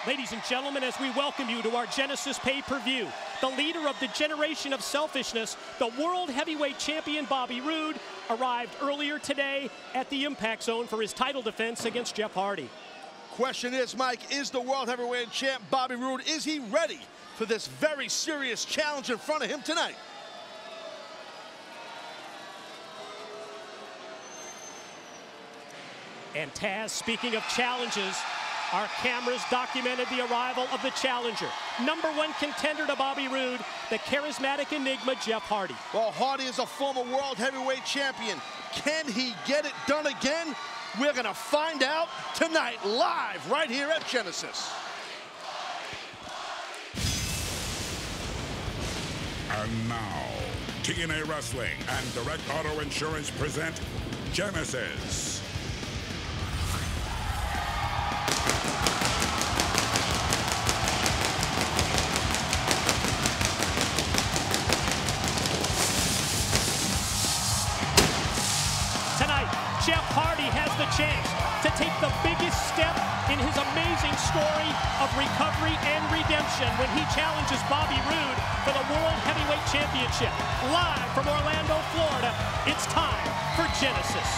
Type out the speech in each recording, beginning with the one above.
Ladies and gentlemen, as we welcome you to our Genesis pay-per-view, the leader of the generation of selfishness, the world heavyweight champion Bobby Roode, arrived earlier today at the Impact Zone for his title defense against Jeff Hardy. Question is, Mike, is the world heavyweight champ Bobby Roode, is he ready for this very serious challenge in front of him tonight? And Taz, speaking of challenges, our cameras documented the arrival of the challenger. #1 contender to Bobby Roode, the charismatic enigma Jeff Hardy. Well, Hardy is a former world heavyweight champion. Can he get it done again? We're going to find out tonight, live, right here at Genesis. And now, TNA Wrestling and Direct Auto Insurance present Genesis. Jeff Hardy has the chance to take the biggest step in his amazing story of recovery and redemption when he challenges Bobby Roode for the World Heavyweight Championship. Live from Orlando, Florida, it's time for Genesis.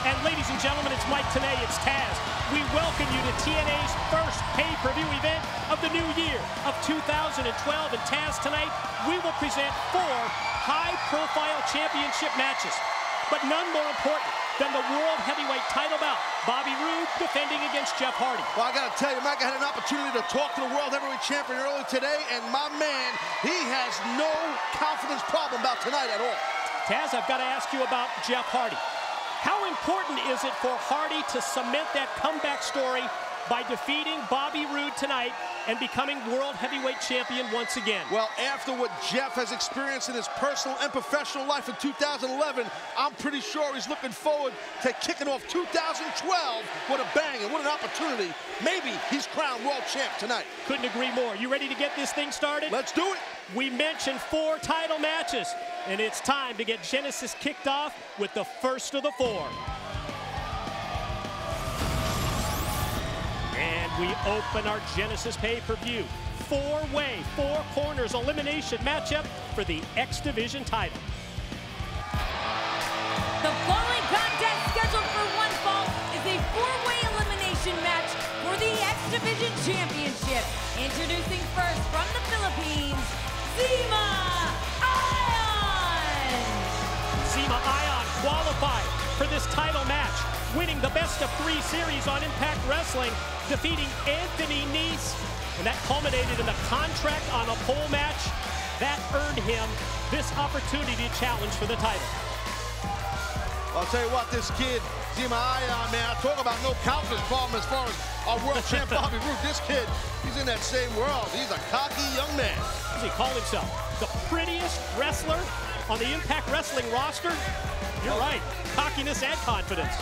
And ladies and gentlemen, it's Mike Tenay, it's Taz. We welcome you to TNA's first pay-per-view event of the new year of 2012. And Taz, tonight we will present 4 high-profile championship matches, but none more important than the World Heavyweight title bout. Bobby Roode defending against Jeff Hardy. Well, I got to tell you, Mike, I had an opportunity to talk to the World Heavyweight Champion earlier today, and my man, he has no confidence problem about tonight at all. Taz, I've got to ask you about Jeff Hardy. How important is it for Hardy to cement that comeback story by defeating Bobby Roode tonight and becoming World Heavyweight Champion once again? Well, after what Jeff has experienced in his personal and professional life in 2011, I'm pretty sure he's looking forward to kicking off 2012 with a bang, and what an opportunity. Maybe he's crowned world champ tonight. Couldn't agree more. You ready to get this thing started? Let's do it. We mentioned 4 title matches, and it's time to get Genesis kicked off with the first of the 4. And we open our Genesis pay-per-view. 4-way, 4 corners elimination matchup for the X Division title. The following contest scheduled for one fall is a 4-way elimination match for the X Division Championship. Introducing first from the Philippines, Zima Ion! Zima Ion qualified for this title match, winning the best-of-3 series on Impact Wrestling, defeating Anthony Nese, and that culminated in a contract on a pole match. That earned him this opportunity to challenge for the title. I'll tell you what, this kid, Zima Ion, man, I talk about no confidence problem as far as our world champ Bobby Roode. This kid, he's in that same world. He's a cocky young man. Does he call himself the prettiest wrestler on the Impact Wrestling roster? You're right, cockiness and confidence.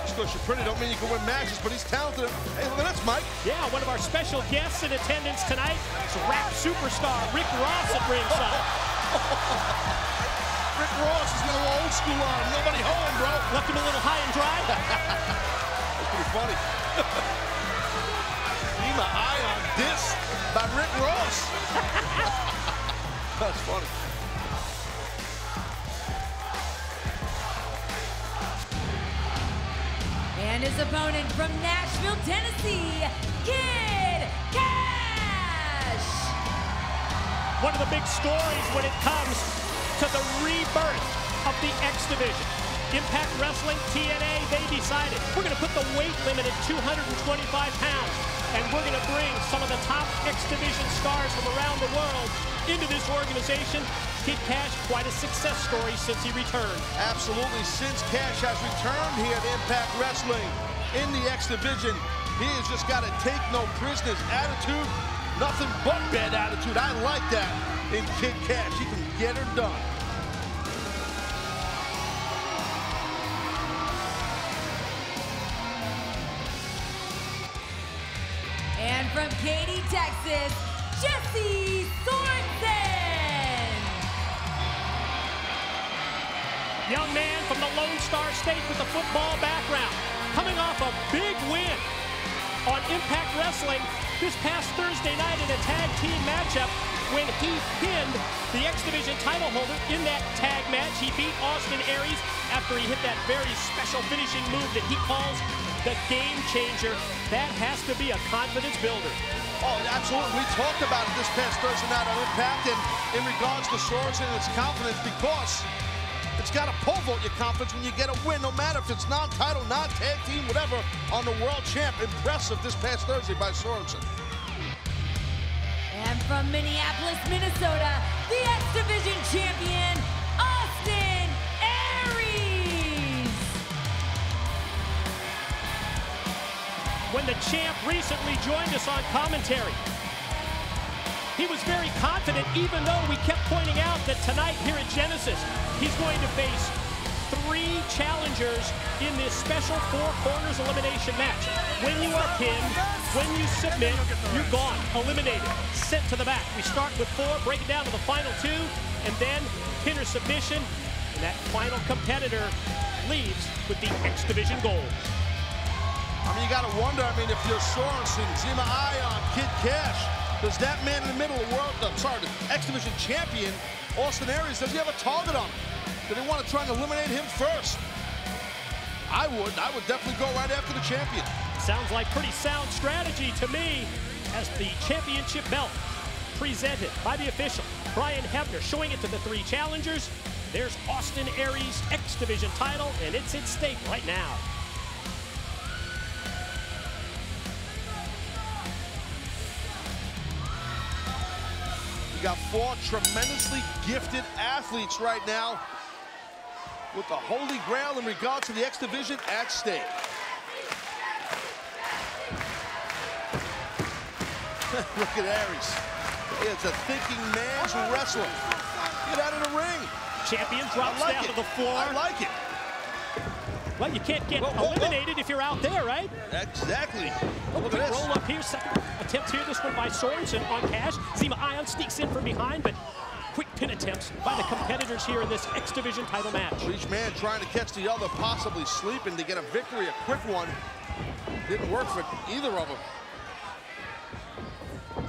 Just because you're pretty don't mean you can win matches, but he's talented. Hey, look at this, Mike. Yeah, one of our special guests in attendance tonight is rap superstar Rick Ross at ringside. Rick Ross is going to go old school on him. Nobody home, bro. Left him a little high and dry. That's pretty funny. Zima Ion diss by Rick Ross. That's funny. And his opponent from Nashville, Tennessee, Kid Cash! One of the big stories when it comes to the rebirth of the X Division. Impact Wrestling, TNA, they decided we're going to put the weight limit at 225 pounds, and we're going to bring some of the top X Division stars from around the world into this organization. Kid Cash, quite a success story since he returned. Absolutely, since Cash has returned here at Impact Wrestling in the X Division, he has just got a take no prisoners attitude, nothing but bad attitude. I like that in Kid Cash. He can get her done. And from Katy, Texas, Jesse Sorensen! Young man from the Lone Star State with a football background, coming off a big win on Impact Wrestling this past Thursday night in a tag team matchup when he pinned the X Division title holder in that tag match. He beat Austin Aries after he hit that very special finishing move that he calls the game changer. That has to be a confidence builder. Oh, absolutely. We talked about it this past Thursday night on Impact, and in regards to Sorensen and his confidence, because it's got to pole vault your confidence when you get a win, no matter if it's non-title, non-tag team, whatever, on the world champ. Impressive this past Thursday by Sorensen. And from Minneapolis, Minnesota, the X Division champion, Austin Aries. When the champ recently joined us on commentary, he was very confident, even though we kept pointing out that tonight here at Genesis, he's going to face 3 challengers in this special 4 corners elimination match. When you are pinned, when you submit, you're gone, eliminated, sent to the back. We start with 4, break it down to the final 2, and then pin or submission, and that final competitor leaves with the X Division gold. I mean, you got to wonder, if you're Sorensen, Zima Ion, Kid Cash, does that man in the middle of the world, the X Division champion, Austin Aries, does he have a target on him? Do they want to try and eliminate him first? I would definitely go right after the champion. Sounds like pretty sound strategy to me, as the championship belt presented by the official, Brian Hebner, showing it to the 3 challengers. There's Austin Aries' X Division title, and it's at stake right now. Got 4 tremendously gifted athletes right now with the holy grail in regards to the X Division at stake. Look at Aries. It's a thinking man's wrestler. Get out of the ring. Champion drops down to the floor. I like it. Well, you can't get eliminated if you're out there, right? Exactly. Look at this. Roll up here, second attempt here. This one by Sorensen on Cash. Zima Ion sneaks in from behind, but quick pin attempts by the competitors here in this X Division title match. Each man trying to catch the other, possibly sleeping to get a victory, a quick one. Didn't work for either of them.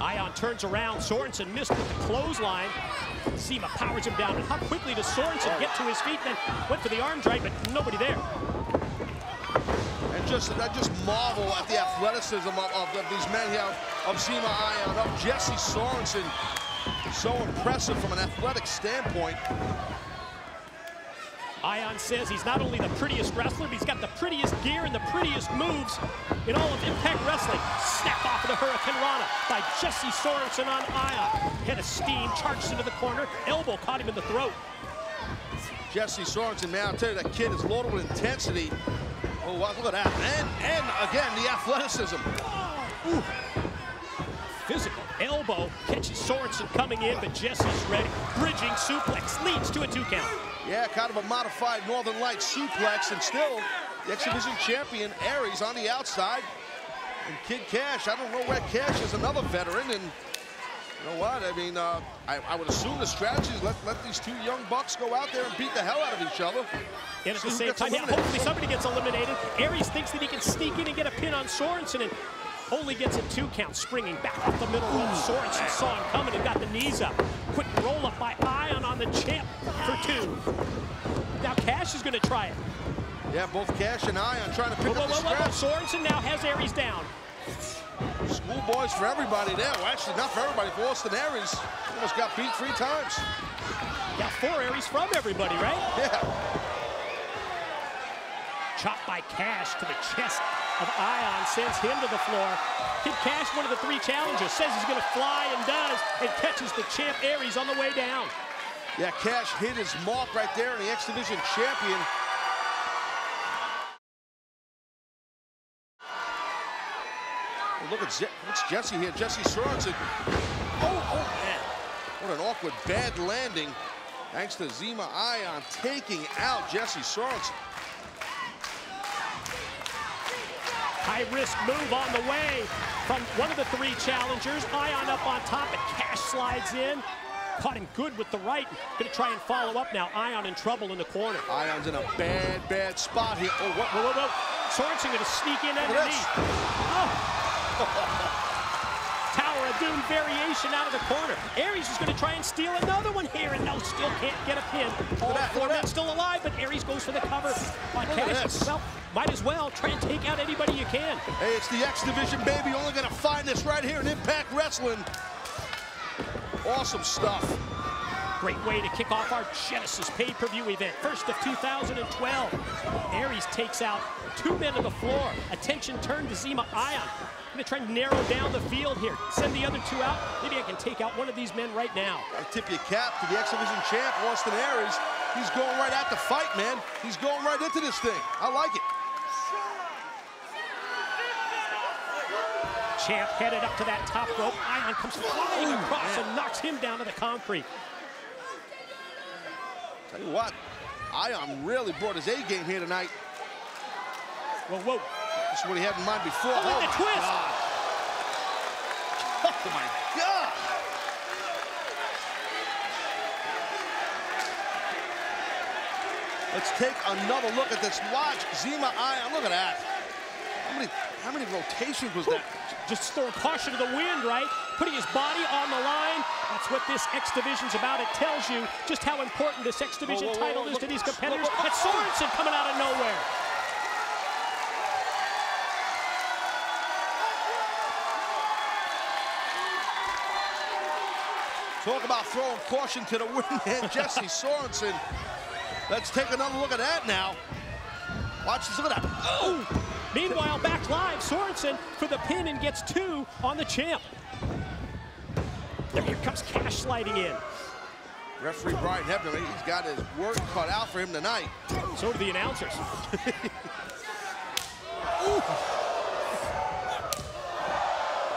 Ion turns around. Sorensen missed with the clothesline. Zima powers him down. And how quickly does Sorensen get to his feet? Then went for the arm drag, but nobody there. And I just marvel at the athleticism of these men here, of Zima Ion, of Jesse Sorensen. So impressive from an athletic standpoint. Ion says he's not only the prettiest wrestler, but he's got the prettiest gear and the prettiest moves in all of Impact Wrestling. Snap off of the Hurricane Rana by Jesse Sorensen on Ion. Head of steam, charged into the corner. Elbow caught him in the throat. Jesse Sorensen, man, I'll tell you, that kid is loaded with intensity. Oh, wow, look at that. And again, the athleticism. Ooh. Physical elbow catches Sorensen coming in, but Jesse's ready. Bridging suplex leads to a 2 count. Yeah, kind of a modified Northern Lights suplex, and still the X Division champion Aries on the outside. And Kid Cash, I don't know where Cash is, another veteran, and you know what? I would assume the strategy is let these 2 young bucks go out there and beat the hell out of each other. And at the same time, hopefully somebody gets eliminated. Aries thinks that he can sneak in and get a pin on Sorensen, and only gets a 2 count, springing back off the middle rope. Sorensen saw him coming and got the knees up. Quick roll up by Ion on the champ for 2. Now Cash is going to try it. Yeah, both Cash and Ion trying to pick up the scraps. Sorensen now has Aries down. Schoolboys for everybody there. Well, actually, not for everybody. For Austin Aries, almost got beat 3 times. Got 4 Aries from everybody, right? Yeah. Chopped by Cash to the chest of Ion, sends him to the floor. Kid Cash, one of the 3 challengers, says he's going to fly and does, and catches the champ Aries on the way down. Yeah, Cash hit his mark right there, and the X Division champion. Well, look at what's Jesse here, Jesse Sorensen. Oh, man. What an awkward, bad landing. Thanks to Zima Ion taking out Jesse Sorensen. High-risk move on the way from one of the 3 challengers. Ion up on top, and Cash slides in. Caught him good with the right. Going to try and follow up now. Ion in trouble in the corner. Ion's in a bad spot here. Oh, whoa. Sorensen going to sneak in underneath. Oh, Tower of Doom variation out of the corner. Aries is going to try and steal another one here, and no, still can't get a pin. All four men still alive, but Aries goes for the cover on Cash. Well, might as well try and take out anybody you can. Hey, it's the X Division, baby. Only going to find this right here in Impact Wrestling. Awesome stuff. Great way to kick off our Genesis pay-per-view event, first of 2012. Aries takes out 2 men on the floor. Attention turned to Zema Ion. I'm gonna try and narrow down the field here. Send the other 2 out. Maybe I can take out one of these men right now. I tip your cap to the X Division champ, Austin Aries. He's going right at the fight, man. He's going right into this thing. I like it. Champ headed up to that top rope. Ion comes flying across and knocks him down to the concrete. Tell you what, Ion really brought his A-game here tonight. Whoa, whoa. This is what he had in mind before. Oh, the twist. God. Oh, my God. Let's take another look at this. Watch Zema Ion. Look at that. How many rotations was that? Just throwing caution to the wind, right? Putting his body on the line. That's what this X Division's about. It tells you just how important this X Division title is to these competitors. That's Sorensen coming out of nowhere. Talk about throwing caution to the wind, and Jesse Sorensen. Let's take another look at that now. Watch this, look at that. Oh! Meanwhile, back live, Sorensen for the pin and gets 2 on the champ. Here comes Cash sliding in. Referee Brian Hebner, he's got his work cut out for him tonight. So do the announcers.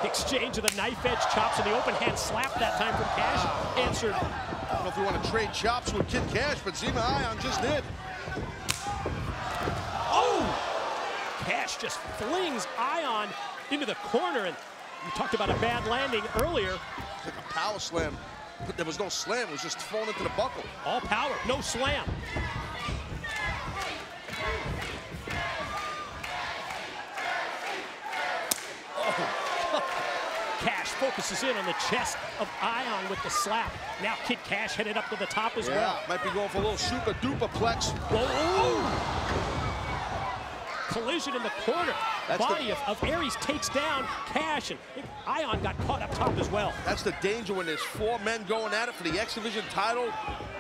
Exchange of the knife edge chops and the open hand slap that time from Cash. Answered. I don't know if we want to trade chops with Kid Cash, but Zema Ion just did. Oh! Cash just flings Ion into the corner, and we talked about a bad landing earlier. It's like a power slam, but there was no slam. It was just thrown into the buckle. All power, no slam. Cash focuses in on the chest of Ion with the slap. Now Kid Cash headed up to the top as well. Might be going for a little super duper plex. Whoa. Collision in the corner. Body of Aries takes down Cash, and Ion got caught up top as well. That's the danger when there's 4 men going at it for the X Division title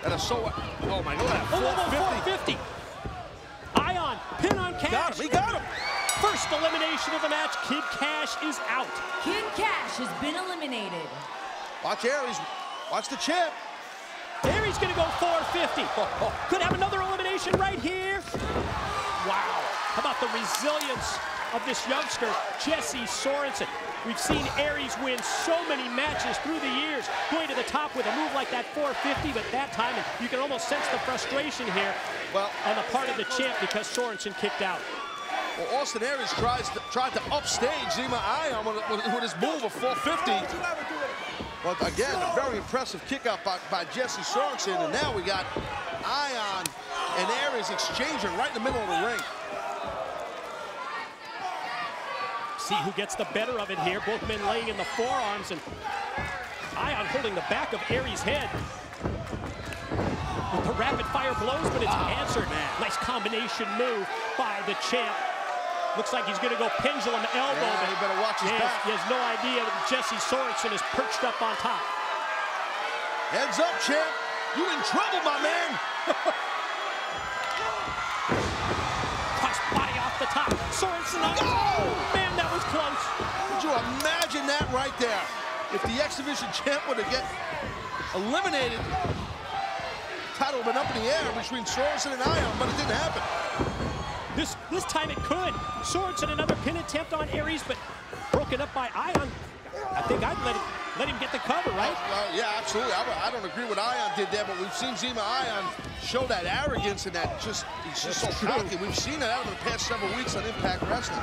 that are so, oh my God, 450. Ion, pin on Cash. He got him. First elimination of the match, Kid Cash is out. Kid Cash has been eliminated. Watch Aries, watch the champ. Aries gonna go 450. Could have another elimination right here. Wow, how about the resilience of this youngster, Jesse Sorensen. We've seen Aries win so many matches through the years, going to the top with a move like that 450, but that time, you can almost sense the frustration here on the part of the champ because Sorensen kicked out. Well, Austin Aries tried to upstage Zema Ion with his move of 450. But again, a very impressive kick out by Jesse Sorensen, and now we got Ion and Aries exchanging right in the middle of the ring. See who gets the better of it here. Both men laying in the forearms, and Ion holding the back of Aries' head with the rapid-fire blows, but it's answered. Nice combination move by the champ. Looks like he's going to go pendulum elbow. Yeah, but he better watch his back. He has no idea that Jesse Sorensen is perched up on top. Heads up, champ. You in trouble, my man. Cross body off the top. Sorensen up. Oh, man, that was close. Could you imagine that right there? If the X Division champ would have get eliminated, the title would have been up in the air between Sorensen and Ion, but it didn't happen. This time it could. Sorensen another pin attempt on Aries, but broken up by Ion. I think I'd let him get the cover, right? Yeah, absolutely. I don't agree with Ion did there, but we've seen Zema Ion show that arrogance and that he's just so cocky. We've seen that out of the past several weeks on Impact Wrestling.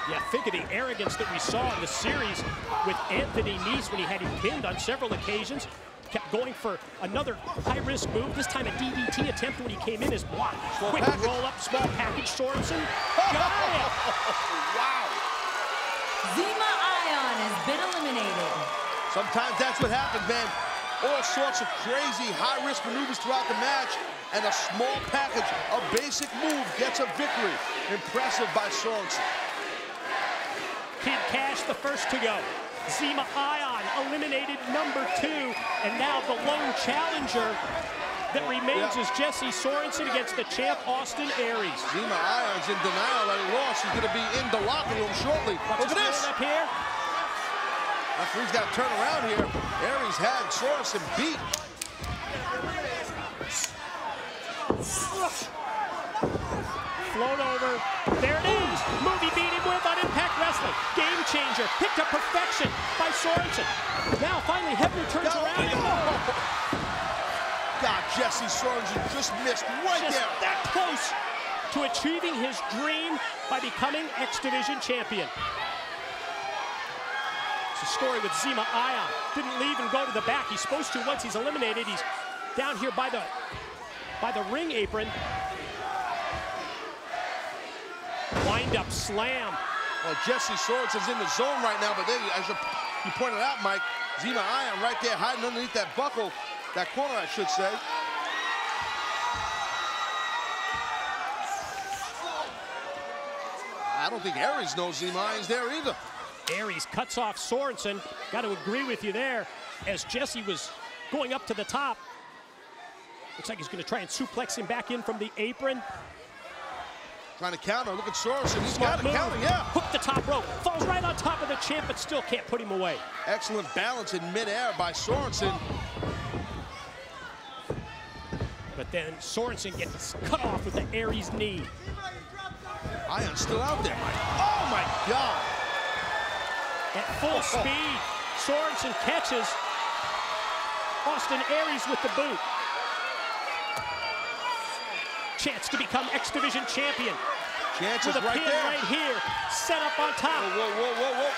Yeah, think of the arrogance that we saw in the series with Anthony Nese when he had him pinned on several occasions. Kept going for another high-risk move, this time a DDT attempt when he came in as blocked. Quick roll-up, small package, Sorensen. Got it! Wow! Zema Sometimes that's what happens, man. All sorts of crazy high-risk maneuvers throughout the match, and a small package, a basic move gets a victory. Impressive by Sorensen. Kid Cash the first to go. Zema Ion eliminated number 2, and now the lone challenger that remains is Jesse Sorensen against the champ Austin Aries. Zema Ion's in denial that he lost. He's going to be in the locker room shortly. Look at this. Up here. Referee's got to turn around here. Aries had Sorensen beat. Float over. There it is. Movie beat him with on Impact Wrestling. Game changer. Picked up perfection by Sorensen. Now finally Hebner turns around. God, Jesse Sorensen just missed right just there. That close to achieving his dream by becoming X Division champion. It's a story with Zema Ion. Didn't leave and go to the back. He's supposed to once he's eliminated. He's down here by the ring apron. Wind up slam. Well, Jesse Sorensen's in the zone right now, but then, as you pointed out, Mike, Zema Ion right there hiding underneath that buckle, that corner, I should say. I don't think Aries knows Zema Ion's there either. Aries cuts off Sorensen. Got to agree with you there. As Jesse was going up to the top, looks like he's going to try and suplex him back in from the apron. Trying to counter. Look at Sorensen. He's got Smart to move. counter, yeah. Hook the top rope. Falls right on top of the champ, but still can't put him away. Excellent balance in midair by Sorensen. But then Sorensen gets cut off with the Aries knee. Ion's still out there, Mike. Oh, my God. At full speed, Sorensen catches Austin Aries with the boot. Chance to become X Division champion. Chance with is a right pin there. right here, set up on top. Whoa, whoa, whoa, whoa, whoa.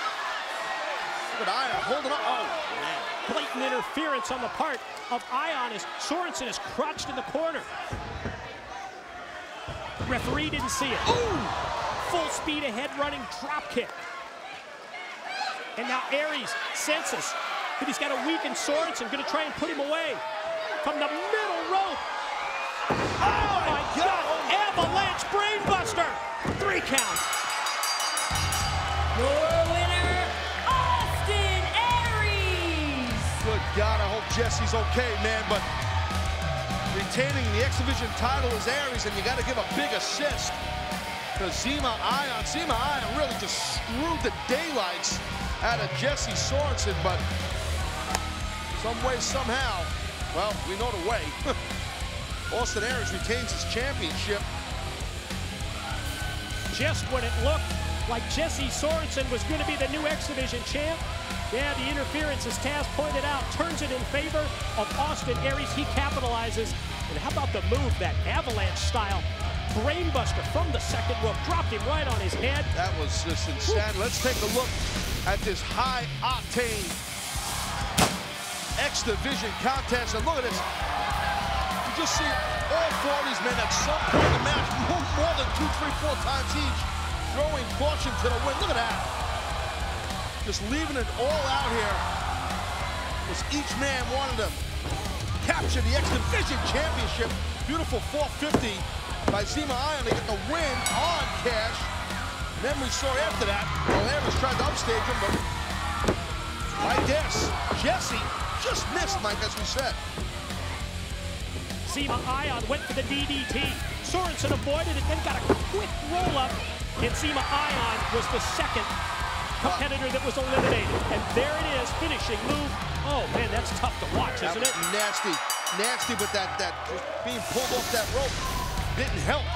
Look at Ion holding up. Oh, man. Blatant interference on the part of Ion as Sorensen is crouched in the corner. Referee didn't see it. Ooh! Full speed ahead running drop kick. And now Aries senses that he's got to weaken Sorensen, going to try and put him away from the middle rope. Oh my God! Avalanche brainbuster. 3 count. Your winner, Austin Aries. Good God, I hope Jesse's okay, man, but retaining the X Division title is Aries, and you got to give a big assist to Zema Ion. Zema Ion really just screwed the daylights out of Jesse Sorensen, but some way, somehow, well, we know the way. Austin Aries retains his championship. Just when it looked like Jesse Sorensen was going to be the new X Division champ, yeah, the interference, as Taz pointed out, turns it in favor of Austin Aries. He capitalizes. And how about the move, that avalanche style brainbuster from the second rope, dropped him right on his head. That was just insane. Let's take a look at this high-octane X Division contest, and look at this. You just see all 4 of these men at some point in the match move more than 2, 3, 4 times each, throwing caution to the wind. Look at that. Just leaving it all out here, because each man wanted to capture the X Division championship. Beautiful 450 by Zema Ion to get the win on Cash. And then we saw after that, well, Aries tried to upstage him, but right there, Jesse just missed, Mike, as we said. Zema Ion went for the DDT. Sorensen avoided it, then got a quick roll-up, and Zema Ion was the second competitor that was eliminated. And there it is, finishing move. Oh, man, that's tough to watch, isn't it? Nasty, nasty, but that being pulled off that rope didn't help.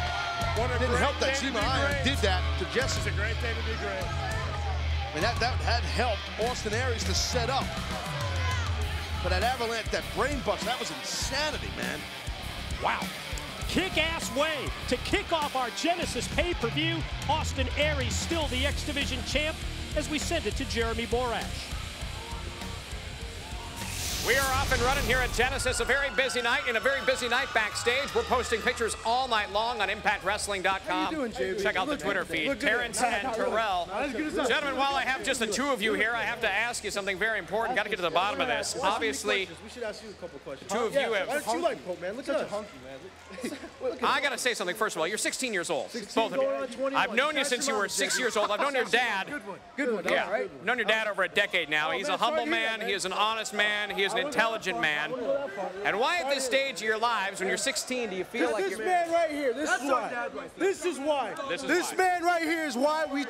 Didn't help that Zema Ion did that to Jesse. It's a great day to be great. I mean, that had helped Austin Aries to set up. But that avalanche, that brain bust, that was insanity, man. Wow. Kick-ass way to kick off our Genesis pay-per-view. Austin Aries still the X Division champ as we send it to Jeremy Borash. We are off and running here at Genesis. A very busy night and a very busy night backstage. We're posting pictures all night long on ImpactWrestling.com. Check out the Twitter feed. Terrence and Terrell. Gentlemen, while I have just the two of you here, I have to ask you something very important. Got to get to the bottom of this. Obviously, we should ask you a couple questions. two of you have... Why don't you like Pope, man? Look at us. I got to say something, first of all. You're 16 years old, both of you. I've known you since you were 6 years old. I've known your dad. Good one. Yeah, I've known your dad over a decade now. He's a humble man. He is an honest man. He is an intelligent man. And why at this stage of your lives, when you're 16, do you feel like you're... This man right here, this is why. This is why. This man right here is why we...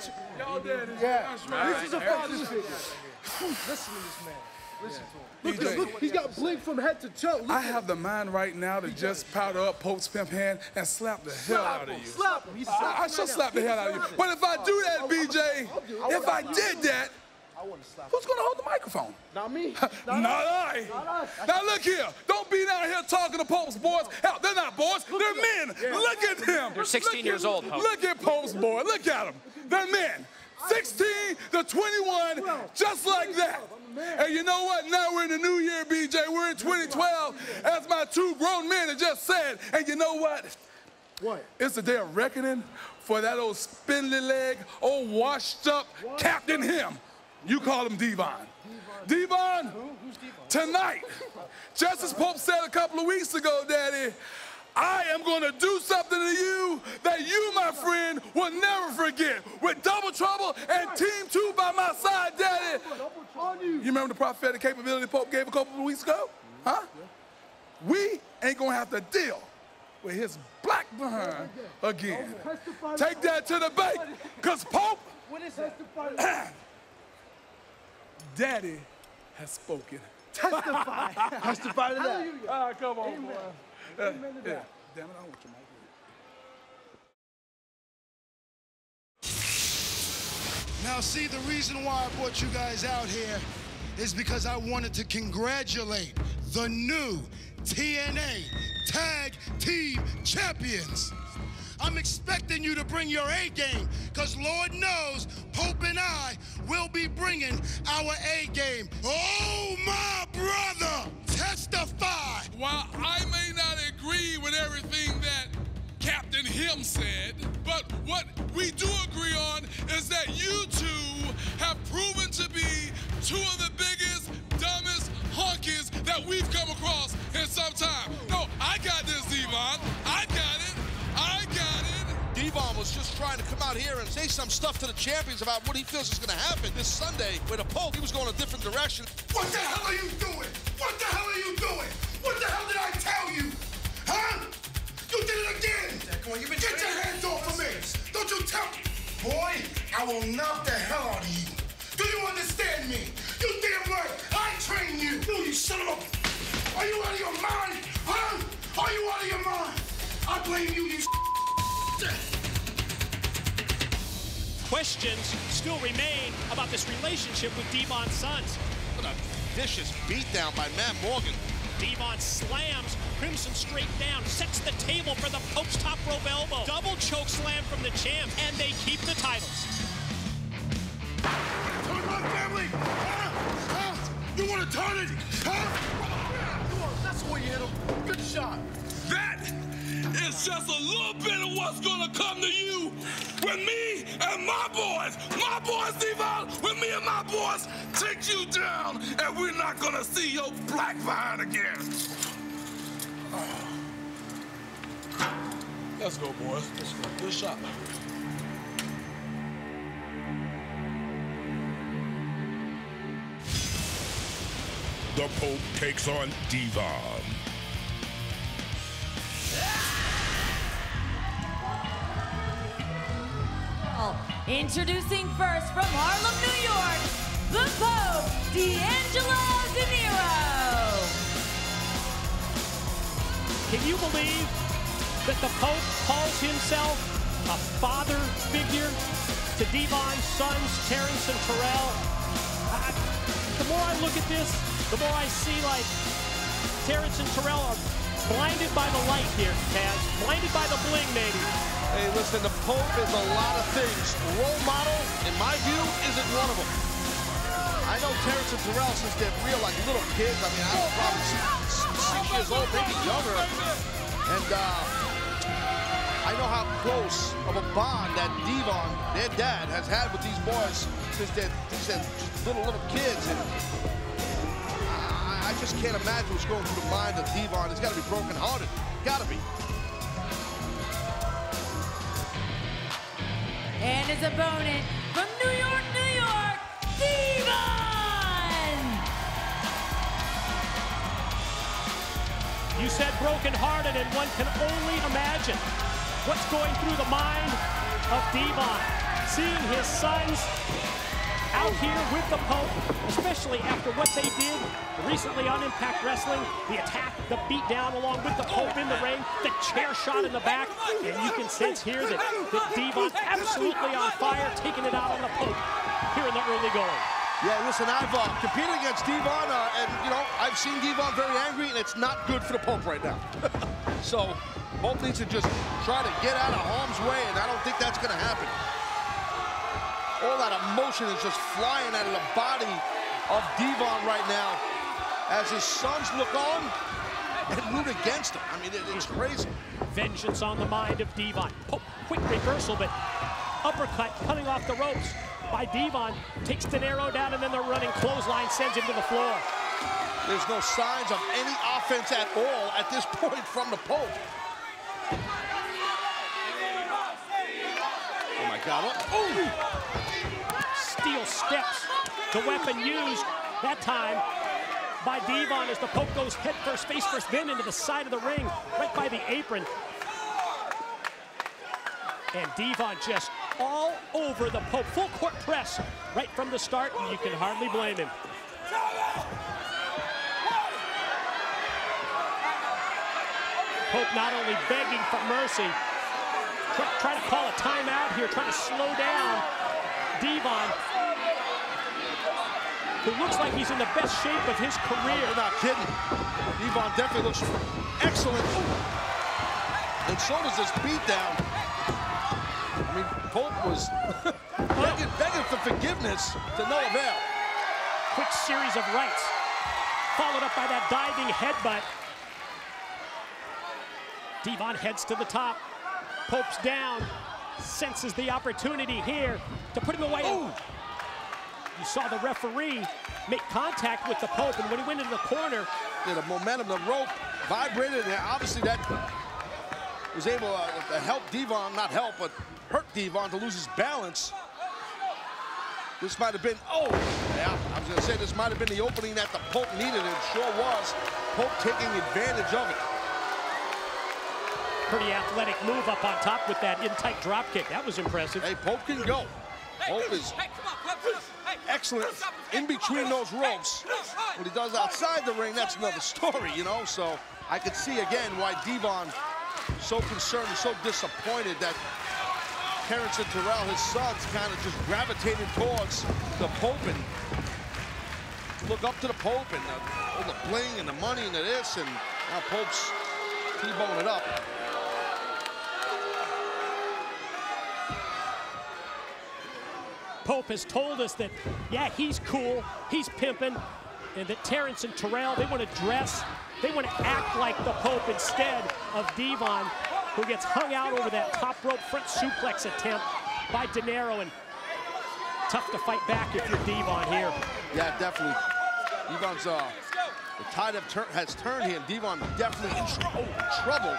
Yeah, this is a father's figure. Listen to this man. Listen to him. Look, he's got blink from head to toe. I have the mind right now to just powder up Pope's pimp hand and slap the hell out of you. Slap him. I shall slap the hell out of you. But if I do that, BJ, if I did that, who's going to hold the microphone? Not me. Not I. Now look here. Don't be down here talking to Pope's boys. Hell, they're not boys. They're men. Look at them. They're 16 years old, Pope. Look at Pope's boy. Look at them. They're men. 16 to 21, just like that. And you know what? Now we're in the new year, BJ. We're in 2012, as my two grown men have just said. And you know what? What? It's the day of reckoning for that old spindly leg, old washed up Captain Him. You call him Devon. Devon, tonight, just as Pope said a couple of weeks ago, Daddy, I am going to do something to you that you, my friend, will never forget. With Double Trouble and Team 2 by my side, Daddy. You remember the prophetic capability Pope gave a couple of weeks ago? Huh? We ain't going to have to deal with his black behind again. Take that to the bank, because Pope, Daddy has spoken. Testify. Testify to that. Come on, boy. Damn it, I don't want your mic. Now, see, the reason why I brought you guys out here is because I wanted to congratulate the new TNA Tag Team Champions. I'm expecting you to bring your A game, because Lord knows Pope and I will be bringing our A game. Oh, my brother, testify. While I may not agree with everything that Captain Him said, but what we do agree on is that you two have proven to be two of the biggest, dumbest honkies that we've come across in some time. No, I got this, Devon. I got it. I got it. Devon was just trying to come out here and say some stuff to the champions about what he feels is going to happen this Sunday with the Pope. He was going a different direction. What the hell are you doing? What the hell are you doing? What the hell did I tell you? Huh? You did it again. Get your hands off of me. Don't you tell me. Boy, I will knock the hell out of you. Do you understand me? You damn right. I trained you. You son of a... Are you out of your mind? Huh? Are you out of your mind? I blame you, you Questions still remain about this relationship with Devon's sons. What a vicious beatdown by Matt Morgan. Devon slams Crimson straight down, sets the table for the Pope's top rope elbow. Double choke slam from the champ, and they keep the titles. Turn my family! Huh? You want to turn it? Huh? That's the way you hit him. Good shot. That is just a little bit of what's gonna come to you when me and my boys, Devon, when me and my boys take you down, and we're not gonna see your black behind again. Let's go, boys. Let's go. Good shot. The Pope takes on Devon. Introducing first from Harlem, New York, the Pope, D'Angelo Dinero. Can you believe that the Pope calls himself a father figure to Devon's sons, Terrence and Terrell? The more I look at this, the more I see like Terrence and Terrell are blinded by the light here, Taz. Blinded by the bling, maybe. Hey, listen, the Pope is a lot of things. Role model, in my view, isn't one of them. I I know Terrence and Terrell, since they're real, like little kids. I mean, I was probably 6 years old, maybe younger. And I know how close of a bond that Devon, their dad, has had with these boys since they're just little kids. And I just can't imagine what's going through the mind of Devon. It's got to be brokenhearted. Got to be. And his opponent from New York, Devon! You said brokenhearted, and one can only imagine what's going through the mind of Devon. Seeing his sons out here with the Pope, especially after what they did recently on Impact Wrestling, the attack, the beatdown along with the Pope in the ring, the chair shot in the back, and you can sense here that Devon's absolutely on fire, taking it out on the Pope here in the early going. Yeah, listen, I've competed against Devon, and, you know, I've seen Devon very angry, and it's not good for the Pope right now. So, Pope needs to just try to get out of harm's way, and I don't think that's going to happen. All that emotion is just flying out of the body of Devon right now as his sons look on and root against him. I mean, it's crazy. Vengeance on the mind of Devon. Pope, quick reversal, but uppercut coming off the ropes by Devon. Takes De Niro down, and then the running clothesline sends him to the floor. There's no signs of any offense at all at this point from the Pope. Oh, my God. Oh! Steel steps, the weapon used that time by Devon as the Pope goes head first, face first, then into the side of the ring, right by the apron. And Devon just all over the Pope. Full court press right from the start, and you can hardly blame him. Pope not only begging for mercy, trying to call a timeout here, trying to slow down Devon, who looks like he's in the best shape of his career. You're not kidding. Devon definitely looks excellent. And so does this beatdown. I mean, Pope was begging for forgiveness to no avail. Quick series of rights, followed up by that diving headbutt. Devon heads to the top. Pope's down, senses the opportunity here to put him away. Ooh. You saw the referee make contact with the Pope, and when he went into the corner, the momentum, the rope vibrated, and obviously that was able to help Devon, not help, but hurt Devon to lose his balance. This might have been, yeah, I was going to say this might have been the opening that the Pope needed, and it sure was. Pope taking advantage of it. Pretty athletic move up on top with that in-tight drop kick. That was impressive. Hey, Pope can go. Pope is excellent in between those ropes. What he does outside the ring, that's another story, you know? So I could see again why Devon so concerned and so disappointed that Terrence and Terrell, his sons, kind of just gravitated towards the Pope and look up to the Pope and all the bling and the money and the this, and now Pope's T-bone it up. Pope has told us that, yeah, he's cool, he's pimping, and that Terrence and Terrell, they want to dress, they want to act like the Pope instead of Devon, who gets hung out over that top rope front suplex attempt by De Niro, and tough to fight back if you're Devon here. Yeah, definitely. Devon's, the tide has turned here, and Devon definitely in trouble.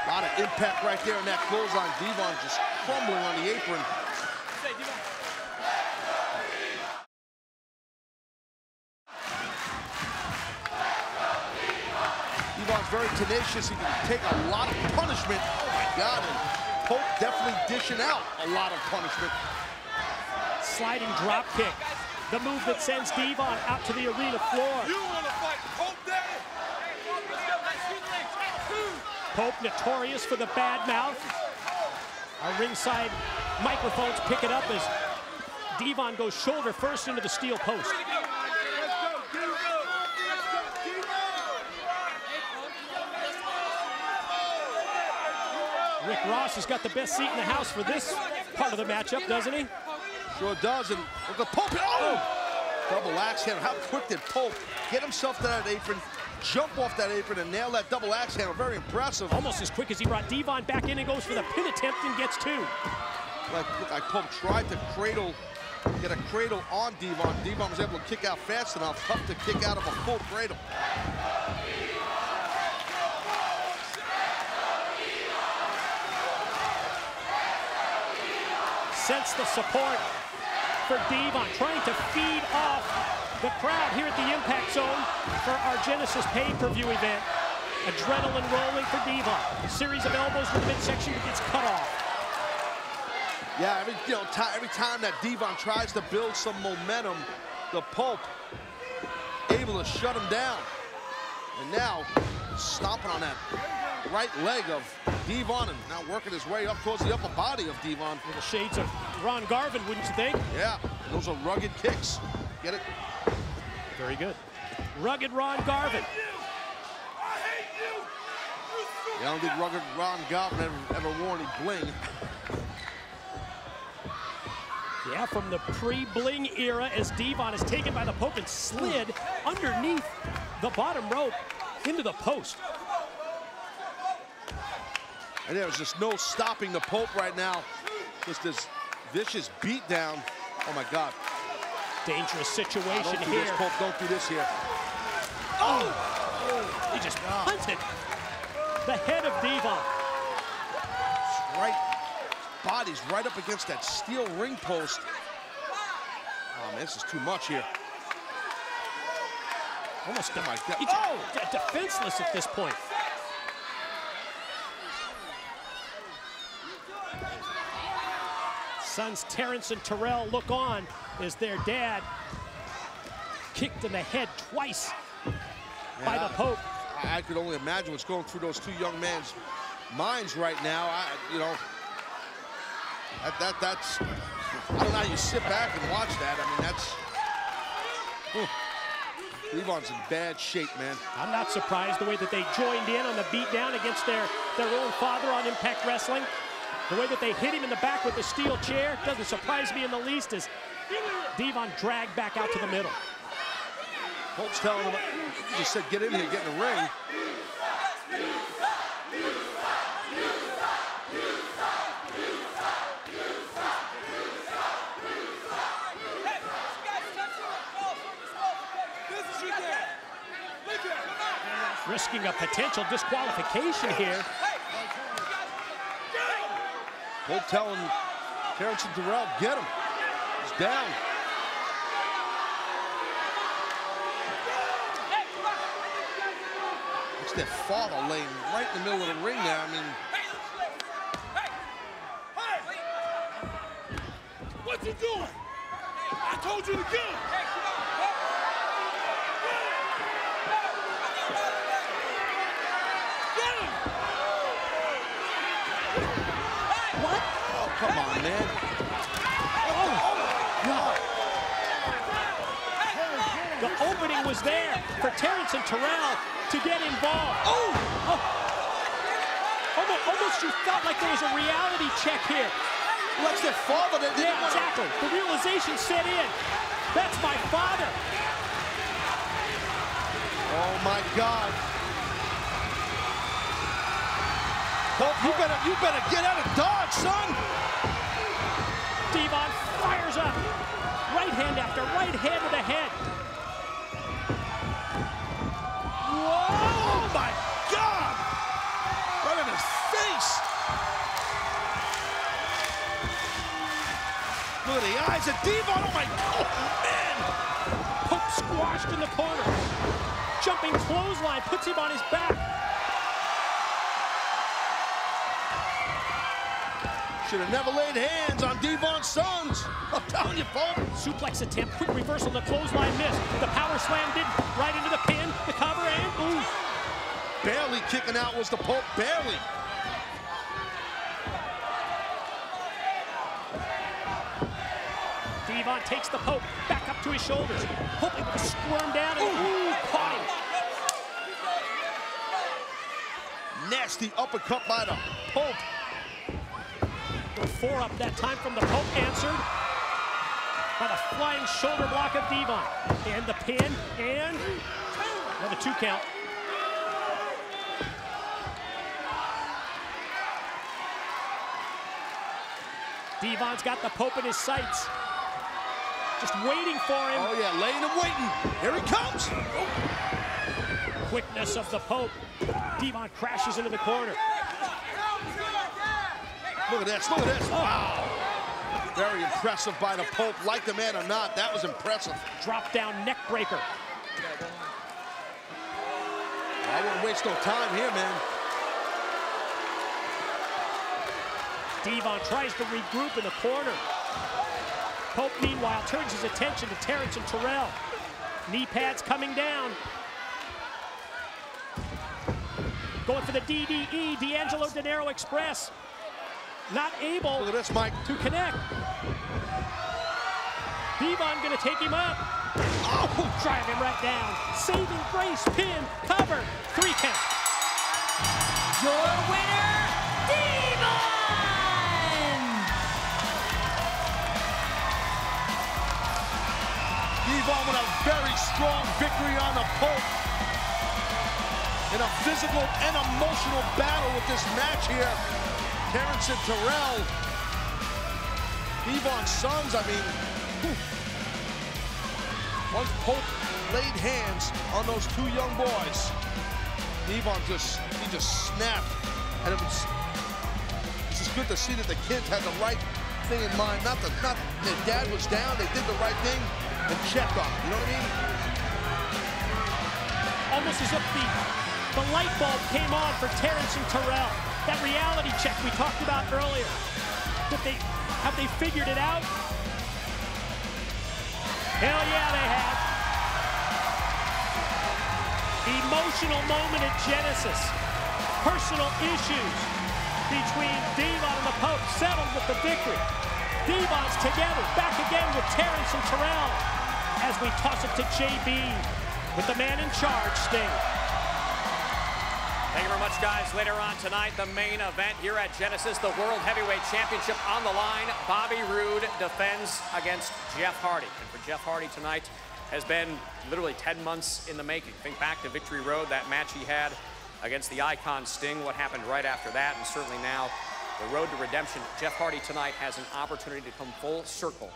A lot of impact right there, and that clothesline. Devon just crumbling on the apron. Devon's very tenacious. He can take a lot of punishment. Oh my God, and Pope definitely dishing out a lot of punishment. Sliding drop kick. The move that sends Devon out to the arena floor. You want to fight Pope, Daddy? Pope notorious for the bad mouth. Our ringside microphones pick it up as Devon goes shoulder first into the steel post. Rick Ross has got the best seat in the house for this part of the matchup, doesn't he? Sure does, and with the Pope, double axe handle. How quick did Pope get himself to that apron, jump off that apron, and nail that double axe handle? Very impressive. Almost as quick as he brought Devon back in and goes for the pin attempt and gets two. Look like Pope tried to get a cradle on Devon. Devon was able to kick out fast enough. Tough to kick out of a full cradle. Sense the support for Devon, trying to feed off the crowd here at the Impact Zone for our Genesis pay-per-view event. Adrenaline rolling for Devon. A series of elbows in the midsection, but gets cut off. Yeah, every time that Devon tries to build some momentum, the Pope able to shut him down. And now stomping on that right leg of Devon and now working his way up towards the upper body of Devon. Little shades of Ron Garvin, wouldn't you think? Yeah, those are rugged kicks. Get it? Very good. Rugged Ron Garvin. Yeah, I don't think rugged Ron Garvin ever wore any bling. Yeah, from the pre-bling era, as Devon is taken by the Pope and slid underneath the bottom rope into the post. And there was just no stopping the Pope right now. Just this vicious beatdown. Oh my God. Dangerous situation don't do here. This, Pope, don't do this here. Oh! He just punted the head of Devon. Right, body's right up against that steel ring post. Oh man, this is too much here. Almost defenseless at this point. Sons Terrence and Terrell look on as their dad kicked in the head twice by the Pope. I could only imagine what's going through those two young men's minds right now. That's I don't know how you sit back and watch that. I mean, that's Devon's in bad shape, man. I'm not surprised the way that they joined in on the beatdown against their own father on Impact Wrestling. The way that they hit him in the back with the steel chair doesn't surprise me in the least as Devon dragged back out to the middle. Pope's telling him, he just said, get in here, get in the ring. Risking a potential disqualification here. Pope telling Terrence and Terrell, get him. He's down. It's their father laying right in the middle of the ring there. I mean, What you doing? I told you to get him. come on, man. The opening was there for Terrence and Terrell to get involved. Almost you felt like there was a reality check here. That's their father. Yeah, exactly. The realization set in. That's my father. Oh my God. Pope, you better get out of Dodge, son. Devon fires up. Right hand after right hand to the head. Whoa! Oh my God! Right in his face. Look at the eyes of Devon. Oh my God, man! Pope squashed in the corner. Jumping clothesline puts him on his back. Should have never laid hands on Devon's sons. I'm telling you, Pope. Suplex attempt, quick reversal, the clothesline missed. The power slam did right into the pin, the cover, and ooh. Barely kicking out was the Pope, barely. Devon takes the Pope back up to his shoulders. Pope able to squirm down and caught him. Nasty uppercut by the Pope. 4-up that time from the Pope, answered by the flying shoulder block of Devon. And the pin, and another 2 count. Devon's got the Pope in his sights. Just waiting for him. Oh yeah, laying him waiting. Here he comes. Quickness of the Pope. Devon crashes into the corner. Look at this, look at this. Wow. Very impressive by the Pope. Like the man or not, that was impressive. Drop down neck breaker. I wouldn't waste no time here, man. Devon tries to regroup in the corner. Pope, meanwhile, turns his attention to Terrence and Terrell. Knee pads coming down. Going for the DDE, D'Angelo Dinero Express. Not able Look at this, Mike. to connect. Devon gonna take him up. Oh, drive him right down. Saving grace, pin, cover, 3 count. Your winner, Devon! Devon with a very strong victory on the Pope. In a physical and emotional battle with this match here. Terrence and Terrell. Devon's sons, I mean, once Pope laid hands on those 2 young boys, Devon just snapped. And it's just good to see that the kids had the right thing in mind. Not their dad was down, they did the right thing and checked on him, you know what I mean? Almost as if the light bulb came on for Terrence and Terrell. That reality check we talked about earlier. Have they figured it out? Hell yeah, they have. Emotional moment at Genesis. Personal issues between Devon and the Pope settled with the victory. Devon's together, back again with Terrence and Terrell as we toss it to JB with the man in charge, Sting. Thank you very much, guys. Later on tonight, the main event here at Genesis, the World Heavyweight Championship on the line. Bobby Roode defends against Jeff Hardy. And for Jeff Hardy tonight has been literally 10 months in the making. Think back to Victory Road, that match he had against the icon Sting, what happened right after that, and certainly now the road to redemption. Jeff Hardy tonight has an opportunity to come full circle.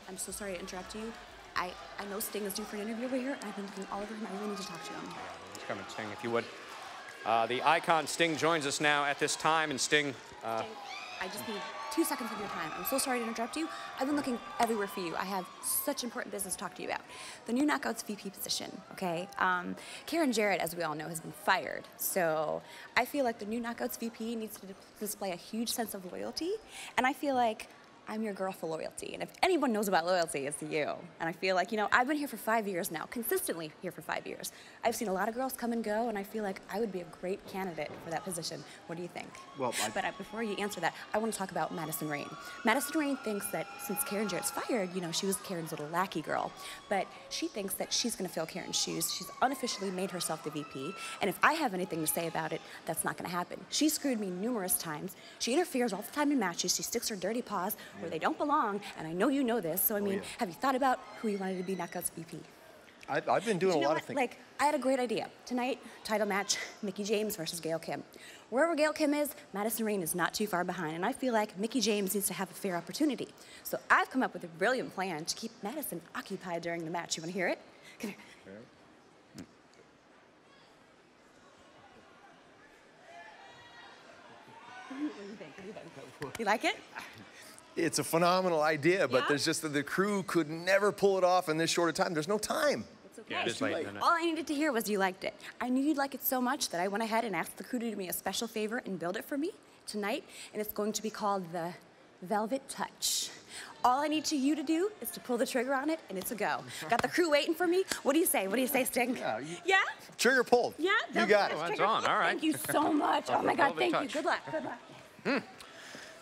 I'm so sorry to interrupt you. I know Sting is due for an interview over here, and I've been looking all over him. I really need to talk to him. He's coming, Sting, if you would. The icon Sting joins us now at this time, and Sting... Sting, I just need 2 seconds of your time. I'm so sorry to interrupt you. I've been looking everywhere for you. I have such important business to talk to you about. The new Knockouts VP position, okay? Karen Jarrett, as we all know, has been fired. So I feel like the new Knockouts VP needs to display a huge sense of loyalty, and I feel like I'm your girl for loyalty, and if anyone knows about loyalty, it's you. And I feel like, you know, I've been here for 5 years now, consistently here for 5 years. I've seen a lot of girls come and go, and I feel like I would be a great candidate for that position. What do you think? Well, But before you answer that, I want to talk about Madison Rayne. Madison Rayne thinks that since Karen Jarrett's fired, you know, she was Karen's little lackey girl, but she thinks that she's going to fill Karen's shoes. She's unofficially made herself the VP, and if I have anything to say about it, that's not going to happen. She screwed me numerous times. She interferes all the time in matches. She sticks her dirty paws where they don't belong, and I know you know this, so I mean, have you thought about who you wanted to be Knockouts VP? I've been doing a lot of things. Like, I had a great idea. Tonight, title match, Mickie James versus Gail Kim. Wherever Gail Kim is, Madison Rayne is not too far behind, and I feel like Mickie James needs to have a fair opportunity. So I've come up with a brilliant plan to keep Madison occupied during the match. You want to hear it? Come here. What do you think? What do you think? You like it? It's a phenomenal idea, but Yeah? there's just that the crew could never pull it off in this short a time. There's no time. It's okay. Yeah, it's late. All I needed to hear was you liked it. I knew you'd like it so much that I went ahead and asked the crew to do me a special favor and build it for me tonight, and it's going to be called the Velvet Touch. All I need you to do is to pull the trigger on it, and it's a go. Got the crew waiting for me. What do you say? What do you say, Sting? Yeah? Trigger pulled. Yeah? You got it. Oh, that's on. All right. Thank you so much. Oh, my God, thank you. Touch. Good luck. Good luck.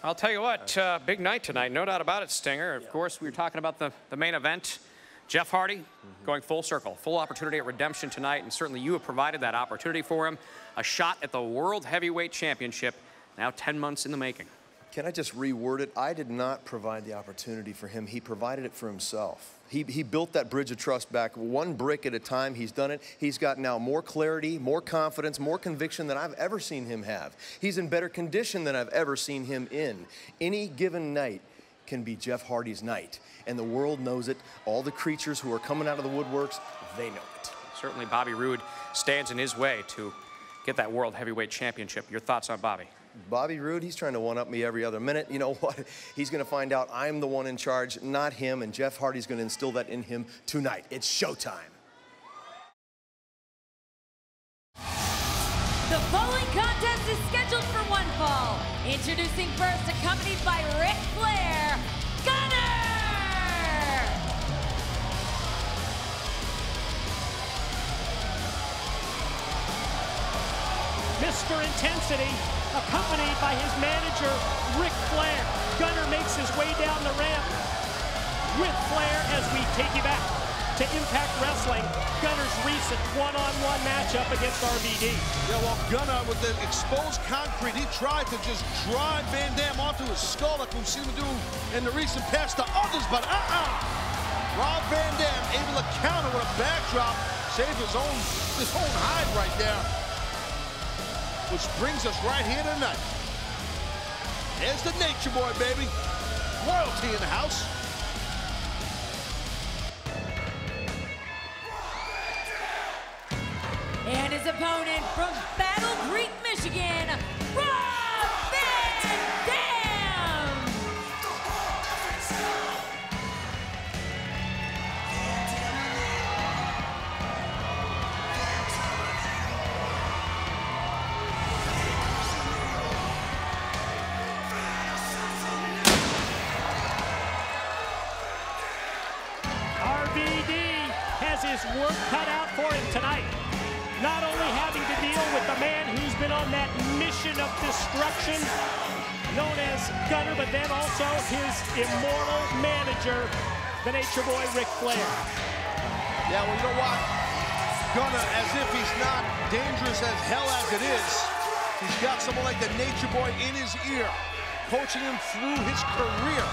I'll tell you what, big night tonight, no doubt about it, Stinger. Of course, we were talking about the main event. Jeff Hardy going full circle, full opportunity at redemption tonight, and certainly you have provided that opportunity for him. A shot at the World Heavyweight Championship, now 10 months in the making. Can I just reword it? I did not provide the opportunity for him. He provided it for himself. He built that bridge of trust back one brick at a time. He's done it. He's got now more clarity, more confidence, more conviction than I've ever seen him have. He's in better condition than I've ever seen him in. Any given night can be Jeff Hardy's night, and the world knows it. All the creatures who are coming out of the woodworks, they know it. Certainly Bobby Roode stands in his way to get that World Heavyweight Championship. Your thoughts on Bobby? Bobby Roode, he's trying to one-up me every other minute. You know what? He's going to find out I'm the one in charge, not him, and Jeff Hardy's going to instill that in him tonight. It's showtime. The following contest is scheduled for one fall. Introducing first, accompanied by Ric Flair, Gunner! Mr. Intensity, accompanied by his manager, Ric Flair. Gunner makes his way down the ramp with Flair as we take you back to Impact Wrestling, Gunner's recent one-on-one matchup against RVD. Yeah, well, Gunner, with the exposed concrete, he tried to just drive Van Dam onto his skull like we've seen him do in the recent past to others, but Rob Van Dam able to counter with a backdrop, save his own hide right there. Which brings us right here tonight. There's the Nature Boy, baby. Royalty in the house. And his opponent from Battle Creek, Michigan, Rob Van Dam! RVD has his work cut out for him tonight. Not only having to deal with the man who's been on that mission of destruction known as Gunner, but then also his immortal manager, the Nature Boy, Ric Flair. Yeah, well, you know what? Gunner, as if he's not dangerous as hell as it is, he's got someone like the Nature Boy in his ear, coaching him through his career.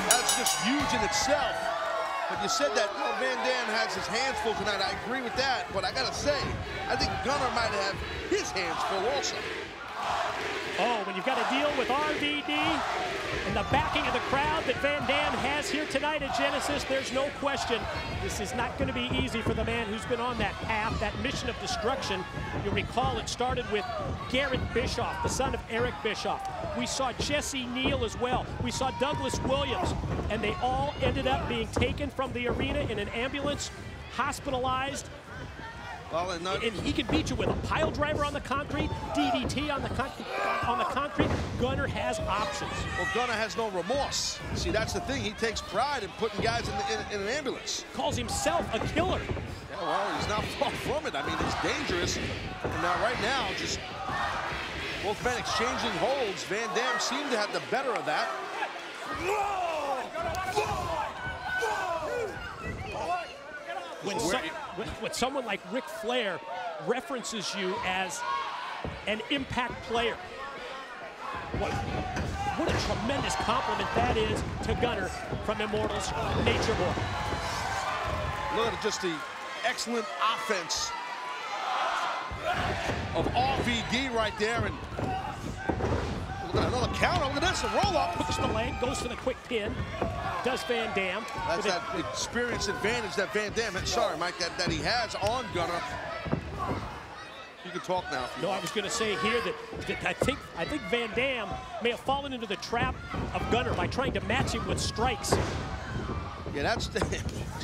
That's just huge in itself. But you said that Van Dam has his hands full tonight. I agree with that, but I gotta say, I think Gunner might have his hands full also. Oh, when you've got to deal with RVD and the backing of the crowd that Van Dam has here tonight at Genesis, there's no question this is not going to be easy for the man who's been on that path, that mission of destruction. You'll recall it started with Garrett Bischoff, the son of Eric Bischoff. We saw Jesse Neal as well. We saw Douglas Williams, and they all ended up being taken from the arena in an ambulance, hospitalized. Well, and he can beat you with a pile driver on the concrete, DDT on the concrete. Gunner has options. Well, Gunner has no remorse. See, that's the thing. He takes pride in putting guys in an ambulance. Calls himself a killer. Yeah, well, he's not far from it. I mean, it's dangerous. And now, right now, just both men exchanging holds. Van Dam seemed to have the better of that. When someone like Ric Flair references you as an impact player, what a tremendous compliment that is to Gunner from Immortals Nature Boy. Look at just the excellent offense of RVD right there. And look at another counter. Look at this, a roll-up. Hooks the leg, goes for the quick pin. Does Van Dam. That's that experience advantage that Van Dam had. Sorry, Mike, that he has on Gunner. You can talk now. No, I was going to say here that I think Van Dam may have fallen into the trap of Gunner by trying to match him with strikes. Yeah, that's a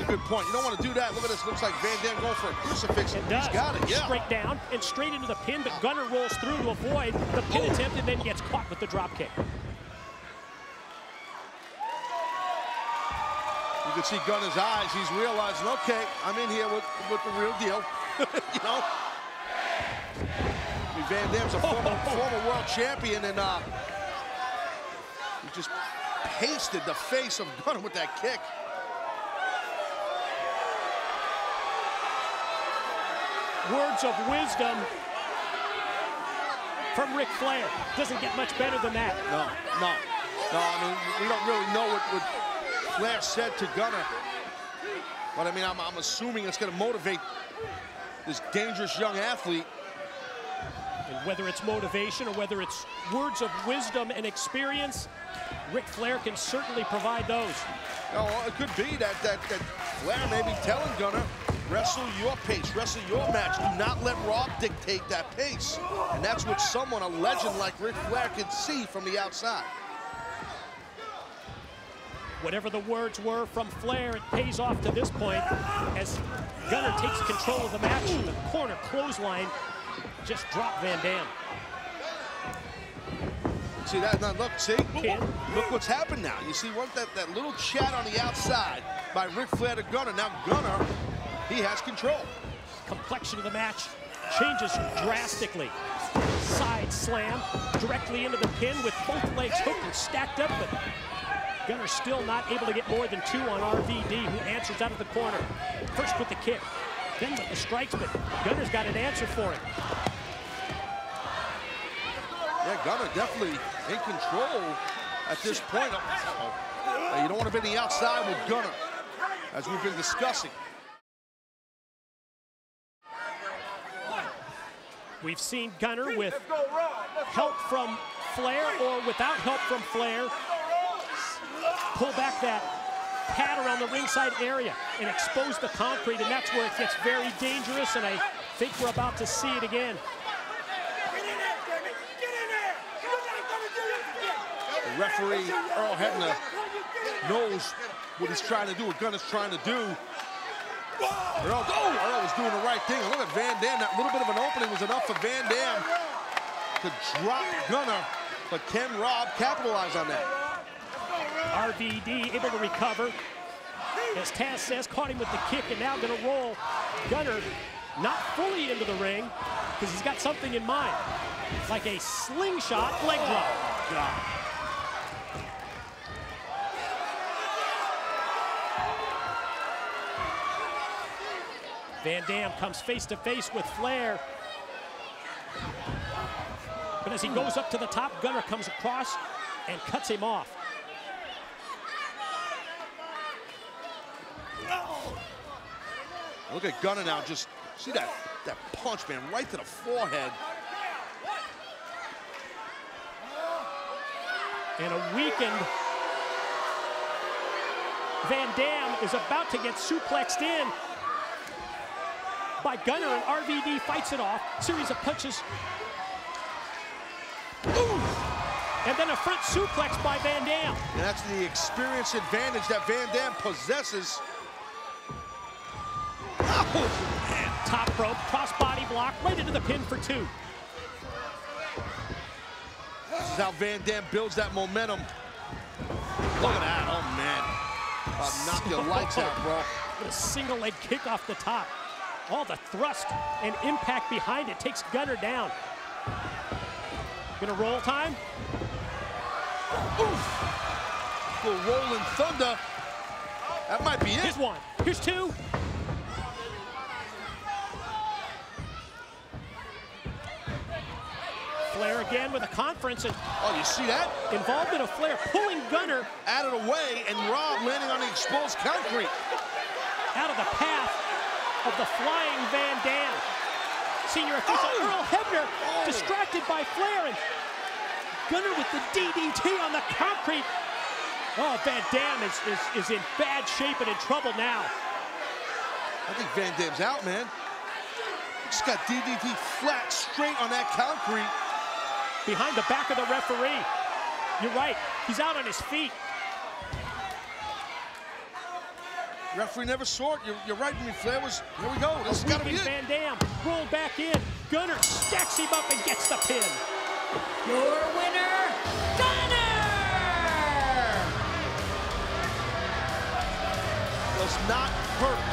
good point. You don't want to do that. Look at this. Looks like Van Dam going for a crucifix. It does. He's got it, yeah. Straight down and straight into the pin, but Gunner rolls through to avoid the pin attempt and then gets caught with the drop kick. You can see Gunner's eyes. He's realizing, okay, I'm in here with the real deal. You know? I mean, Van Dam's a former world champion, and he just pasted the face of Gunner with that kick. Words of wisdom from Ric Flair. Doesn't get much better than that. No. I mean, we don't really know what Flair said to Gunner. But I mean, I'm assuming it's going to motivate this dangerous young athlete. And whether it's motivation or whether it's words of wisdom and experience, Ric Flair can certainly provide those. No, it could be that Flair may be telling Gunner, wrestle your pace, wrestle your match. Do not let Rob dictate that pace. And that's what someone, a legend like Ric Flair, can see from the outside. Whatever the words were from Flair, it pays off to this point as Gunner takes control of the match in the corner clothesline. Just drop Van Dam. See that? Now look, see? Look what's happened now. You see what that little chat on the outside by Ric Flair to Gunner. Now Gunner, he has control. Complexion of the match changes drastically. Side slam directly into the pin with both legs hooked and stacked up, but Gunner still not able to get more than 2 on RVD, who answers out of the corner. First with the kick, then with the strikes, but Gunner's got an answer for him. Yeah, Gunner definitely in control at this point. You don't want to be on the outside with Gunner, as we've been discussing. We've seen Gunner with help from Flair or without help from Flair pull back that pad around the ringside area and expose the concrete, and that's where it gets very dangerous, and I think we're about to see it again. The referee, Earl Hebner, knows what he's trying to do, what Gunner's trying to do. Earl was doing the right thing. And look at Van Dam. That little bit of an opening was enough for Van Dam to drop Gunner, but can Rob capitalize on that? RVD able to recover. As Taz says, caught him with the kick and now going to roll. Gunner not fully into the ring because he's got something in mind, like a slingshot leg drop. Van Dam comes face to face with Flair. But as he goes up to the top, Gunner comes across and cuts him off. Look at Gunner now, just see that punch, man, right to the forehead. And a weakened Van Dam is about to get suplexed in by Gunner, and RVD fights it off. Series of punches. Ooh! And then a front suplex by Van Dam. And that's the experience advantage that Van Dam possesses. Oh, man. Top rope, crossbody block, right into the pin for 2. This is how Van Dam builds that momentum. Look at that, oh man. Knock your lights out, bro. With a single leg kick off the top. All the thrust and impact behind it takes Gunner down. Gonna roll time. Oof. Little rolling thunder. That might be it. Here's 1, here's 2. Flair again with a conference, and oh, you see that? Involvement of Flair pulling Gunner out of the way, and Rob landing on the exposed concrete. Out of the path of the flying Van Dam. Senior official Earl Hebner distracted by Flair, and Gunner with the DDT on the concrete. Oh, Van Dam is in bad shape and in trouble now. I think Van Dam's out, man. Just got DDT flat straight on that concrete. Behind the back of the referee. You're right, he's out on his feet. Referee never saw it. You're right, I mean, Flair was, here we go. This has got to be it. Van Dam rolled back in. Gunner stacks him up and gets the pin. Your winner, Gunner! Does not hurt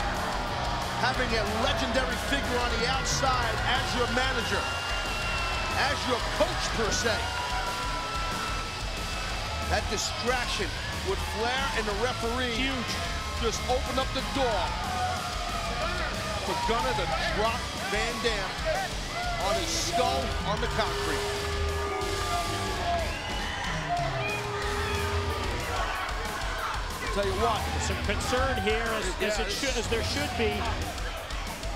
having a legendary figure on the outside as your manager, as your coach per se. That distraction with Flair and the referee just opened up the door for Gunner to drop Van Dam on his skull on the concrete. tell you what. There's some concern here, as there should be.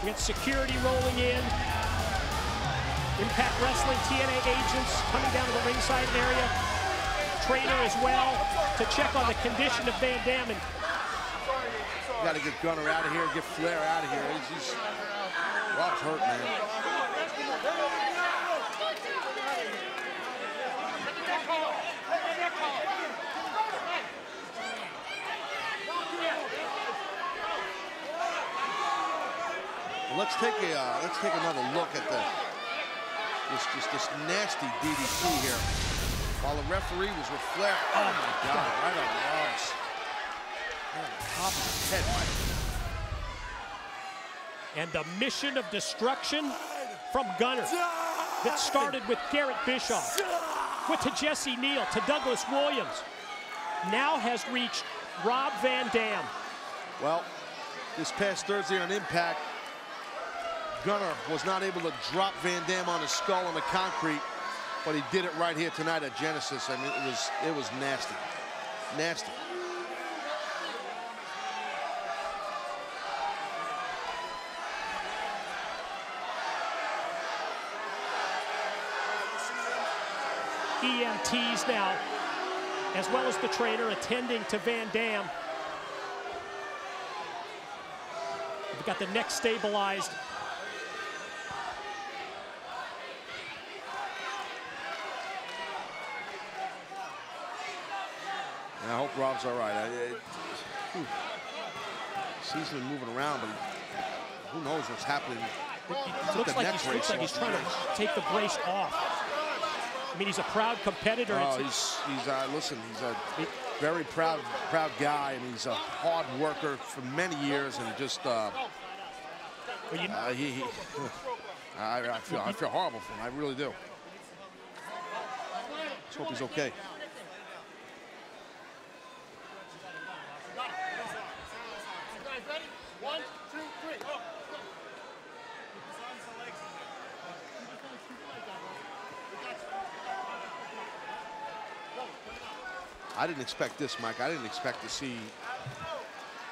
We got security rolling in. Impact Wrestling TNA agents coming down to the ringside area. Trainer as well to check on the condition of Van Dam. Got to get Gunner out of here, get Flair out of here. Rob's hurt, man. Let's take another look at this nasty DDT here. While the referee was with Flair. Oh my God! Right on the arms. Right on the top of his head, Mike. And the mission of destruction from Gunner that started with Garrett Bischoff, went to Jesse Neal, to Douglas Williams, now has reached Rob Van Dam. Well, this past Thursday on Impact, Gunner was not able to drop Van Dam on his skull on the concrete, but he did it right here tonight at Genesis. I mean, it was nasty, nasty. EMTs now, as well as the trainer, attending to Van Dam. We've got the neck stabilized. I hope Rob's all right. Seems to be moving around, but who knows what's happening. It looks like he's trying to take the brace off. I mean, he's a proud competitor. Oh, listen, he's a very proud guy, and he's a hard worker for many years, and just I feel horrible for him. I really do. Just hope he's okay. I didn't expect this, Mike. I didn't expect to see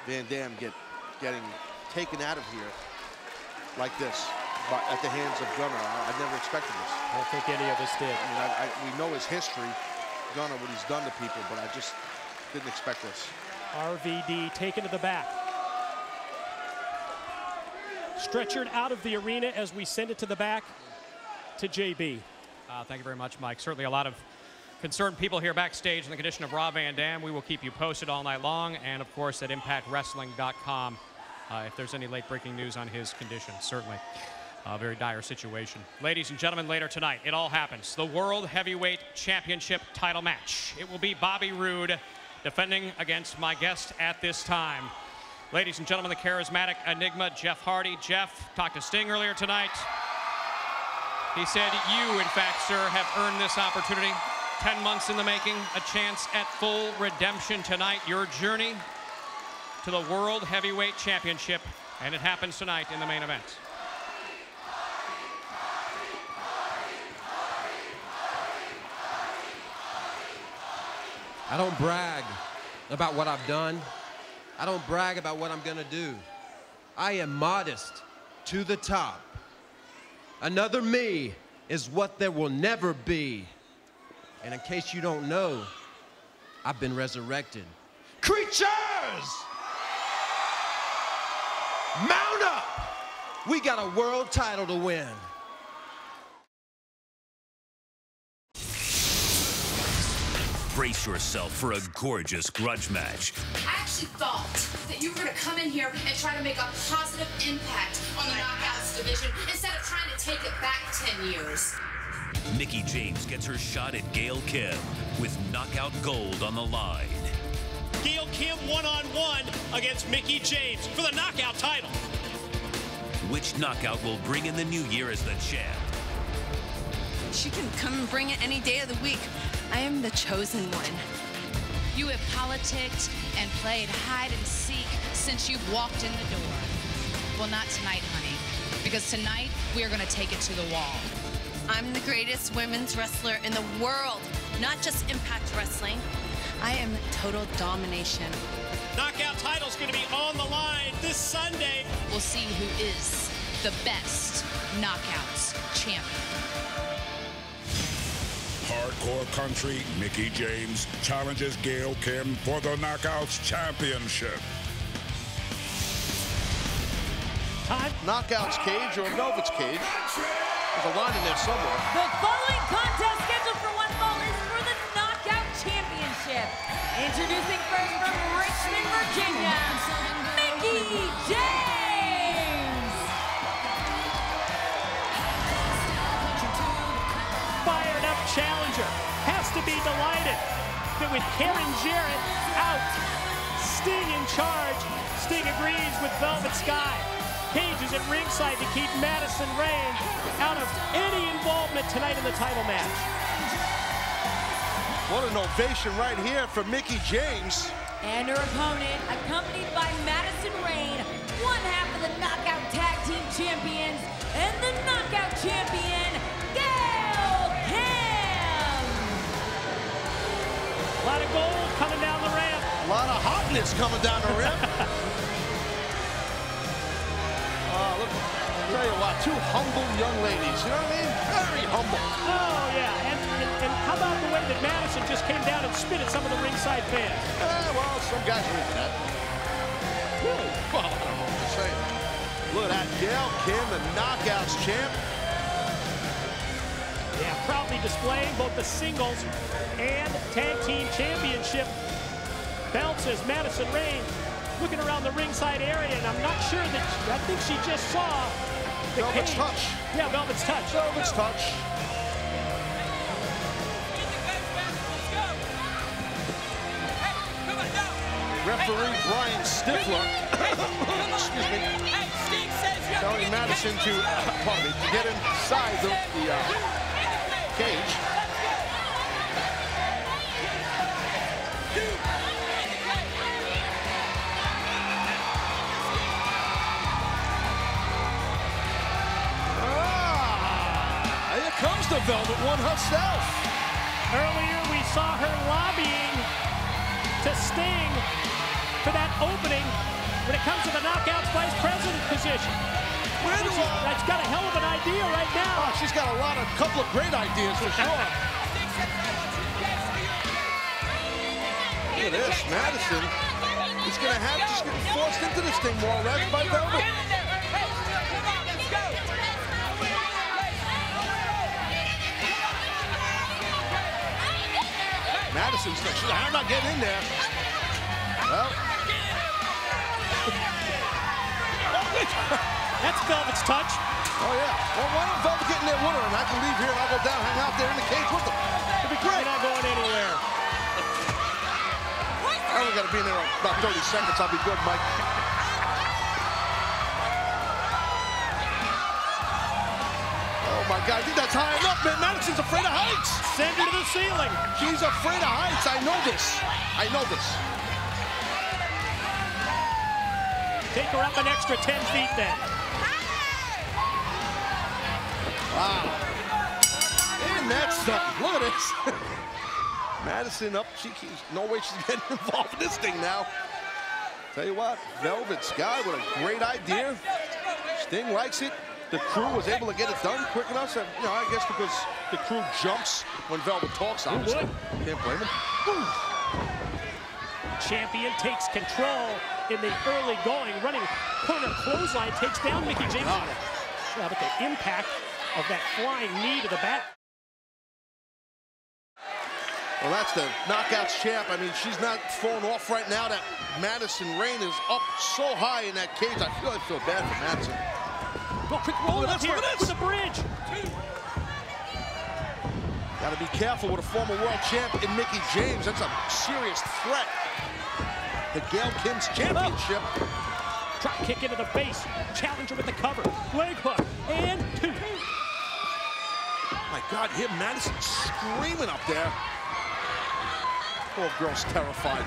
Van Dam getting taken out of here like this, but at the hands of Gunner. I never expected this. I don't think any of us did. I mean, we know his history, Gunner, what he's done to people, but I just didn't expect this. RVD taken to the back. Stretchered out of the arena as we send it to the back to JB. Thank you very much, Mike. Certainly a lot of concerned people here backstage in the condition of Rob Van Dam. We will keep you posted all night long, and of course at ImpactWrestling.com if there's any late breaking news on his condition. Certainly a very dire situation. Ladies and gentlemen, later tonight, it all happens. The World Heavyweight Championship title match. It will be Bobby Roode defending against my guest at this time. Ladies and gentlemen, the charismatic enigma, Jeff Hardy. Jeff talked to Sting earlier tonight. He said you, in fact, sir, have earned this opportunity. 10 months in the making, a chance at full redemption tonight. Your journey to the World Heavyweight Championship, and it happens tonight in the main event. I don't brag about what I've done. I don't brag about what I'm gonna do. I am modest to the top. Another me is what there will never be. And in case you don't know, I've been resurrected. Creatures! Mount up! We got a world title to win. Brace yourself for a gorgeous grudge match. I actually thought that you were going to come in here and try to make a positive impact on the Knockouts division instead of trying to take it back 10 years. Mickie James gets her shot at Gail Kim with knockout gold on the line. Gail Kim one-on-one against Mickie James for the knockout title. Which knockout will bring in the new year as the champ? She can come and bring it any day of the week. I am the chosen one. You have politicked and played hide and seek since you've walked in the door. Well, not tonight, honey, because tonight we are going to take it to the wall. I'm the greatest women's wrestler in the world, not just Impact Wrestling. I am total domination. Knockout title's going to be on the line this Sunday. We'll see who is the best Knockouts champion. Hardcore Country, Mickie James challenges Gail Kim for the Knockouts Championship. Time. Knockouts cage or Velvet's cage. There's a line in there somewhere. The following contest scheduled for one fall is for the Knockout Championship. Introducing first from Richmond, Virginia, Mickie James. Fired up challenger. Has to be delighted that with Karen Jarrett out, Sting in charge. Sting agrees with Velvet Sky. Cage is at ringside to keep Madison Rayne out of any involvement tonight in the title match. What an ovation right here for Mickie James. And her opponent, accompanied by Madison Rayne, one half of the Knockout Tag Team Champions, and the Knockout Champion, Gail Kim. A lot of gold coming down the ramp. A lot of hotness coming down the ramp. Look, I'll tell you what, two humble young ladies, you know what I mean? Very humble. Oh, yeah, and how about the way that Madison just came down and spit at some of the ringside fans? Well, some guys are into that. Really? Well, I don't know what to say. Look at that, Gail Kim, the Knockouts champ. Yeah, proudly displaying both the singles and tag team championship belts as Madison Rayne looking around the ringside area, and I'm not sure that I think she just saw the Velvet's cage. touch. Yeah, Velvet's touch. Velvet's touch. Referee Brian Stifler, excuse me, telling Madison to, pardon me, to get inside the cage. Here comes the Velvet One herself. Earlier we saw her lobbying to Sting for that opening when it comes to the Knockouts Vice President position. That's got a hell of an idea right now. Oh, she's got a couple of great ideas for sure. Look at this, Madison is going to have just getting forced into this thing more or less by Velvet. Madison's I'm not getting in there. Well. That's Velvet's touch. Oh, yeah. Well, why don't Velvet get in there with her, and I can leave here and I'll go down, hang out there in the cage with them. It'd be great. You're not going anywhere. I only got to be in there about 30 seconds. I'll be good, Mike. Oh, my God. I think that's high enough, man. Madison's afraid of heights. Send her to the ceiling. She's afraid of heights. I know this. I know this. Take her up an extra 10 feet then. Wow. And that's something. Look at this. Madison up. No way she's getting involved in this thing now. Tell you what, Velvet Sky with a great idea. Sting likes it. The crew was able to get it done quick enough. So, you know, I guess because the crew jumps when Velvet talks, obviously. Can't blame him. Champion takes control in the early going, running corner clothesline, takes down Mickie James. Yeah, but the impact of that flying knee to the back. Well, that's the Knockouts champ. I mean, she's not falling off right now. That Madison Rayne is up so high in that cage. I feel bad for Madison. Well, quick roll up here with the bridge. Got to be careful with a former world champ in Mickie James. That's a serious threat to Gail Kim's championship. Drop kick into the face. Challenger with the cover. Leg hook. And two. My God, here Madison screaming up there. Poor girl's terrified.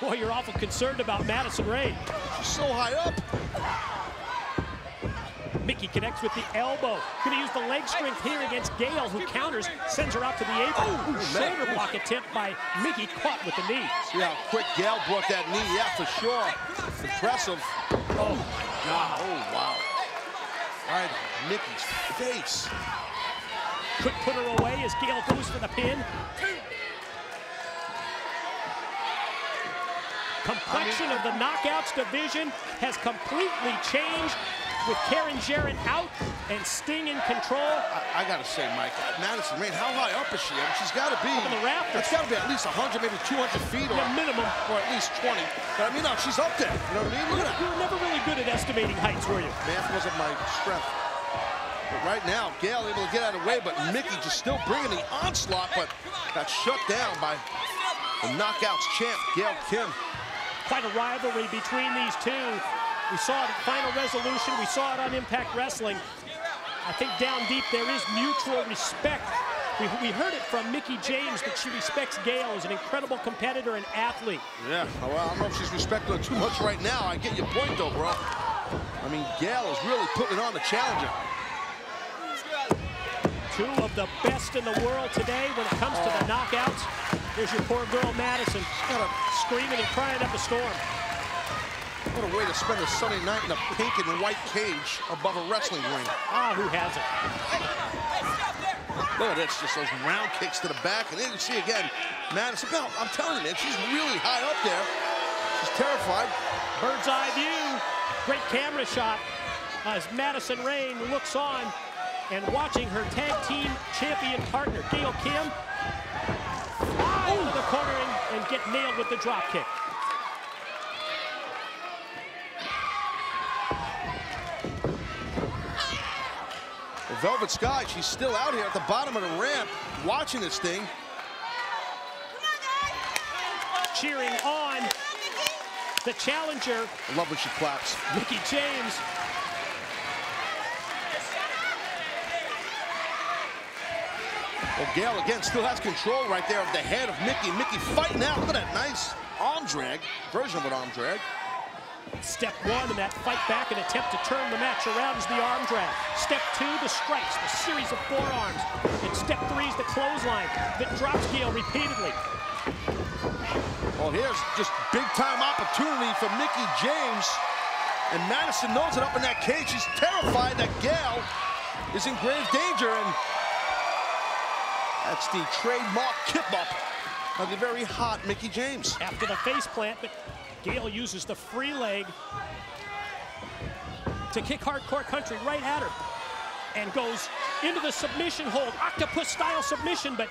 Boy, you're awful concerned about Madison Rayne. She's so high up. Mickey connects with the elbow. Gonna use the leg strength here against Gail, who counters, sends her out to the apron. Shoulder block attempt by Mickey, caught with the knee. See how quick Gail brought that knee, yeah, for sure. Impressive. Oh, my God. Oh, wow. Right, Mickey's face. Could put her away as Gail goes for the pin. Complexion of the Knockouts division has completely changed with Karen Jarrett out and Sting in control. I gotta say, Mike, Madison Rayne, how high up is she? I mean, she's gotta be up in the rafters. It's gotta be at least 100, maybe 200 feet, or minimum, or at least 20. But I mean, no, she's up there. You know what I mean? Look at that. You were never really good at estimating heights, were you? Math wasn't my strength. But right now, Gail able to get out of the way, but Mickey just still bringing the onslaught, but got shut down by the Knockouts champ, Gail Kim. Quite a rivalry between these two. We saw it at Final Resolution. We saw it on Impact Wrestling. I think down deep there is mutual respect. We heard it from Mickie James that she respects Gail as an incredible competitor and athlete. Yeah, well, I don't know if she's respecting her too much right now. I get your point, though, bro. I mean, Gail is really putting on the challenger. Two of the best in the world today when it comes to the knockouts. Here's your poor girl, Madison, screaming and crying up a storm. What a way to spend a Sunday night in a pink and white cage above a wrestling ring. Ah, who hasn't? Look at this, just those round kicks to the back. And then you see again, Madison, I'm telling you, man, she's really high up there. She's terrified. Bird's eye view. Great camera shot as Madison Rayne looks on and watching her tag team champion partner, Gail Kim, fly into the corner and get nailed with the drop kick. Well, Velvet Sky, she's still out here at the bottom of the ramp watching this thing. Cheering on the challenger. I love when she claps. Mickie James. Well, Gail, again, still has control right there of the head of Mickey. Mickey fighting out. Look at that nice arm drag, version of an arm drag. Step one in that fight back, an attempt to turn the match around is the arm drag. Step two, the strikes, the series of forearms. And step three is the clothesline that drops Gail repeatedly. Well, here's just big-time opportunity for Mickie James. And Madison knows it up in that cage. She's terrified that Gail is in grave danger. And that's the trademark kip-up of the very hot Mickie James. After the face plant, but Gail uses the free leg to kick Hardcore Country right at her and goes into the submission hold, octopus-style submission, but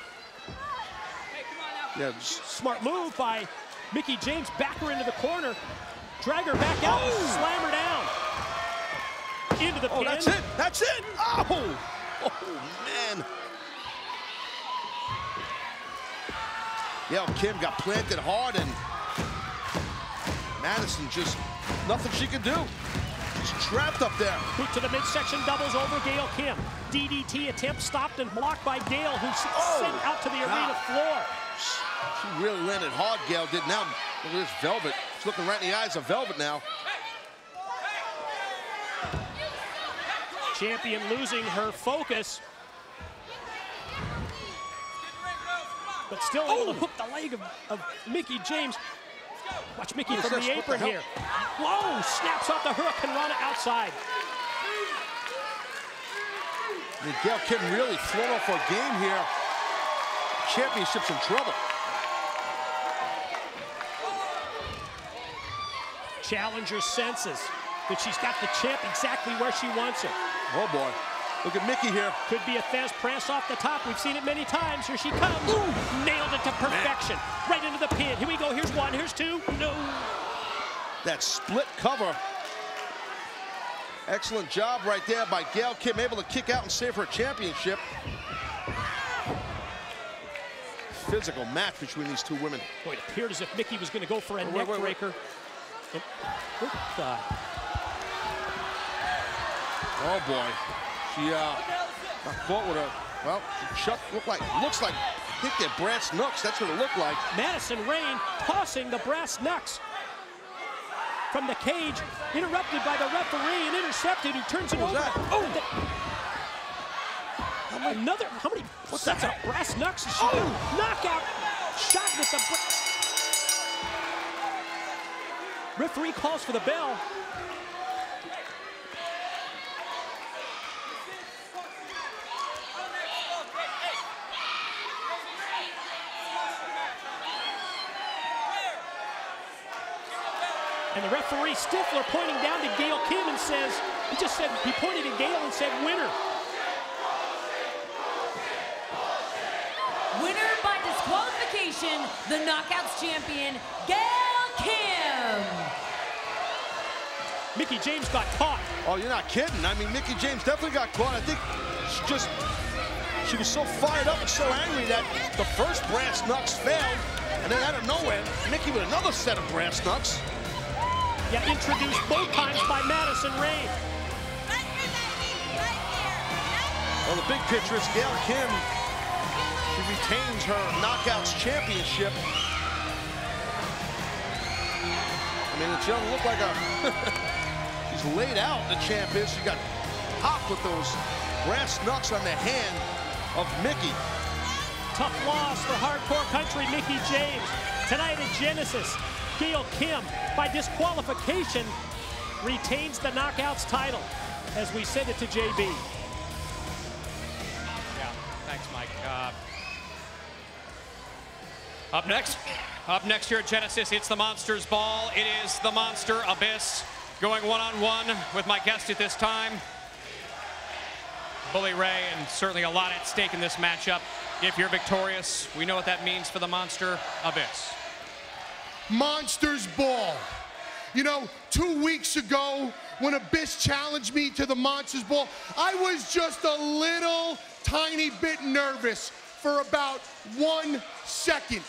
yeah, smart move by Mickie James. Back her into the corner, drag her back out, and slam her down. Into the pin. That's it, that's it! Oh, man. Yeah, Kim got planted hard, and Madison just, nothing she can do. She's trapped up there. Boot to the midsection, doubles over Gail Kim. DDT attempt stopped and blocked by Gail, who's sent out to the arena floor. She really landed hard, Gail did. Now, look at this Velvet. She's looking right in the eyes of Velvet now. Champion losing her focus, but still able to hook the leg of Mickie James. Watch Mickey from the apron here. Whoa, snaps off the Hurricane Rana outside. I mean, Gail Kim really thrown off her game here. Championship's in trouble. Challenger senses that she's got the champ exactly where she wants her. Oh boy, look at Mickey here. Could be a Fez press off the top. We've seen it many times. Here she comes. Ooh. Nailed it to perfection. Right into the pin. Here we go. Here's one. Here's two. No. That split cover. Excellent job right there by Gail Kim, able to kick out and save her championship. Physical match between these two women. Boy, it appeared as if Mickey was going to go for a neck breaker. Oh boy, she got caught with a, well, looks like hit their brass knucks. That's what it looked like. Madison Rayne tossing the brass knucks. from the cage, interrupted by the referee and intercepted, who turns it over. Oh! Another, how many? What's that? That's a brass knucks. Oh! Knockout shot with the... Referee calls for the bell. And the referee, Stifler, pointing down to Gail Kim and says, he pointed at Gail and said, winner. Winner by disqualification, the Knockouts champion, Gail Kim. Mickie James got caught. Oh, you're not kidding. I mean, Mickie James definitely got caught. I think she was so fired up and so angry that the first brass knucks failed, and then out of nowhere, Mickie with another set of brass knucks. Yeah, introduced both times by Madison Rayne. Well, the big picture is Gail Kim. She retains her Knockouts championship. I mean, it doesn't look like she's laid out, the champ is. She got popped with those brass knucks on the hand of Mickie. Tough loss for hardcore country Mickie James. Tonight at Genesis, Gail Kim, by disqualification, retains the Knockouts title as we send it to JB. Yeah, thanks, Mike. Up next here at Genesis, it's the Monsters Ball. It is the Monster Abyss going one-on-one with my guest at this time, Bully Ray, and certainly a lot at stake in this matchup. If you're victorious, we know what that means for the Monster Abyss. Monsters Ball. You know, 2 weeks ago, when Abyss challenged me to the Monsters Ball, I was just a little tiny bit nervous for about 1 second.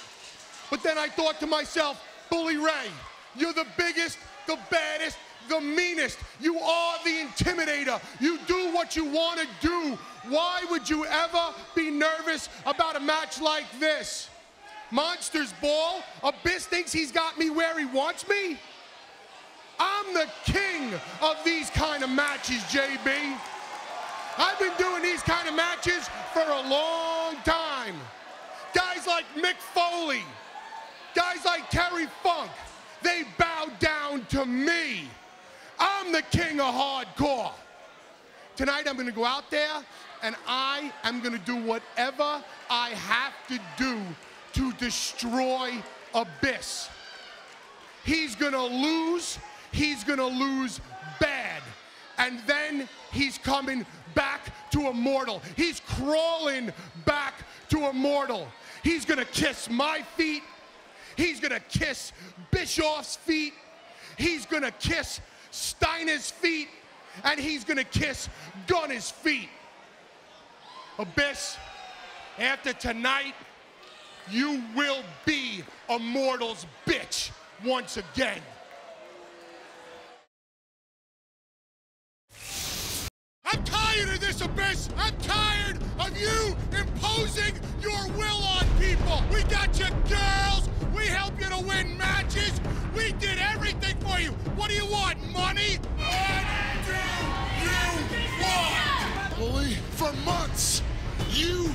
But then I thought to myself, Bully Ray, you're the biggest, the baddest, the meanest. You are the intimidator. You do what you want to do. Why would you ever be nervous about a match like this? Monsters Ball, Abyss thinks he's got me where he wants me? I'm the king of these kind of matches, JB. I've been doing these kind of matches for a long time. Guys like Mick Foley, guys like Terry Funk, they bow down to me. I'm the king of hardcore. Tonight I'm gonna go out there and I am gonna do whatever I have to do to destroy Abyss. He's gonna lose bad. And then he's coming back to Immortal. He's crawling back to Immortal. He's gonna kiss my feet. He's gonna kiss Bischoff's feet. He's gonna kiss Steiner's feet. And he's gonna kiss Gunner's feet. Abyss, after tonight, you will be Immortal's bitch once again. I'm tired of this, Abyss. I'm tired of you imposing your will on people. We got you girls. We help you to win matches. We did everything for you. What do you want, money? What do you want? Bully, for months, you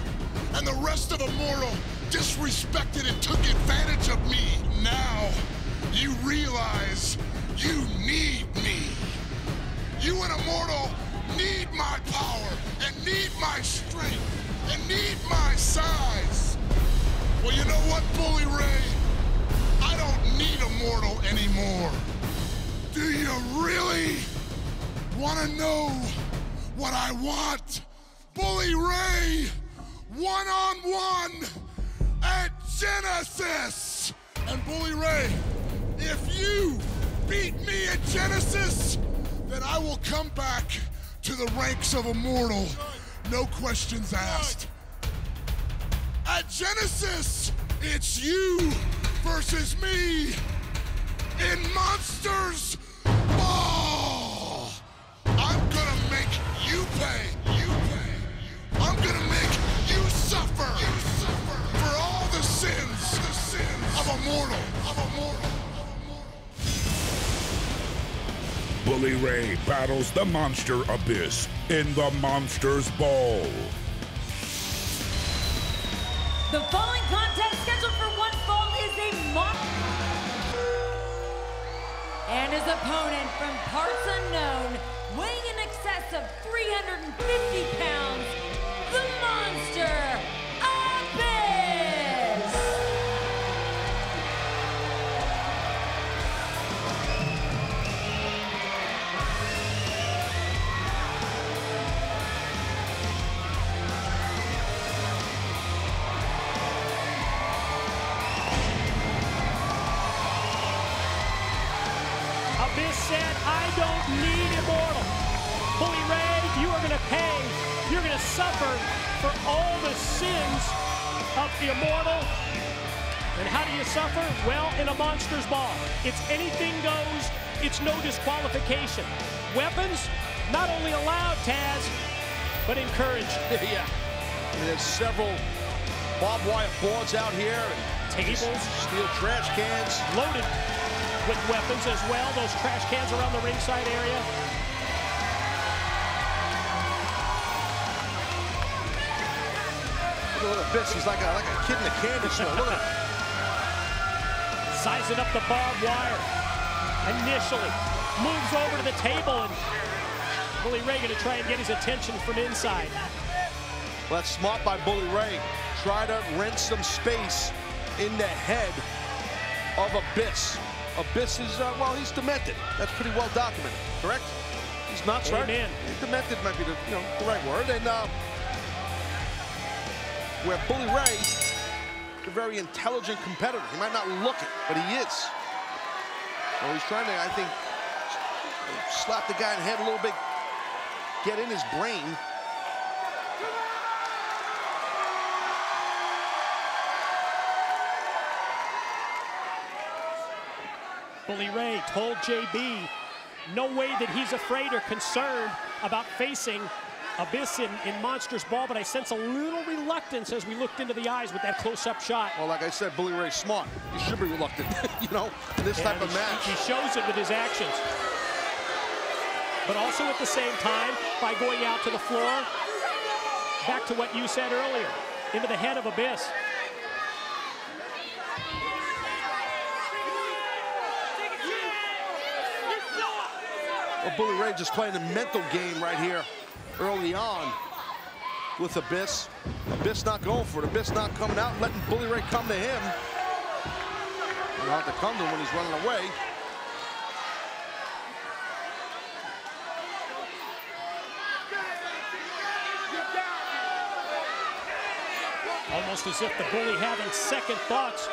and the rest of Immortal disrespected and took advantage of me. Now, you realize you need me. You and Immortal need my power, and need my strength, and need my size. Well, you know what, Bully Ray? I don't need Immortal anymore. Do you really want to know what I want? Bully Ray, one-on-one at Genesis. And Bully Ray, if you beat me at Genesis, then I will come back to the ranks of Immortal, no questions asked. At Genesis, it's you versus me in Monsters Ball. I'm gonna make you pay. I'm gonna make you suffer for all the sins of Immortal. Bully Ray battles the Monster Abyss in the Monsters Ball. The following contest scheduled for one fall is a monster. And his opponent from parts unknown, weighing in excess of 350 pounds, the Monster Abyss. Abyss said, I don't need Immortal. Bully Ray, you are going to pay. You're going to suffer for all the sins of the Immortal. And how do you suffer? Well, in a Monsters Ball. It's anything goes. It's no disqualification. Weapons, not only allowed, Taz, but encouraged. Yeah. And there's several barbed wire boards out here. And tables. Steel trash cans. Loaded with weapons as well. Those trash cans around the ringside area. Look at Abyss. He's like a kid in a candy store. Look at him. Sizing up the barbed wire. Initially moves over to the table, and Bully Ray going to try and get his attention from inside. Well, that's smart by Bully Ray. Try to rent some space in the head of Abyss. Abyss is, well, he's demented. That's pretty well documented, correct? He's nuts, right? Amen. Demented might be the right word. And where Bully Ray, a very intelligent competitor. He might not look it, but he is. Well, he's trying to, I think, slap the guy in the head a little bit, get in his brain. Bully Ray told JB no way that he's afraid or concerned about facing Abyss in Monsters Ball, but I sense a little reluctance as we looked into the eyes with that close-up shot. Well, like I said, Bully Ray's smart. He should be reluctant, in this type of match. He shows it with his actions. But also at the same time, by going out to the floor, back to what you said earlier, into the head of Abyss. Well, Bully Ray just playing a mental game right here early on with Abyss. Abyss not going for it. Abyss not coming out, letting Bully Ray come to him. He'll have to come to him when he's running away. Almost as if the Bully having second thoughts,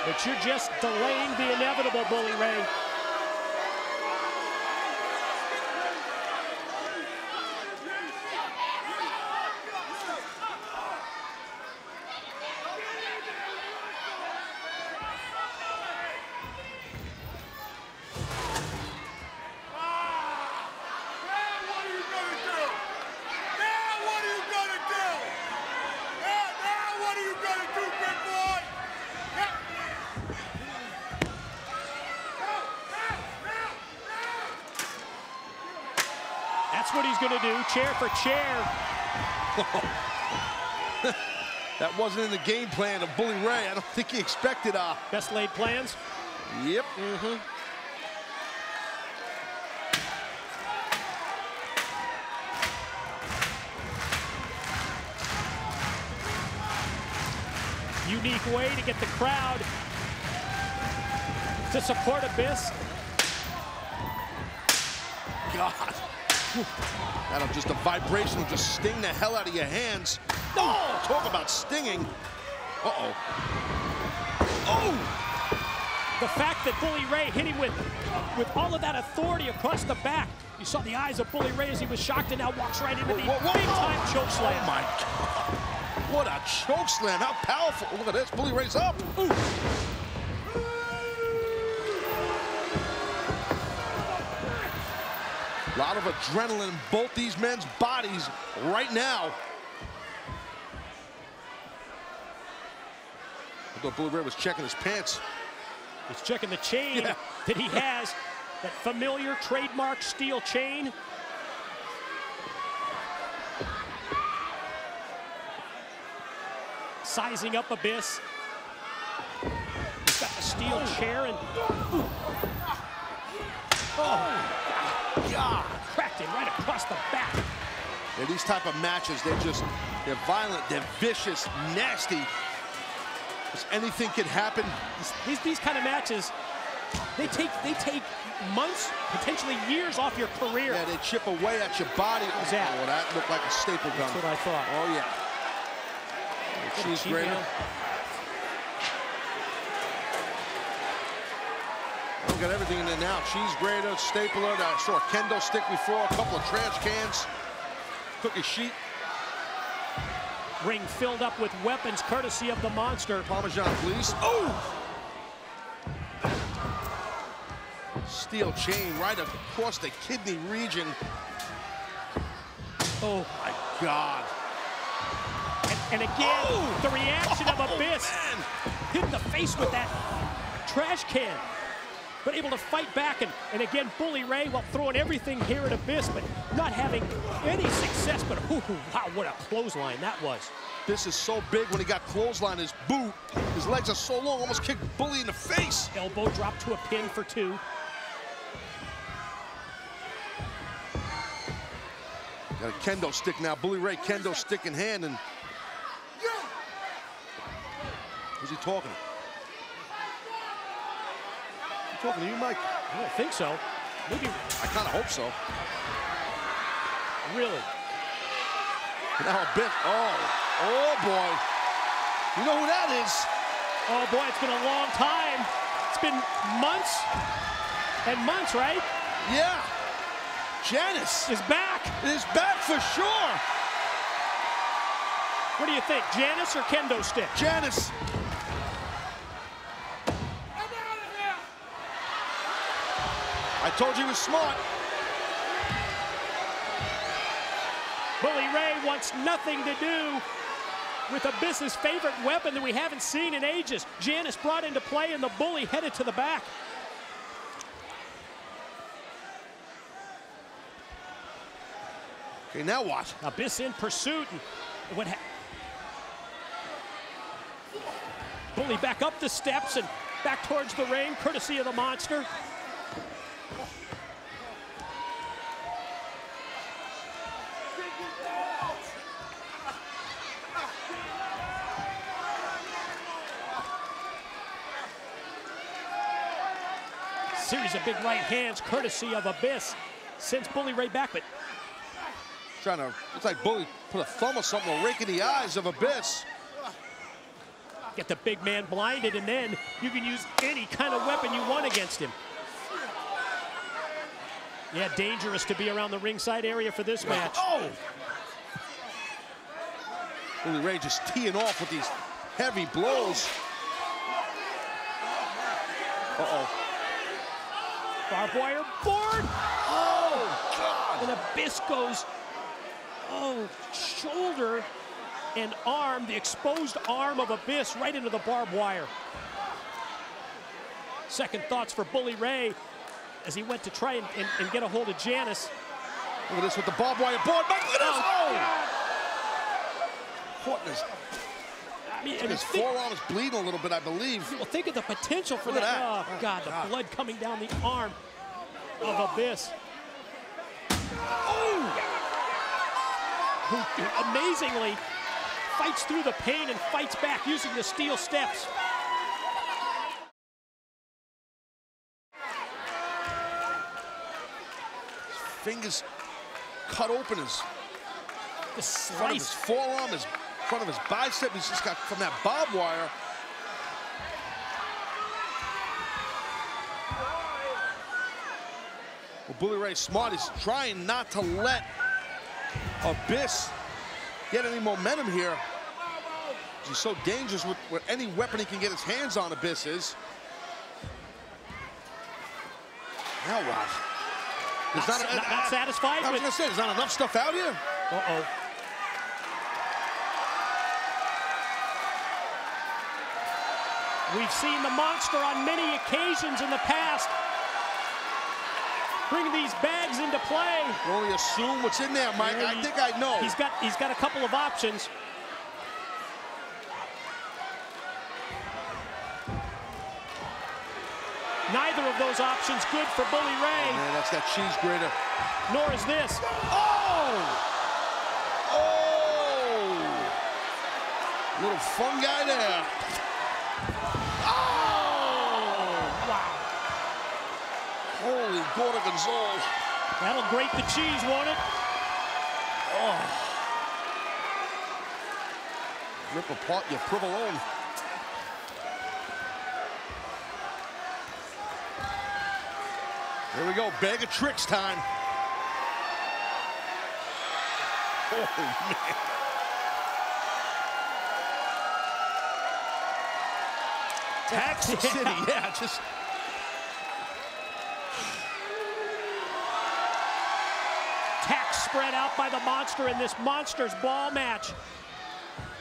but you're just delaying the inevitable, Bully Ray. That's what he's going to do, chair for chair. That wasn't in the game plan of Bully Ray. I don't think he expected best laid plans. Yep. Unique way to get the crowd to support Abyss. God. That'll just a vibration will just sting the hell out of your hands. Oh, talk about stinging. Uh-oh. Oh! The fact that Bully Ray hit him with all of that authority across the back. You saw the eyes of Bully Ray as he was shocked and now walks right into the big-time choke slam. Oh, my God. What a choke slam. How powerful. Look at this. Bully Ray's up. Ooh. A lot of adrenaline in both these men's bodies right now. I thought Bully Ray was checking his pants. He's checking the chain that he has That familiar trademark steel chain. Sizing up Abyss. He's got the steel chair and... Oh, God. Cracked him right across the back. Yeah, these type of matches, they're violent, they're vicious, nasty. Anything can happen. These kind of matches, they take months, potentially years off your career. Yeah, they chip away at your body. Exactly. Oh, that looked like a staple gun. That's what I thought. Oh, yeah. She's great. We got everything in there now. Cheese grater, stapler. I saw a kendo stick before, a couple of trash cans, cookie sheet. Ring filled up with weapons courtesy of the monster. Parmesan, please. Oh! Steel chain right across the kidney region. Oh my God. And again, the reaction of Abyss. Hit the face with that trash can. But able to fight back, and again, Bully Ray, while throwing everything here at Abyss, but not having any success. But wow, what a clothesline that was. This is so big when he got clothesline, his boot. His legs are so long, almost kicked Bully in the face. Elbow drop to a pin for 2. Got a kendo stick now. Bully Ray, kendo stick in hand, and who's he talking to? Talking to you, Mike? I don't think so. Maybe. I kind of hope so. Really? Now a bit. Oh boy. You know who that is? Oh boy, it's been a long time. It's been months and months, right? Yeah. Janice is back. Is back for sure. What do you think, Janice or kendo stick? Janice. I told you he was smart. Bully Ray wants nothing to do with Abyss's favorite weapon that we haven't seen in ages. Janice brought into play, and the Bully headed to the back. Okay, now what? Abyss in pursuit. And what Bully back up the steps and back towards the ring, courtesy of the monster. Series of big right hands, courtesy of Abyss. Sends Bully Ray back, but trying to, it's like Bully put a thumb or something, or rake in the eyes of Abyss. Get the big man blinded, and then you can use any kind of weapon you want against him. Yeah, dangerous to be around the ringside area for this match. Oh! Bully Ray just teeing off with these heavy blows. Uh-oh. Barbed wire board. Oh, God. And Abyss goes, shoulder and arm, the exposed arm of Abyss right into the barbed wire. Second thoughts for Bully Ray as he went to try and get a hold of Janice. Look at this with the barbed wire board. Look at this. What is... his forearm is bleeding a little bit, I believe. Well, think of the potential for that. Oh, God, the blood coming down the arm of Abyss. Who amazingly fights through the pain and fights back using the steel steps. His fingers cut open his front of his forearm, his front of his bicep. He's just got from that barbed wire. Well, Bully Ray's smart. He's trying not to let Abyss get any momentum here. He's so dangerous with any weapon he can get his hands on. Abyss is. Now what? Not satisfied. I was gonna say, there's not enough stuff out here. Uh-oh. We've seen the monster on many occasions in the past bring these bags into play. You only assume what's in there, Mike. Yeah, I think I know. He's got a couple of options. Neither of those options good for Bully Ray. Man, that's that cheese grater. Nor is this. Oh! Oh! Little fun guy there. Oh! Wow. Holy Gorgonzola. That'll grate the cheese, won't it? Oh. Rip apart your provolone. Here we go, bag of tricks time. Oh, man. Texas City, yeah, just. Tax spread out by the Monster in this Monsters ball match.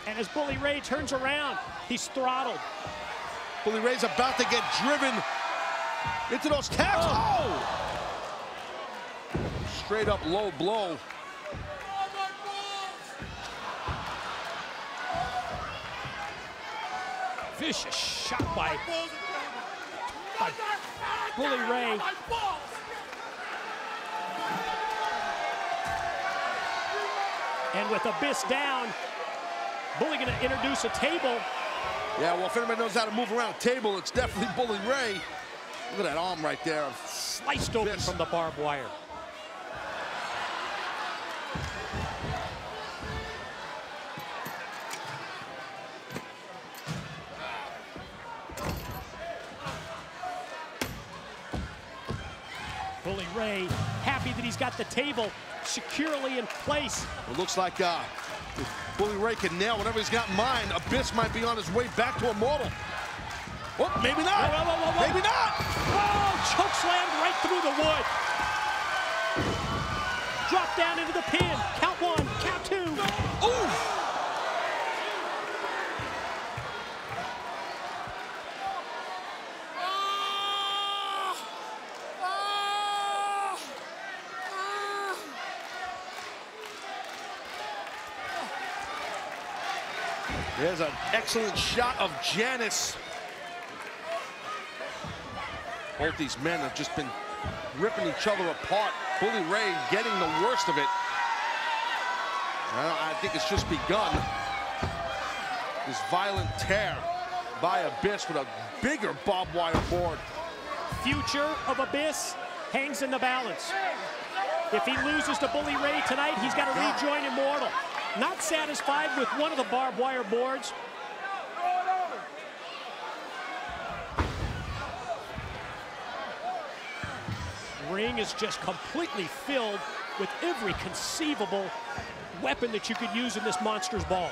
And as Bully Ray turns around, he's throttled. Bully Ray's about to get driven into those taps. Oh! Straight up low blow. Vicious shot by Bully Ray. And with Abyss down, Bully gonna introduce a table. Yeah, well, if anybody knows how to move around a table, it's definitely Bully Ray. Look at that arm right there. Sliced open from the barbed wire. Bully Ray happy that he's got the table securely in place. It looks like if Bully Ray can nail whatever he's got in mind, Abyss might be on his way back to Immortal. Oh, maybe not. Whoa. Maybe not. Oh, choke slammed right through the wood. Drop down into the pin. Count one, count two. Ooh. There's an excellent shot of Janice. Both these men have just been ripping each other apart. Bully Ray getting the worst of it. Well, I think it's just begun. This violent tear by Abyss with a bigger barbed wire board. Future of Abyss hangs in the balance. If he loses to Bully Ray tonight, he's got to rejoin Immortal. Not satisfied with one of the barbed wire boards. Ring is just completely filled with every conceivable weapon that you could use in this Monsters ball.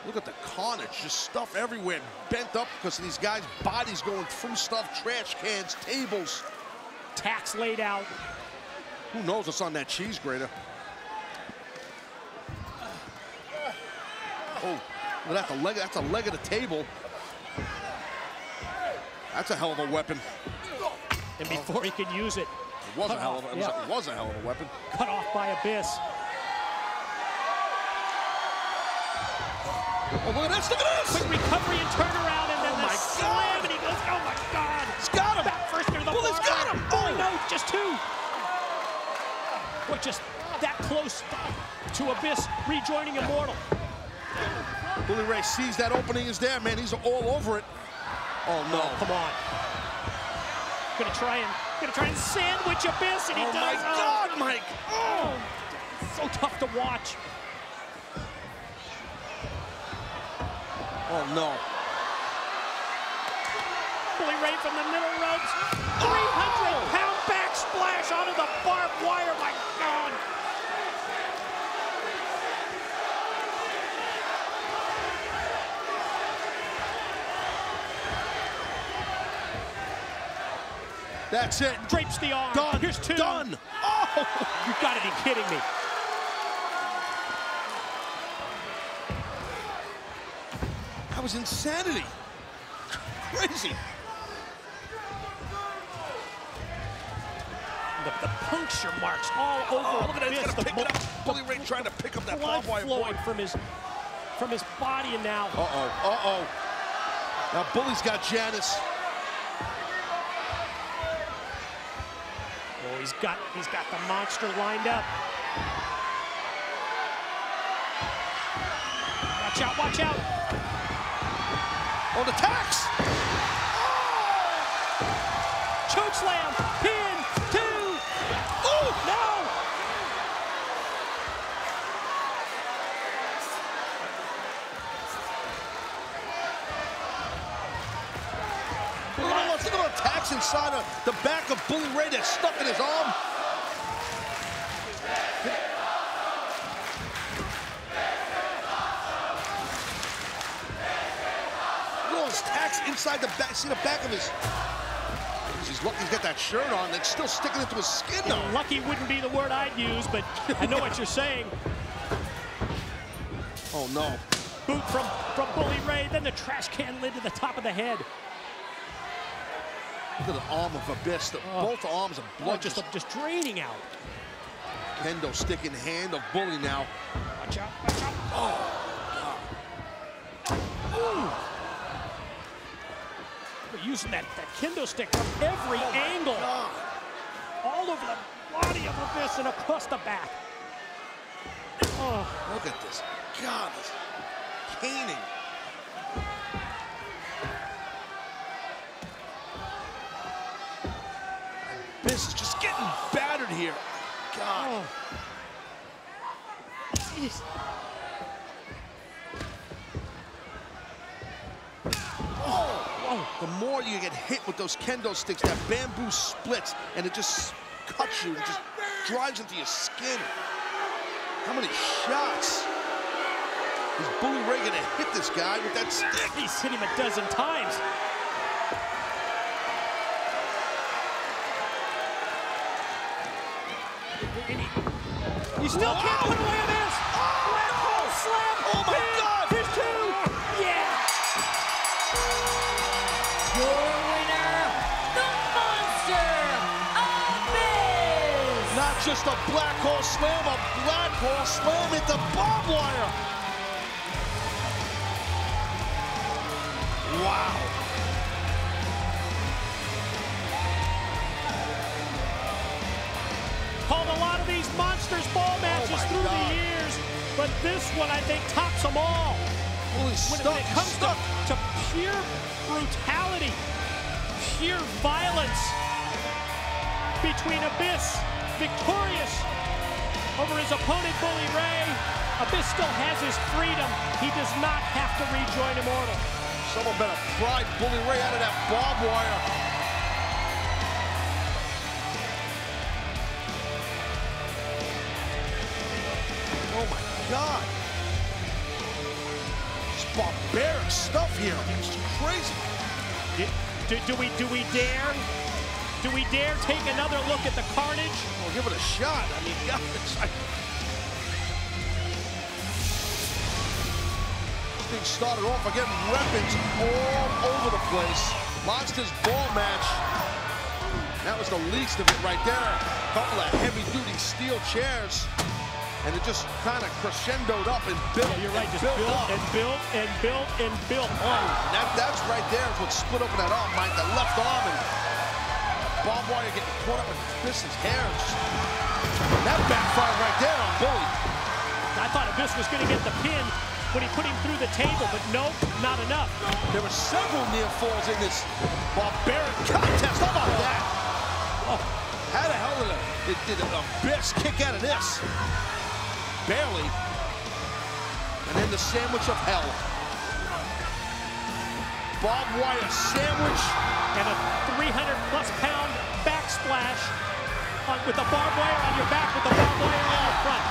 Look at the carnage, just stuff everywhere, bent up because of these guys' bodies going through stuff, trash cans, tables. Tacks laid out. Who knows what's on that cheese grater? Oh, well, that's a leg of the table. That's a hell of a weapon. And before he could use it, it was a hell of a weapon. Cut off by Abyss. Oh, look at this, look at this! Quick recovery and turnaround, and then the slam, and he goes, oh my God! He's got him! Back first into the bar. He's got him! Oh no, just two! Boy, just that close to Abyss rejoining Immortal. Bully Ray sees that opening is there, man. He's all over it. Oh no! Oh, come on! Gonna try and sandwich Abyss, and he does. Oh my God, Mike! Oh, so tough to watch. Oh no! Bully Ray from the middle ropes, 300-pound back splash onto the barbed wire. My God! That's it. Drapes the arm. Done. Here's two. Done. Oh! You've got to be kidding me. That was insanity. Crazy. The puncture marks all over. Look at that, he's gonna pick it up. Bully Ray trying to pick up that barbed wire flowing from his body, and now. Now Bully's got Janice. Oh, he's got the monster lined up. Watch out, watch out. On the tax. Choke slam, pin, 2. Oh, no. Look at the tax inside of the back of Bully Ray that's stuck in his arm. Tax inside the back. See the back of his. He's lucky he's got that shirt on. It's still sticking into his skin, though. Lucky wouldn't be the word I'd use, but I know what you're saying. Oh no! Boot from Bully Ray. Then the trash can lid to the top of the head. Look at the arm of Abyss. Both arms of blood just draining out. Kendo stick in hand of Bully now. Watch out! Watch out! Oh. Ooh. We're using that kendo stick from every angle. All over the body of Abyss and across the back. Oh. Look at this. God, this caning. Abyss is just getting battered here. God. Oh. Jeez. The more you get hit with those kendo sticks, that bamboo splits, and it just cuts you, and just drives into your skin. How many shots is Bully Ray gonna hit this guy with that stick? He's hit him a dozen times. He still can't put away Abyss. Black hole slam. Oh my God! There's 2. Yeah. Your winner, the monster, Abyss. Not just a black hole slam, a black hole slam into barbed wire. Wow. Called a lot of these monsters ball matches through the years, but this one I think tops them all. When it comes to pure brutality, pure violence between Abyss, victorious over his opponent Bully Ray. Abyss still has his freedom. He does not have to rejoin Immortal. Someone better pry Bully Ray out of that barbed wire. Oh my God. It's barbaric stuff here. It's crazy. Do we dare? Do we dare take another look at the carnage? Well, give it a shot. I mean, God, it's like... This thing started off by getting weapons all over the place. Monsters ball match. That was the least of it right there. A couple of heavy-duty steel chairs. And it just kind of crescendoed up and built. You're right, just built and built and built and built. Oh, that's right there is what split open that arm, Mike. The left arm and barbed wire getting caught up in Abyss's hair. That backfired right there on Bully. I thought Abyss was going to get the pin when he put him through the table, but nope, not enough. There were several near falls in this barbaric contest. How about that? Oh, how the hell did Abyss kick out of this? Barely. And then the sandwich of hell. Barbed wire sandwich. And a 300-plus-pound backsplash with the barbed wire on your back with the barbed wire on the front.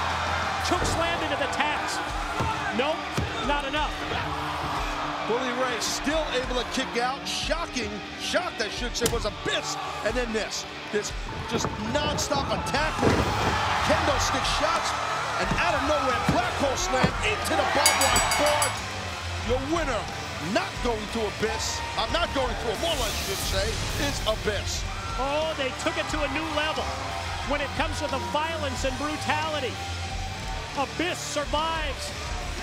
Choke slammed into the tax. Nope, not enough. Bully Ray still able to kick out. Shocked I should say, was Abyss. And then this just non-stop attack with kendo stick shots. And out of nowhere, black hole slam into the barbed wire board. Your winner, not going to Abyss, not going to Immortal, I should say, is Abyss. Oh, they took it to a new level when it comes to the violence and brutality. Abyss survives,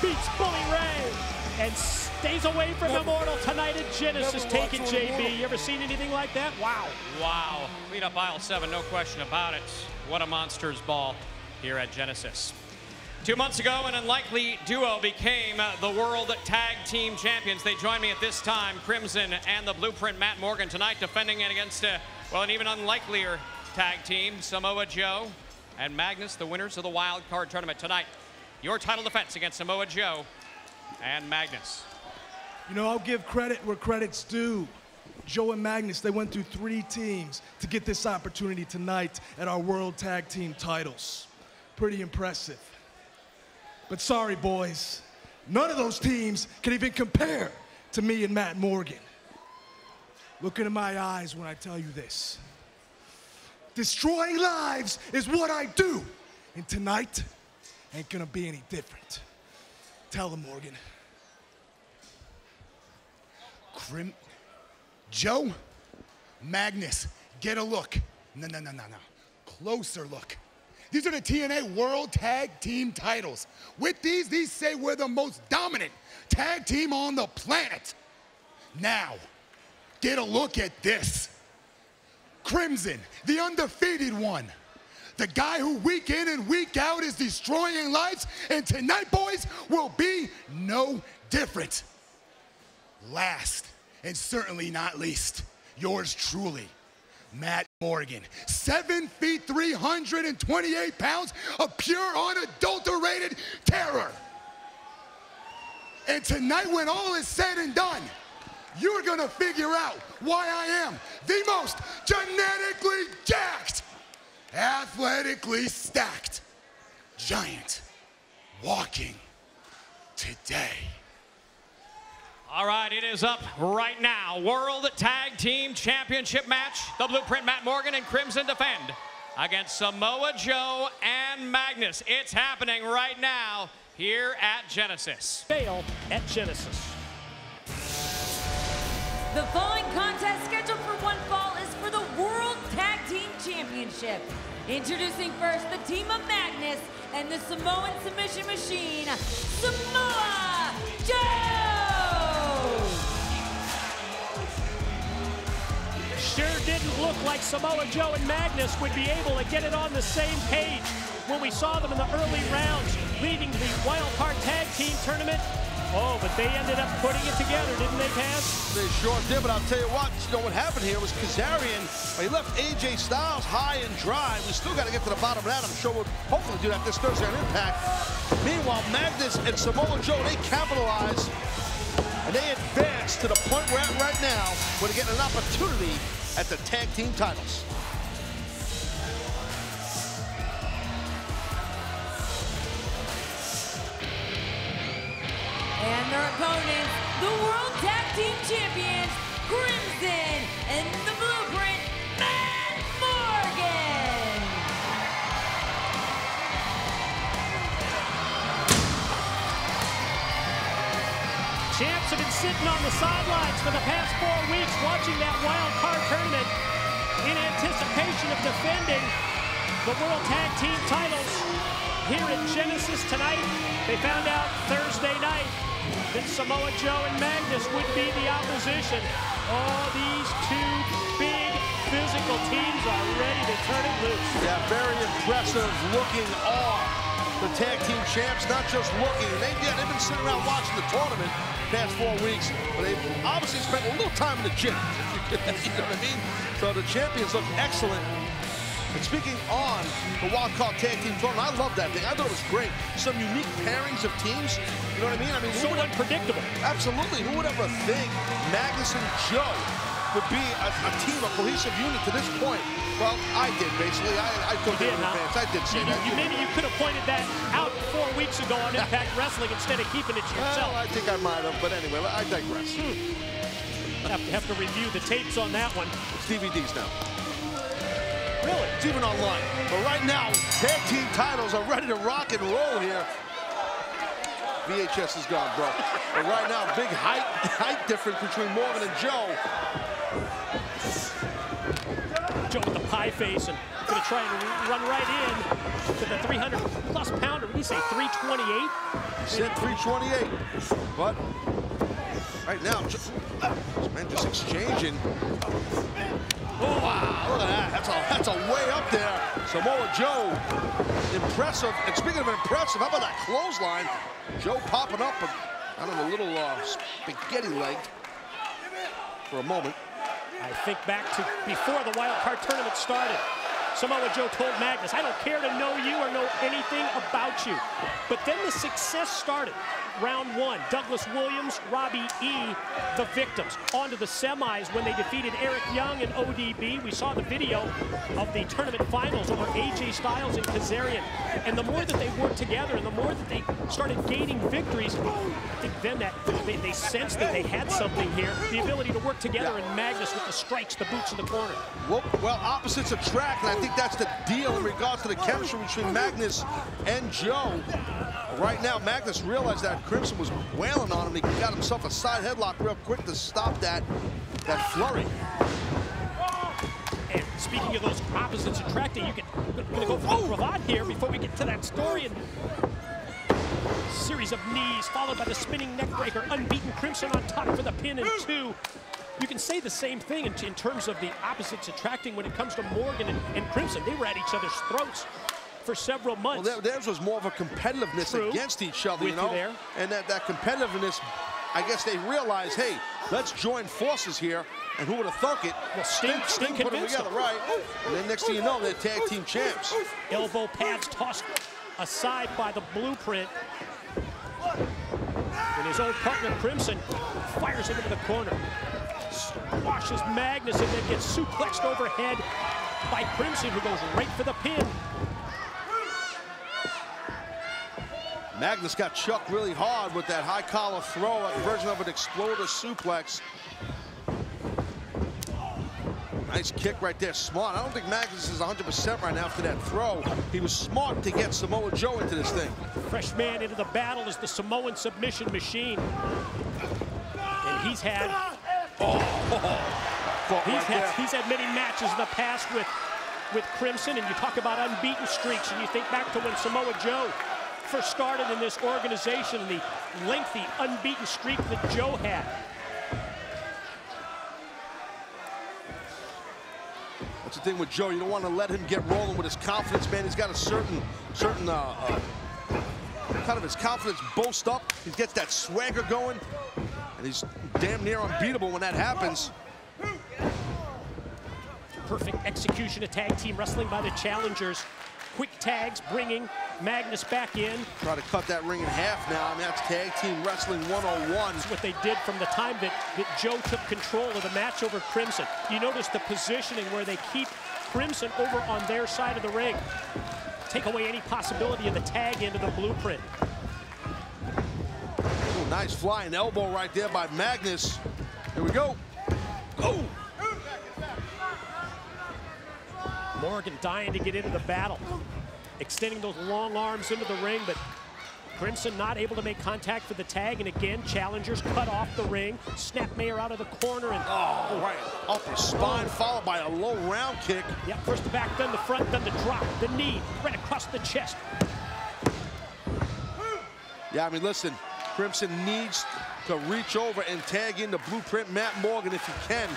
beats Bully Ray, and stays away from Immortal tonight at Genesis. Take it, JB. You ever seen anything like that? Wow. Wow. Beat up aisle 7, no question about it. What a monster's ball here at Genesis. 2 months ago, an unlikely duo became the World Tag Team Champions. They join me at this time, Crimson and the Blueprint Matt Morgan, tonight defending it against, well, an even unlikelier tag team, Samoa Joe and Magnus, the winners of the wild card tournament tonight. Your title defense against Samoa Joe and Magnus. You know, I'll give credit where credit's due. Joe and Magnus, they went through 3 teams to get this opportunity tonight at our World Tag Team titles. Pretty impressive. But sorry, boys, none of those teams can even compare to me and Matt Morgan. Look into my eyes when I tell you this. Destroying lives is what I do, and tonight ain't gonna be any different. Tell him, Morgan. Joe, Magnus, get a look. No. Closer look. These are the TNA World Tag Team titles. With these say we're the most dominant tag team on the planet. Now, get a look at this. Crimson, the undefeated one. The guy who week in and week out is destroying lives, and tonight, boys, will be no different. Last, and certainly not least, yours truly, Matt Morgan. 7 feet, 328 pounds of pure, unadulterated terror. And tonight, when all is said and done, you're gonna figure out why I am the most genetically jacked, athletically stacked giant walking today. All right, it is up right now. World Tag Team Championship match. The Blueprint Matt Morgan and Crimson defend against Samoa Joe and Magnus. It's happening right now here at Genesis. Fail at Genesis. The following contest scheduled for one fall is for the World Tag Team Championship. Introducing first the team of Magnus and the Samoan submission machine, Samoa Joe! Sure didn't look like Samoa Joe and Magnus would be able to get it on the same page when we saw them in the early rounds leading to the wild card tag team tournament. Oh, but they ended up putting it together, didn't they, Taz? They sure did, but I'll tell you what, what happened here was Kazarian, he left AJ Styles high and dry. We still got to get to the bottom of that. I'm sure we'll hopefully do that this Thursday on Impact. Meanwhile, Magnus and Samoa Joe, they capitalize, and they advance to the point we're at right now, where they're getting an opportunity at the tag team titles. And their opponents, the World Tag Team Champions, Crimson, and the Blueprint, Matt Morgan. Champs have been sitting on the sidelines for the past 4 weeks watching that wild card tournament in anticipation of defending the World Tag Team titles here at Genesis tonight. They found out Thursday night that Samoa Joe and Magnus would be the opposition. Oh, these 2 big physical teams are ready to turn it loose. Yeah, very impressive looking are the tag team champs, not just looking. They've been sitting around watching the tournament the past 4 weeks, but they've obviously spent a little time in the gym. You know what I mean? So the champions look excellent. And speaking on the wild card tag team tournament, I love that thing. I thought it was great. Some unique pairings of teams. You know what I mean? So unpredictable. Absolutely. Who would ever think Magnus and Joe would be a team, a cohesive unit to this point? Well, I did, basically. I thought they were in advance. I did say that. Maybe you could have pointed that out 4 weeks ago on Impact Wrestling instead of keeping it to yourself. Well, I think I might have, but anyway, I digress. Have to review the tapes on that one. It's DVDs now. Really? It's even online. But right now, tag team titles are ready to rock and roll here. VHS is gone, bro. But right now, big height difference between Morgan and Joe. pie face and going to try and run right in to the 300-plus pounder. What did he say, 328? Said 328, but right now, these men just exchanging. Oh, wow, look at that. That's a way up there. Samoa Joe, impressive. And speaking of impressive, how about that clothesline? Joe popping up, I don't know, a little spaghetti leg for a moment. I think back to before the wild card tournament started. Samoa Joe told Magnus, I don't care to know you or know anything about you. But then the success started. Round one, Douglas Williams, Robbie E., the victims. On to the semis when they defeated Eric Young and ODB. We saw the video of the tournament finals over AJ Styles and Kazarian. And the more that they worked together and the more that they started gaining victories, I think then that they sensed that they had something here. The ability to work together, and Magnus with the strikes, the boots in the corner. Well, opposites attract, and I think that's the deal in regards to the chemistry between Magnus and Joe. Right now, Magnus realized that Crimson was wailing on him. He got himself a side headlock real quick to stop that flurry. And speaking of those opposites attracting, you can go for the cravat here before we get to that story. And series of knees followed by the spinning neck breaker. Unbeaten Crimson on top for the pin and two. You can say the same thing in terms of the opposites attracting when it comes to Morgan and Crimson. They were at each other's throats for several months. Well, theirs was more of a competitiveness against each other, you know? And that competitiveness, I guess they realized, hey, let's join forces here. And who would have thunk it? Well, Sting put them together, right? And then next thing you know, they're tag team champs. Elbow pads tossed aside by the Blueprint. And his old partner, Crimson, fires him into the corner. Squashes Magnus and then gets suplexed overhead by Crimson, who goes right for the pin. Magnus got chucked really hard with that high collar throw, a version of an exploder suplex. Nice kick right there, smart. I don't think Magnus is 100% right now after that throw. He was smart to get Samoa Joe into this thing. Fresh man into the battle is the Samoan submission machine. And he's had he's had many matches in the past with Crimson, and you talk about unbeaten streaks, and you think back to when Samoa Joe first started in this organization, the lengthy unbeaten streak that Joe had. That's the thing with Joe. You don't want to let him get rolling with his confidence, man. He's got a certain kind of his confidence boast up. He gets that swagger going, and he's damn near unbeatable when that happens. Perfect execution of tag team wrestling by the challengers. Quick tags bringing Magnus back in. Try to cut that ring in half now. I mean, that's tag team wrestling 101. That's what they did from the time that Joe took control of the match over Crimson. You notice the positioning where they keep Crimson over on their side of the ring. Take away any possibility of the tag into the Blueprint. Ooh, nice flying elbow right there by Magnus. Here we go. Oh! Morgan dying to get into the battle. Extending those long arms into the ring, but Crimson not able to make contact for the tag, and again, challengers cut off the ring. Snapmare out of the corner, and right, upper spine followed by a low round kick. Yeah, first the back, then the front, then the drop, the knee, right across the chest. Yeah, I mean, listen, Crimson needs to reach over and tag in the Blueprint Matt Morgan if he can.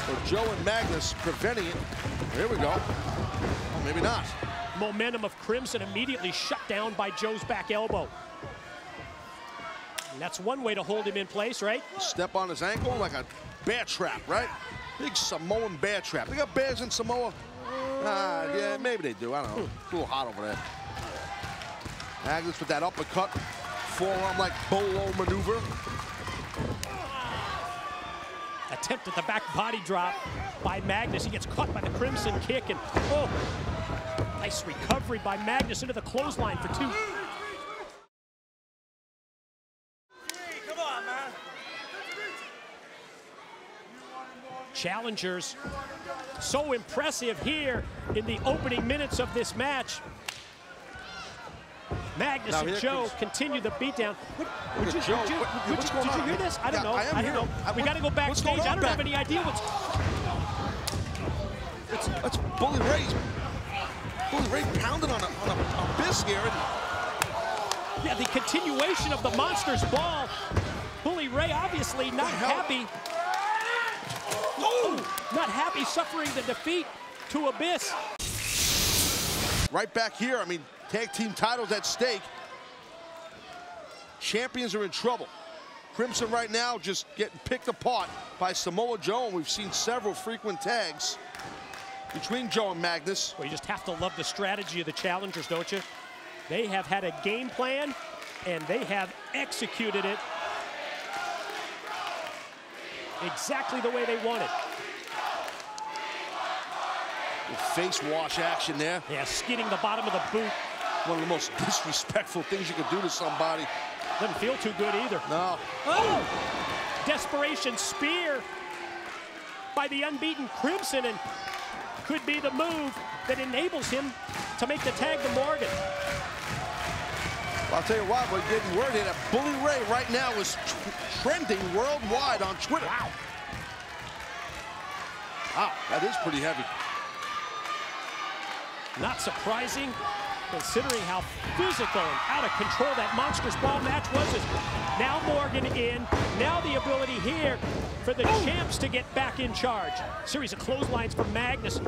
So Joe and Magnus preventing it. Here we go. Oh, maybe not. Momentum of Crimson immediately shut down by Joe's back elbow. And that's one way to hold him in place, right? Step on his ankle like a bear trap, right? Big Samoan bear trap. They got bears in Samoa? Yeah, maybe they do. I don't know. It's a little hot over there. Magnus with that uppercut. Forearm like bolo maneuver. Attempt at the back body drop by Magnus. He gets caught by the Crimson kick, and oh, nice recovery by Magnus into the clothesline for two. Come on, man. Challengers so impressive here in the opening minutes of this match. Magnus and Joe continue the beatdown. Did you hear this? I don't know. I don't know. We got to go backstage. I don't have any idea what's. That's Bully Ray. Bully Ray pounding on a Biss here. Yeah, the continuation of the Monster's ball. Bully Ray obviously not happy. Oh! Not happy suffering the defeat to Abyss. Right back here, I mean, tag team titles at stake. Champions are in trouble. Crimson right now just getting picked apart by Samoa Joe, and we've seen several frequent tags between Joe and Magnus. Well, you just have to love the strategy of the challengers, don't you? They have had a game plan, and they have executed it exactly the way they wanted. Face wash action there. Yeah, skidding the bottom of the boot. One of the most disrespectful things you can do to somebody. Doesn't feel too good either. No. Oh! Desperation spear by the unbeaten Crimson, and could be the move that enables him to make the tag to Morgan. Well, I'll tell you what, we're getting word here that Bully Ray right now is trending worldwide on Twitter. Wow. Wow, that is pretty heavy. Not surprising, considering how physical and out of control that Monstrous Ball match was. Now Morgan in, now the ability here for the champs to get back in charge. Series of clotheslines from Magnus.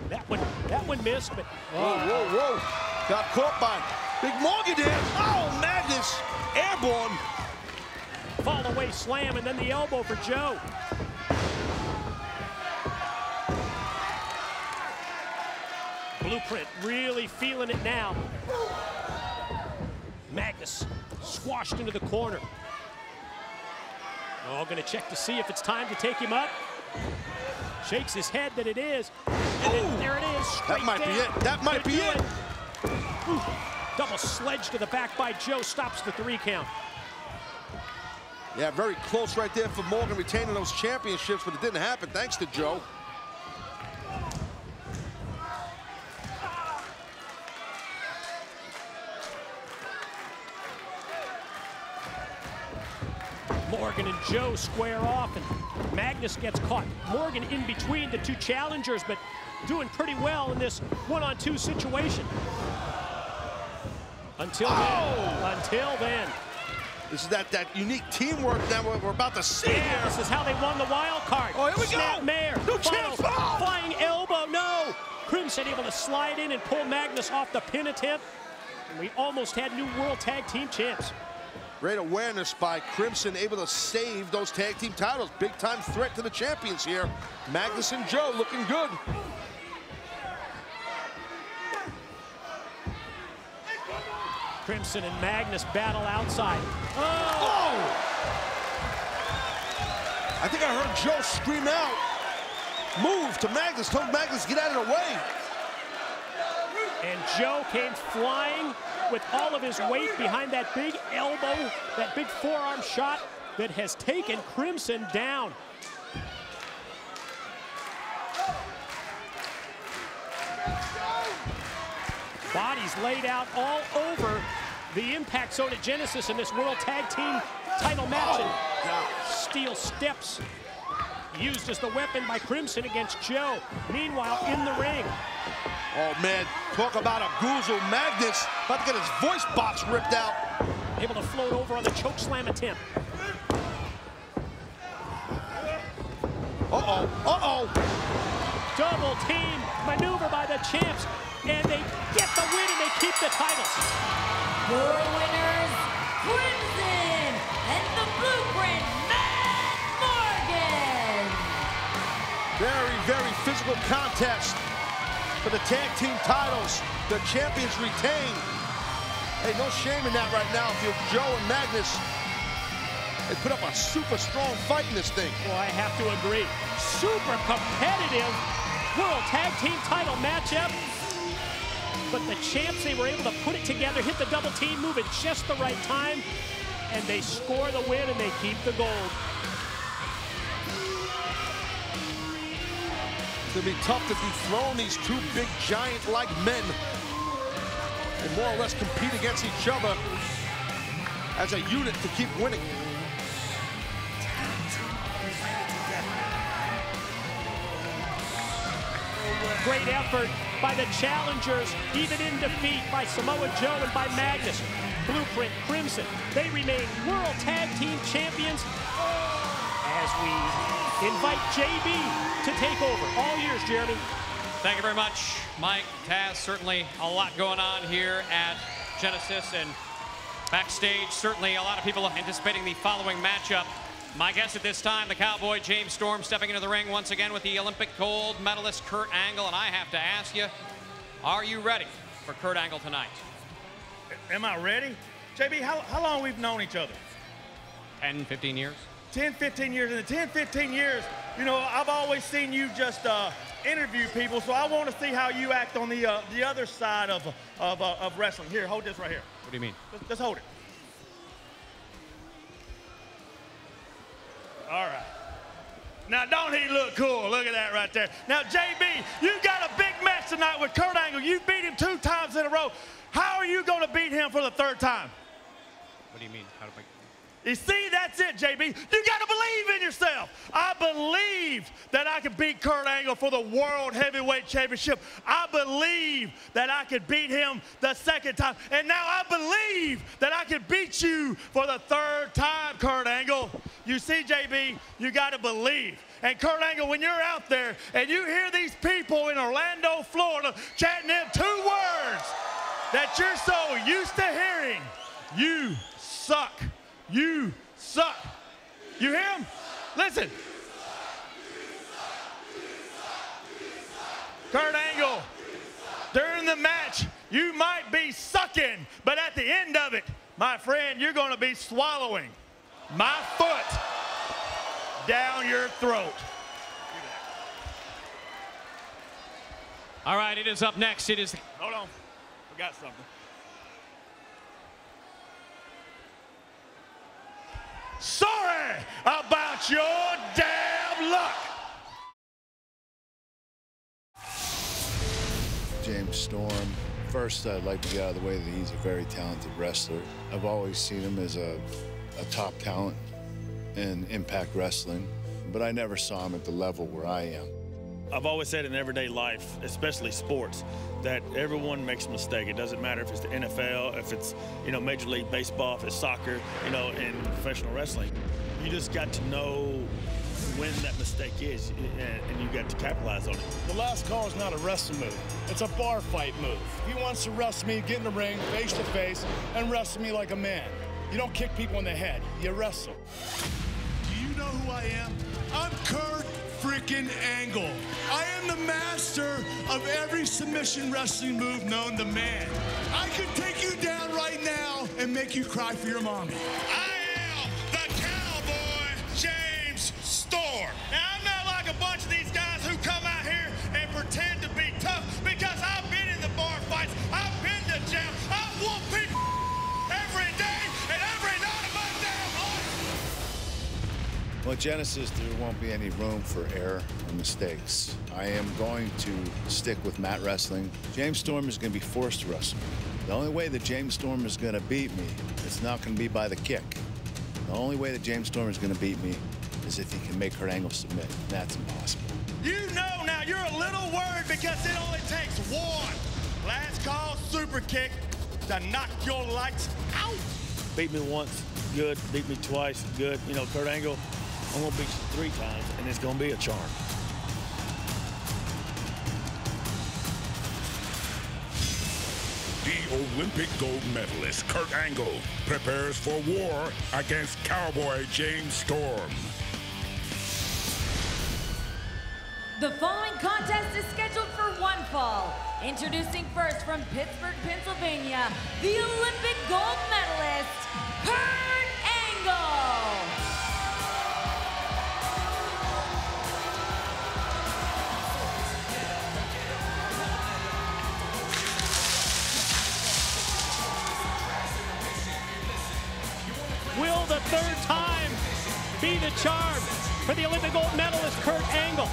That one missed, but... Whoa, whoa, whoa. Got caught by Big Morgan there. Oh, Magnus, airborne. Fall away slam, and then the elbow for Joe. Blueprint really feeling it now. Magnus squashed into the corner. Oh, gonna check to see if it's time to take him up. Shakes his head that it is. And then there it is, straight That might down. be it. That might be it. Ooh. Double sledge to the back by Joe, stops the 3 count. Yeah, very close right there for Morgan retaining those championships, but it didn't happen thanks to Joe. Morgan and Joe square off, and Magnus gets caught. Morgan in between the 2 challengers, but doing pretty well in this 1-on-2 situation. Until then. This is that unique teamwork that we're about to see here. This is how they won the wild card. Oh, here we Snap go. Mare. New champs fall. Flying elbow, no. Crimson able to slide in and pull Magnus off the pin attempt. And we almost had new World Tag Team champs. Great awareness by Crimson, able to save those tag team titles. Big time threat to the champions here. Magnus and Joe looking good. Crimson and Magnus battle outside. Oh! I think I heard Joe scream out. Move to Magnus, told Magnus get out of the way. And Joe came flying with all of his weight behind that big elbow, that big forearm shot that has taken Crimson down. Bodies laid out all over the Impact Zone at Genesis in this World Tag Team title match. And steel steps used as the weapon by Crimson against Joe. Meanwhile, in the ring. Oh, man, talk about a goozle. Magnus about to get his voice box ripped out. Able to float over on the choke slam attempt. Uh-oh, uh-oh. Double team maneuver by the champs, and they get the win and they keep the titles. Your winners, Crimson and the Blueprint, Matt Morgan. Very, very physical contest for the tag team titles. The champions retain. Hey, no shame in that right now if you're Joe and Magnus. They put up a super strong fight in this thing. Well, I have to agree. Super competitive World Tag Team title matchup. But the champs, they were able to put it together, hit the double team move at just the right time, and they score the win and they keep the gold. It's gonna be tough to dethrone these 2 big giant-like men and more or less compete against each other as a unit to keep winning. great effort by the challengers, even in defeat by Samoa Joe and by Magnus. Blueprint Crimson, they remain World Tag Team Champions as we invite JB to take over. All yours, Jeremy. Thank you very much, Mike, Taz. Certainly a lot going on here at Genesis, and backstage, certainly a lot of people anticipating the following matchup. My guest at this time, the Cowboy James Storm, stepping into the ring once again with the Olympic gold medalist Kurt Angle. And I have to ask you, are you ready for Kurt Angle tonight? Am I ready? JB, how long we've known each other? 10, 15 years? 10, 15 years. In the 10, 15 years, you know, I've always seen you just interview people, so I want to see how you act on the other side of wrestling. Here, hold this right here. What do you mean? Just hold it. All right. Now, don't he look cool? Look at that right there. Now, JB, you got a big match tonight with Kurt Angle. You beat him 2 times in a row. How are you going to beat him for the 3rd time? What do you mean? How do I... You see, that's it, JB. You got to believe in yourself. I believe that I could beat Kurt Angle for the World Heavyweight Championship. I believe that I could beat him the 2nd time. And now I believe that I could beat you for the 3rd time, Kurt Angle. You see, JB, you got to believe. And Kurt Angle, when you're out there and you hear these people in Orlando, Florida, chanting them 2 words that you're so used to hearing, you suck. You suck. You hear him? Listen. Kurt Angle, during the match, you might be sucking, but at the end of it, my friend, you're going to be swallowing my foot down your throat. All right, it is up next. It is... Hold on. Forgot something. Sorry about your damn luck. James Storm. First, I'd like to get out of the way that he's a very talented wrestler. I've always seen him as a top talent in Impact Wrestling, but I never saw him at the level where I am. I've always said in everyday life, especially sports, that everyone makes a mistake. It doesn't matter if it's the NFL, if it's, you know, Major League Baseball, if it's soccer, you know, in professional wrestling. You just got to know when that mistake is, and you got to capitalize on it. The last call is not a wrestling move. It's a bar fight move. If he wants to wrestle me, get in the ring, face to face, and wrestle me like a man. You don't kick people in the head, you wrestle. Do you know who I am? I'm Kurt freaking Angle. I am the master of every submission wrestling move known to man. I could take you down right now and make you cry for your mommy. I am the Cowboy James Storm. Now, I'm not like a bunch of these guys who come out here and pretend to be tough, because I've been in the bar fights, I've been to jail, I've whooped people every day and every night of my damn life. Well, at Genesis, there won't be any room for error or mistakes. I am going to stick with mat wrestling. James Storm is going to be forced to wrestle. The only way that James Storm is going to beat me, it's not going to be by the kick. The only way that James Storm is going to beat me is if he can make Kurt Angle submit. And that's impossible. You know now, you're a little worried because it only takes one last call super kick to knock your lights out. Beat me once, good. Beat me twice, good. You know, Kurt Angle, I'm going to beat you 3 times, and it's going to be a charm. The Olympic gold medalist Kurt Angle prepares for war against Cowboy James Storm. The following contest is scheduled for 1 fall. Introducing first from Pittsburgh, Pennsylvania, the Olympic gold medalist, Kurt Angle. Will the 3rd time be the charm for the Olympic gold medalist Kurt Angle?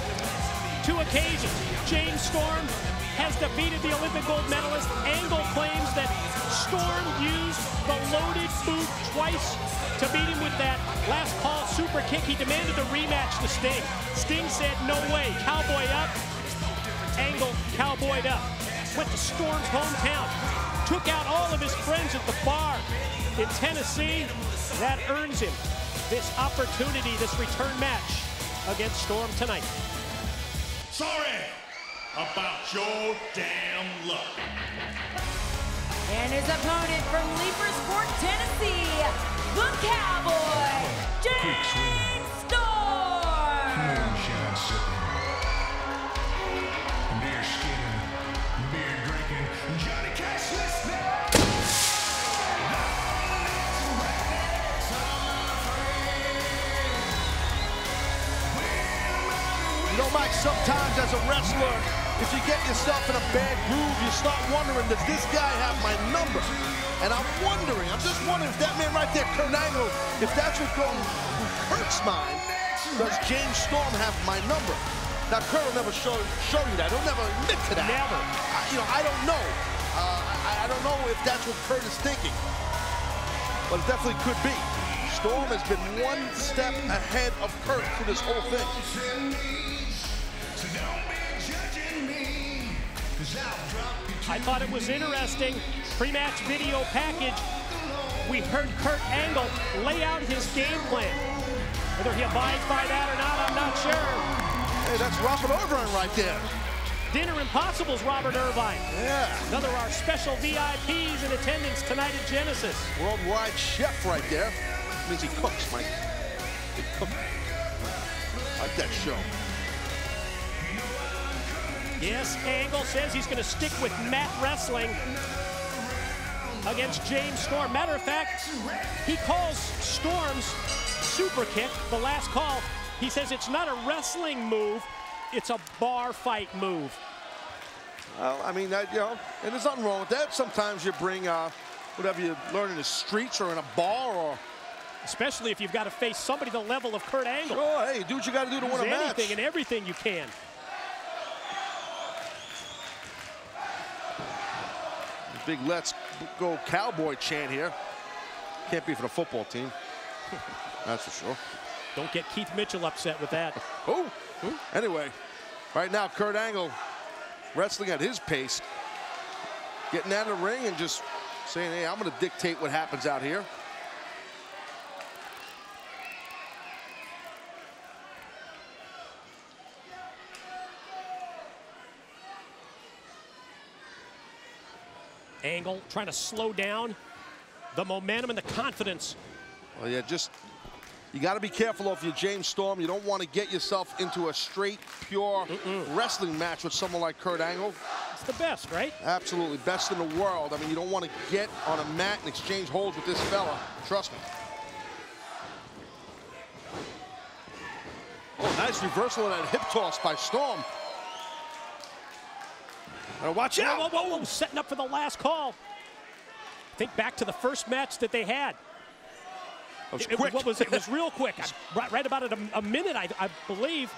2 occasions, James Storm has defeated the Olympic gold medalist. Angle claims that Storm used the loaded boot twice to beat him with that last call super kick. He demanded a rematch to Sting. Sting said, no way. Cowboy up. Angle cowboyed up, went to Storm's hometown, took out all of his friends at the bar in Tennessee. That earns him this opportunity, this return match against Storm tonight. Sorry about your damn luck. And his opponent from Leapersport, Tennessee, the Cowboy, James Storm. Moonshine sipping, beer skidding, beer drinking, Johnny Cash listening. You know, Mike, sometimes as a wrestler, if you get yourself in a bad groove, you start wondering, does this guy have my number? And I'm just wondering if that man right there, Kurt Angle, if that's what's going through Kurt's mind, does James Storm have my number? Now, Kurt will never show you that. He'll never admit to that. Never. I don't know. I don't know if that's what Kurt is thinking. But it definitely could be. Storm has been one step ahead of Kurt through this whole thing. I thought it was interesting. Pre-match video package. We heard Kurt Angle lay out his game plan. Whether he abides by that or not, I'm not sure. Hey, that's Robert Irvine right there. Dinner Impossible's Robert Irvine. Yeah. Another of our special VIPs in attendance tonight at Genesis. Worldwide chef right there. Means he cooks, Mike. He cooks. Like that show. Yes, Angle says he's going to stick with mat wrestling against James Storm. Matter of fact, he calls Storm's super kick, the last call, he says it's not a wrestling move, it's a bar fight move. Well, I mean, and there's nothing wrong with that. Sometimes you bring whatever you learn in the streets or in a bar, or especially if you've got to face somebody the level of Kurt Angle. Sure, hey, do what you got to do to win a match. Anything and everything you can. Big let's go cowboy chant here. Can't be for the football team. That's for sure. Don't get Keith Mitchell upset with that. Oh, anyway, right now Kurt Angle wrestling at his pace, getting out of the ring and just saying, hey, I'm going to dictate what happens out here. Angle trying to slow down the momentum and the confidence. Well, yeah, you got to be careful if you're James Storm. You don't want to get yourself into a straight, pure wrestling match with someone like Kurt Angle. It's the best, right? Absolutely, best in the world. I mean, you don't want to get on a mat and exchange holds with this fella. Trust me. Oh, nice reversal of that hip toss by Storm. Watch out! Whoa, whoa, whoa, setting up for the last call. Think back to the first match that they had. It was real quick. Right about a minute, I believe,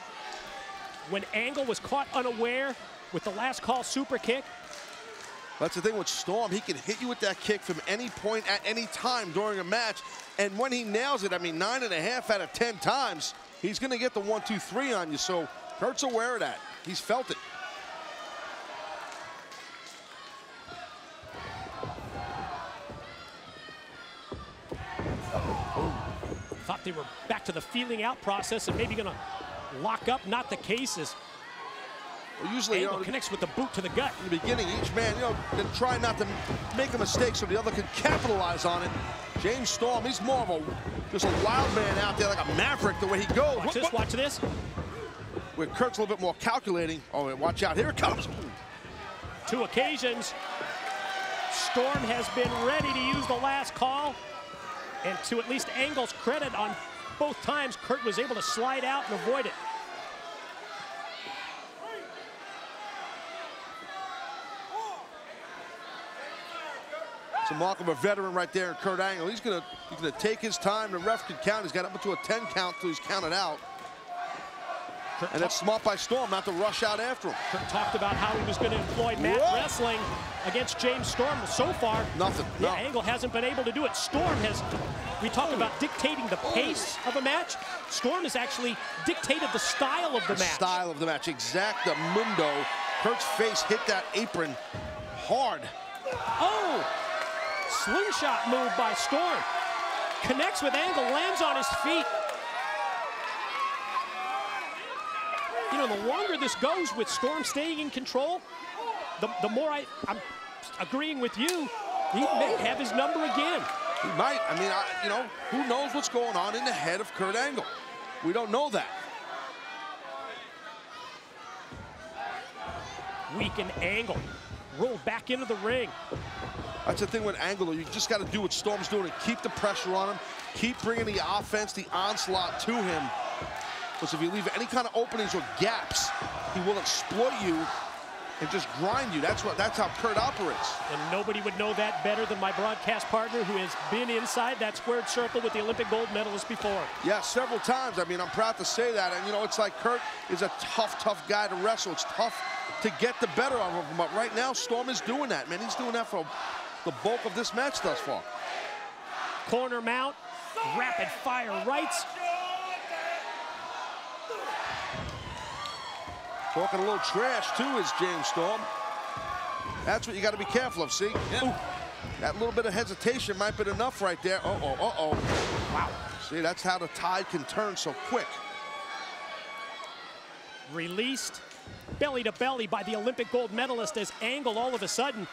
when Angle was caught unaware with the last call super kick. That's the thing with Storm. He can hit you with that kick from any point at any time during a match. And when he nails it, I mean, 9.5 out of 10 times, he's going to get the 1, 2, 3 on you. So Kurt's aware of that. He's felt it. Thought they were back to the feeling out process and maybe going to lock up. Not the case. Well, usually, Angle connects with the boot to the gut. In the beginning, each man, they try not to make a mistake so the other can capitalize on it. James Storm, he's more of just a wild man out there, like a maverick the way he goes. Watch this, watch this. Where Kurt's a little bit more calculating. Oh, watch out, here it comes. 2 occasions, Storm has been ready to use the last call. And to at least Angle's credit, on both times, Kurt was able to slide out and avoid it. It's a mark of a veteran right there in Kurt Angle. He's gonna take his time. The ref can count. He's got up to a 10 count till he's counted out. And that's smart by Storm not to rush out after him. Kurt talked about how he was going to employ mat wrestling against James Storm. So far, nothing. Yeah, Angle hasn't been able to do it. Storm has, we talk about dictating the pace of a match. Storm has actually dictated the style of the match. Style of the match, exactamundo. Kurt's face hit that apron hard. Oh! Slingshot move by Storm. Connects with Angle, lands on his feet. You know, the longer this goes with Storm staying in control, the more I'm agreeing with you. He may have his number again. He might. I mean, you know, who knows what's going on in the head of Kurt Angle? We don't know that. Weakened Angle. Rolled back into the ring. That's the thing with Angle. You just got to do what Storm's doing and keep the pressure on him. Keep bringing the offense, the onslaught to him. Because if you leave any kind of openings or gaps, he will exploit you and just grind you. That's how Kurt operates. And nobody would know that better than my broadcast partner, who has been inside that squared circle with the Olympic gold medalist before. Yeah, several times. I mean, I'm proud to say that. And, you know, it's like Kurt is a tough guy to wrestle. It's tough to get the better of him. But right now, Storm is doing that, man. He's doing that for the bulk of this match thus far. Corner mount, rapid fire rights. Talking a little trash, too, is James Storm. That's what you got to be careful of, see? Yeah. That little bit of hesitation might be enough right there. Uh-oh. Wow. See, that's how the tide can turn so quick. Released belly to belly by the Olympic gold medalist as Angle all of a sudden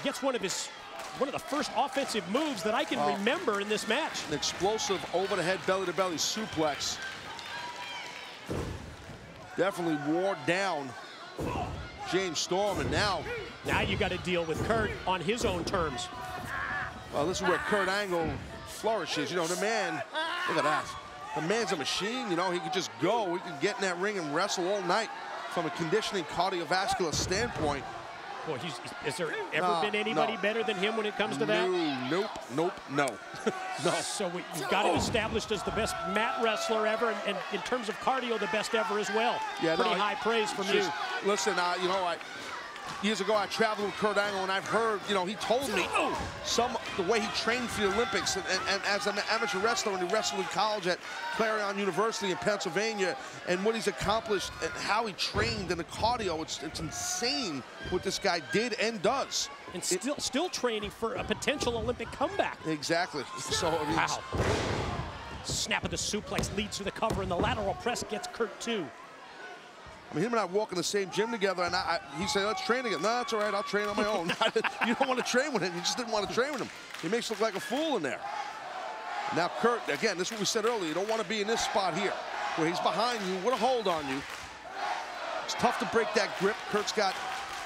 gets one of the first offensive moves that I can remember in this match. An explosive over-the-head belly-to-belly suplex. Definitely wore down James Storm, and now you got to deal with Kurt on his own terms. Well, this is where Kurt Angle flourishes. You know, the man, look at that. The man's a machine. You know, he could just go. He could get in that ring and wrestle all night from a conditioning cardiovascular standpoint. Boy, has there ever been anybody better than him when it comes to that? Nope, no. So we've got him established as the best mat wrestler ever, and in terms of cardio, the best ever as well. Yeah, pretty high praise from you. Listen, you know, years ago I traveled with Kurt Angle, and I've heard, you know, he told me the way he trained for the Olympics, and as an amateur wrestler, when he wrestled in college at Clarion University in Pennsylvania, and what he's accomplished and how he trained and the cardio. It's insane what this guy did and does. And still training for a potential Olympic comeback. Exactly. So, I mean, wow. Snap of the suplex leads to the cover, and the lateral press gets Kurt too. I mean, him and I walk in the same gym together, and he said, let's train again. No, that's all right, I'll train on my own. You don't want to train with him. You just didn't want to train with him. He makes you look like a fool in there. Now, Kurt, again, this is what we said earlier. You don't want to be in this spot here, where he's behind you with a hold on you. It's tough to break that grip. Kurt's got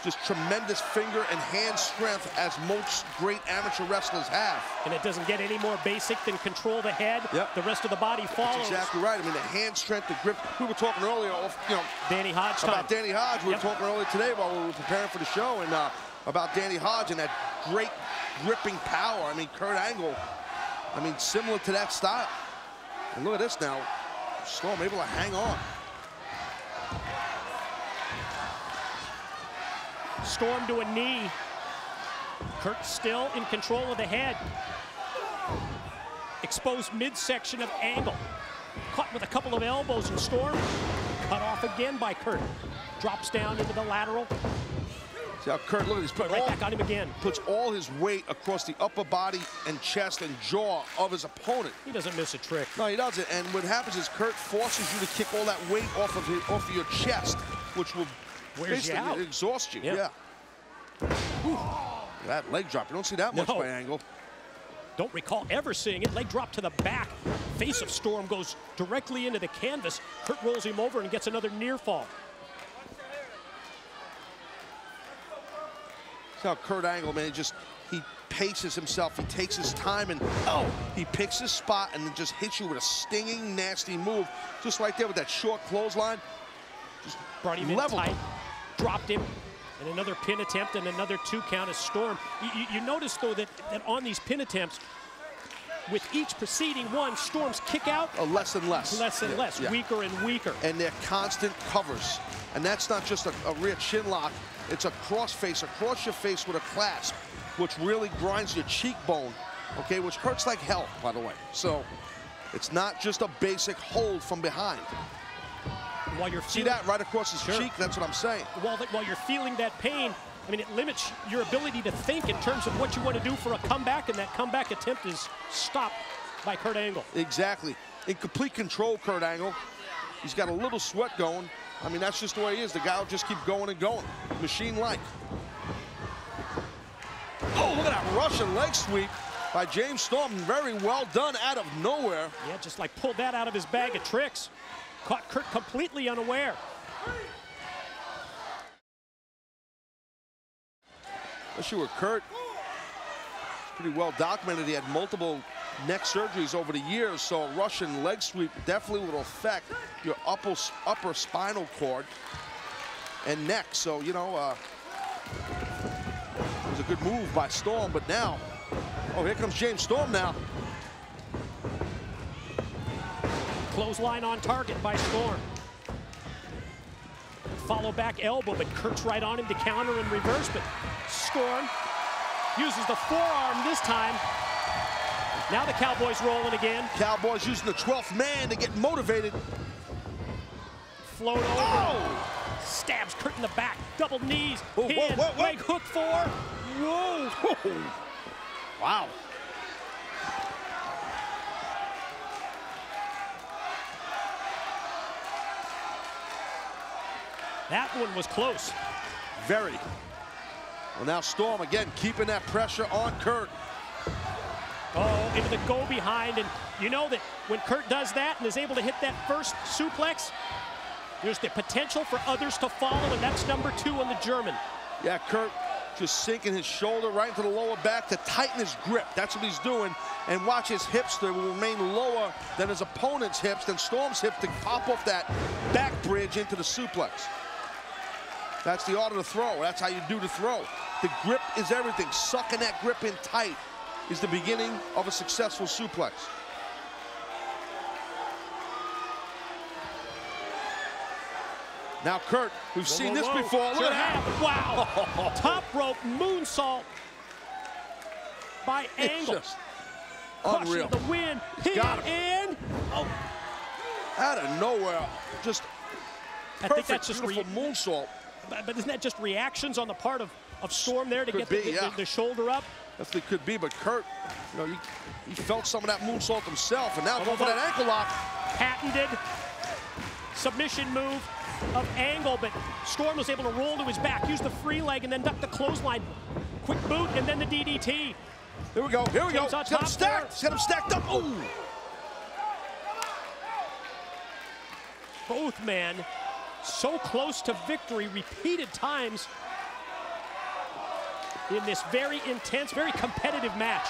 just tremendous finger and hand strength, as most great amateur wrestlers have. And it doesn't get any more basic than control the head. Yep. The rest of the body follows. That's exactly right. I mean, the hand strength, the grip. We were talking earlier, you know, Danny Hodge about Danny Hodge. We were talking earlier today while we were preparing for the show, and about Danny Hodge and that great gripping power. I mean, Kurt Angle, I mean, similar to that style. And look at this now. Storm able to hang on. Storm to a knee. Kurt still in control of the head. Exposed midsection of Angle. Caught with a couple of elbows, and Storm cut off again by Kurt. Drops down into the lateral. See how Kurt, look at this, back on him again. Puts all his weight across the upper body and chest and jaw of his opponent. He doesn't miss a trick. No, he doesn't. And what happens is Kurt forces you to kick all that weight off of your chest, which will basically exhaust you. Yeah. That leg drop, you don't see that much by Angle. Don't recall ever seeing it. Leg drop to the back. Face of Storm goes directly into the canvas. Kurt rolls him over and gets another near fall. See how Kurt Angle, man, he paces himself. He takes his time, and he picks his spot and then just hits you with a stinging, nasty move. Just right there with that short clothesline. Just brought him in tight, dropped him. And another pin attempt and another 2 count as Storm. You notice, though, that on these pin attempts, with each preceding one, Storm's kick out less and less. Less and less, weaker and weaker. And they're constant covers. And that's not just a rear chin lock. It's a cross across your face with a clasp, which really grinds your cheekbone, okay, which hurts like hell, by the way. So it's not just a basic hold from behind. While you're See that right across his cheek? That's what I'm saying. While you're feeling that pain, I mean, it limits your ability to think in terms of what you want to do for a comeback, and that comeback attempt is stopped by Kurt Angle. Exactly. In complete control, Kurt Angle. He's got a little sweat going. I mean, that's just the way he is. The guy will just keep going and going. Machine-like. Oh, look at that Russian leg sweep by James Storm. Very well done out of nowhere. Yeah, just like pulled that out of his bag of tricks. Caught Kurt completely unaware. Especially with Kurt, it's pretty well documented. He had multiple neck surgeries over the years, so a Russian leg sweep definitely will affect your upper spinal cord and neck. So, you know, it was a good move by Storm, but now, oh, here comes James Storm now. Clothesline on target by Storm. Follow back elbow, but Kurt's right on him to counter and reverse, but Storm uses the forearm this time. Now the Cowboys rolling again. Cowboys using the 12th man to get motivated. Float over. Oh! Stabs Kurt in the back. Double knees. Pin. Leg hook four. Whoa. Wow. That one was close. Very. Well, now Storm again keeping that pressure on Kurt. Oh, into the go behind, and you know that when Kurt does that and is able to hit that first suplex, there's the potential for others to follow, and that's number 2 on the German. Yeah, Kurt just sinking his shoulder right into the lower back to tighten his grip. That's what he's doing. And watch his hips, they will remain lower than his opponent's hips, than Storm's hips, to pop off that back bridge into the suplex. That's the art of the throw. That's how you do the throw. The grip is everything. Sucking that grip in tight is the beginning of a successful suplex. Now Kurt, we've seen this before. Look at that. Wow. Top rope moonsault by Angle. It's just unreal. The win. Pin in. Oh. Out of nowhere. Just I perfect, think that's just beautiful moonsault. But isn't that just reactions on the part of Storm there to Could get the shoulder up? Definitely could be, but Kurt, you know, he felt some of that moonsault himself, and now going for that ankle lock. Patented submission move of Angle, but Storm was able to roll to his back, use the free leg, and then duck the clothesline. Quick boot, and then the DDT. Here we go, here we go. He's got him stacked, he's got him stacked up. Ooh. Both men so close to victory repeated times in this very intense, very competitive match.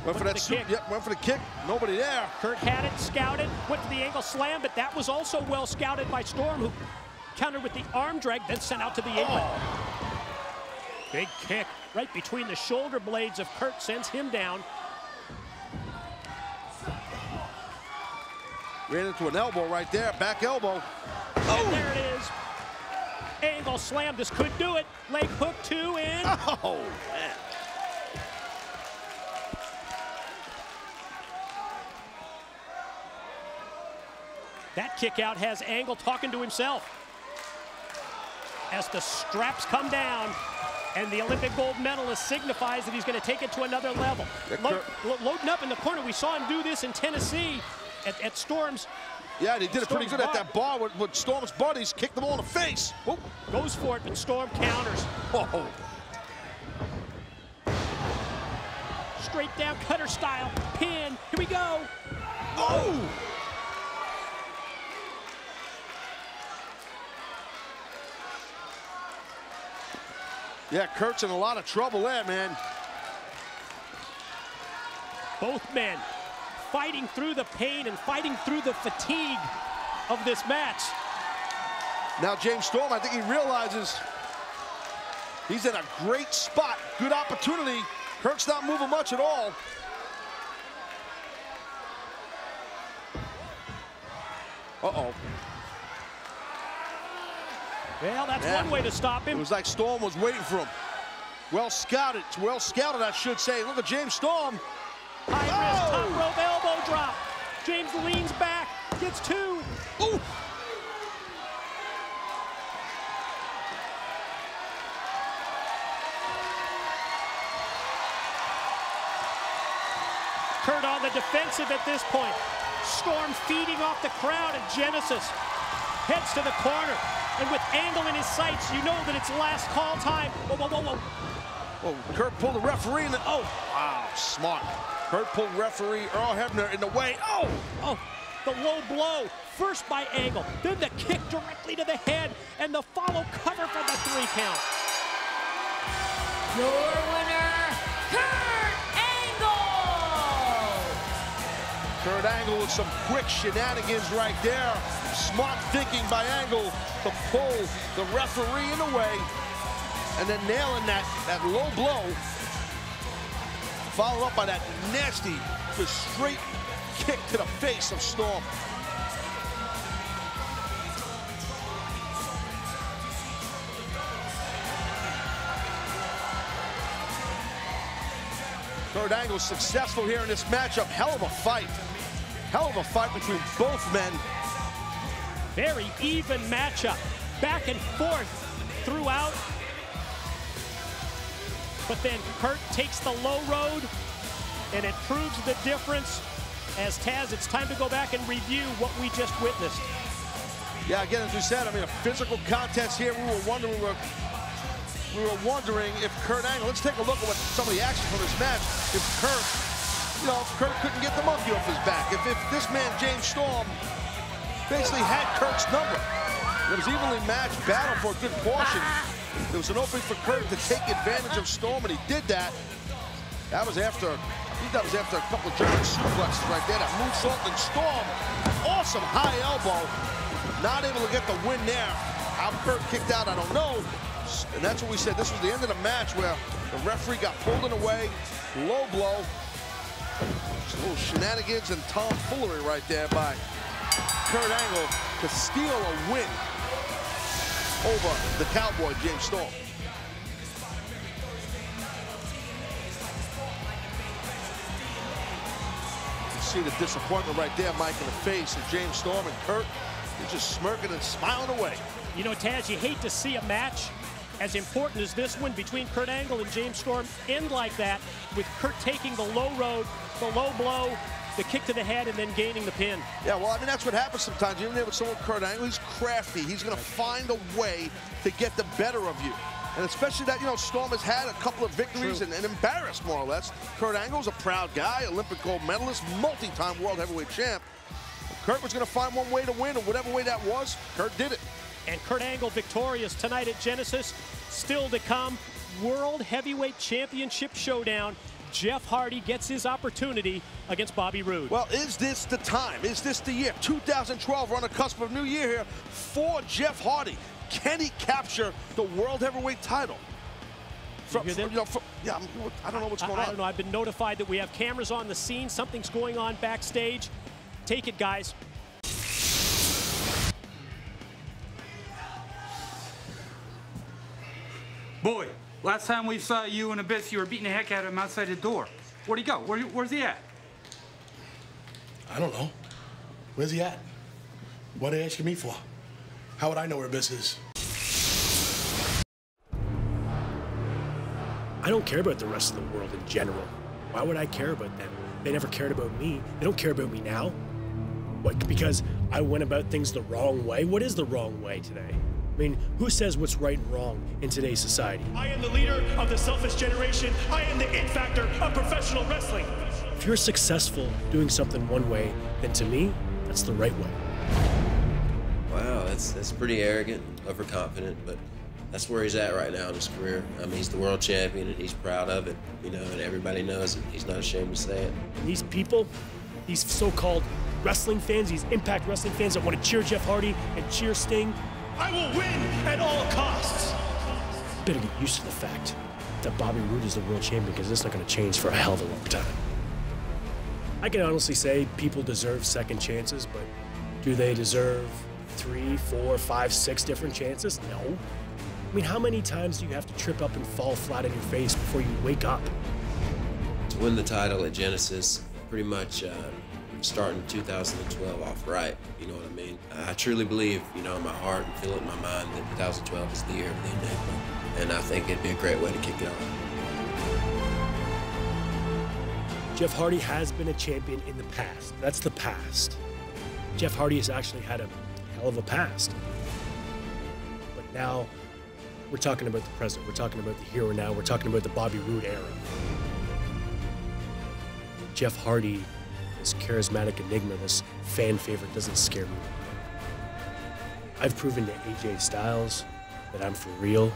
Went for that kick. Yep, went for the kick. Nobody there. Kurt had it scouted, went for the ankle slam, but that was also well scouted by Storm, who countered with the arm drag, then sent out to the apron. Big kick right between the shoulder blades of Kurt, sends him down. Ran into an elbow right there, back elbow. And there it is. Angle slam, this could do it. Leg hook 2 in. Oh, man. That kick out has Angle talking to himself. As the straps come down, and the Olympic gold medalist signifies that he's going to take it to another level. Loading up in the corner. We saw him do this in Tennessee at Storm's. Yeah, and he did it pretty good at that bar with Storm's buddies. Kicked them all in the face. Whoop. Goes for it, but Storm counters. Oh. Straight down cutter style. Pin. Here we go. Oh! Yeah, Kurt's in a lot of trouble there, man. Both men fighting through the pain and fighting through the fatigue of this match. Now James Storm, I think he realizes he's in a great spot. Good opportunity. Kurt's not moving much at all. Uh-oh. Well, that's one way to stop him. It was like Storm was waiting for him. Well scouted. It's well scouted, I should say. Look at James Storm. High wrist, top rope elbow drop. James leans back, gets two. Ooh. Kurt on the defensive at this point. Storm feeding off the crowd at Genesis. Heads to the corner. And with Angle in his sights, you know that it's last call time. Whoa, whoa, whoa, whoa. Oh, Kurt pulled the referee in the, oh, wow, smart. Kurt pulled referee Earl Hebner in the way. Oh, the low blow. First by Angle, then the kick directly to the head, and the follow cover for the 3 count. Your winner, Kurt Angle! Kurt Angle with some quick shenanigans right there. Smart thinking by Angle to pull the referee in the way, and then nailing that low blow, followed up by that nasty, just straight kick to the face of Storm. Kurt Angle successful here in this matchup. Hell of a fight. Hell of a fight between both men. Very even matchup. Back and forth throughout. But then Kurt takes the low road, and it proves the difference. As Taz, it's time to go back and review what we just witnessed. Yeah, again, as we said, I mean, a physical contest here. We were wondering if Kurt Angle, let's take a look at what some of the action from this match, if Kurt, if Kurt couldn't get the monkey off his back. If this man, James Storm, basically had Kurt's number. It was evenly matched battle for a good portion. There was an opening for Kurt to take advantage of Storm, and he did that. That was after, a couple of German suplexes right there. That moonsault and Storm, awesome high elbow. Not able to get the win there. How Kurt kicked out, I don't know. And that's what we said. This was the end of the match where the referee got pulled in the way, low blow. Just a little shenanigans and tomfoolery right there by Kurt Angle to steal a win over the Cowboy, James Storm. You see the disappointment right there, Mike, in the face of James Storm, and Kurt is just smirking and smiling away. You know, Taz, you hate to see a match as important as this one between Kurt Angle and James Storm end like that, with Kurt taking the low road, the low blow, the kick to the head, and then gaining the pin. Yeah, well, I mean, that's what happens sometimes. Even there with someone Kurt Angle, he's crafty. He's going to find a way to get the better of you. And especially that, Storm has had a couple of victories and embarrassed, more or less. Kurt Angle's a proud guy, Olympic gold medalist, multi-time world heavyweight champ. Kurt was going to find one way to win, and whatever way that was, Kurt did it. And Kurt Angle victorious tonight at Genesis. Still to come, World Heavyweight Championship Showdown. Jeff Hardy gets his opportunity against Bobby Roode. Well, is this the time? Is this the year? 2012, we're on the cusp of a new year here for Jeff Hardy. Can he capture the World Heavyweight title? I don't know what's going on. I don't know. I've been notified that we have cameras on the scene. Something's going on backstage. Take it, guys. Boy, last time we saw you and Abyss, you were beating the heck out of him outside the door. Where'd he go? Where's he at? I don't know. Where's he at? What are they asking me for? How would I know where Abyss is? I don't care about the rest of the world in general. Why would I care about them? They never cared about me. They don't care about me now. What, because I went about things the wrong way? What is the wrong way today? I mean, who says what's right and wrong in today's society? I am the leader of the selfish generation. I am the it factor of professional wrestling. If you're successful doing something one way, then to me, that's the right way. Wow, that's pretty arrogant, overconfident, but that's where he's at right now in his career. I mean, he's the world champion, and he's proud of it, and everybody knows it. He's not ashamed to say it. And these people, these so-called wrestling fans, these Impact Wrestling fans that want to cheer Jeff Hardy and cheer Sting, I will win at all costs. You better get used to the fact that Bobby Roode is the world champion, because it's not going to change for a hell of a long time. I can honestly say people deserve second chances, but do they deserve 3, 4, 5, 6 different chances? No. I mean, how many times do you have to trip up and fall flat on your face before you wake up? To win the title at Genesis, pretty much starting 2012 off right, you know what I mean? I truly believe, you know, in my heart and feel it in my mind that 2012 is the year of the Enigma, and I think it'd be a great way to kick it off. Jeff Hardy has been a champion in the past. That's the past. Jeff Hardy has actually had a hell of a past. But now, we're talking about the present. We're talking about the here and now. We're talking about the Bobby Roode era. Jeff Hardy, this charismatic enigma, this fan favorite, doesn't scare me. I've proven to AJ Styles that I'm for real,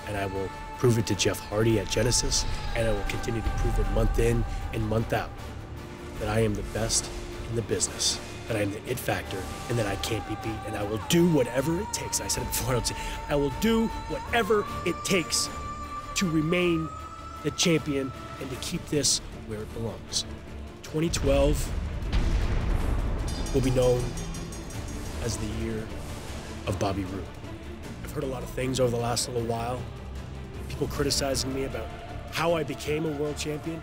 and I will prove it to Jeff Hardy at Genesis, and I will continue to prove it month in and month out that I am the best in the business, that I am the it factor, and that I can't be beat, and I will do whatever it takes. I said it before, I will do whatever it takes to remain the champion and to keep this where it belongs. 2012 will be known as the year of Bobby Roode. I've heard a lot of things over the last little while. People criticizing me about how I became a world champion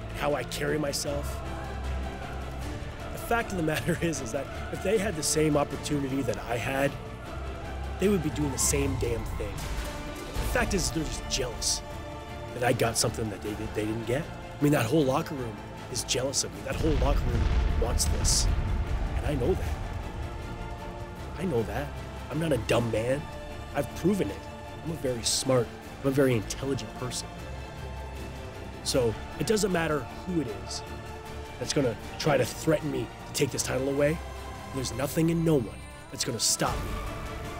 and how I carry myself. The fact of the matter is that if they had the same opportunity that I had, they would be doing the same damn thing. The fact is they're just jealous that I got something that they didn't get. I mean, that whole locker room is jealous of me. That whole locker room wants this. And I know that. I know that. I'm not a dumb man. I've proven it. I'm a very smart, I'm a very intelligent person. So it doesn't matter who it is that's gonna try to threaten me to take this title away. There's nothing and no one that's gonna stop me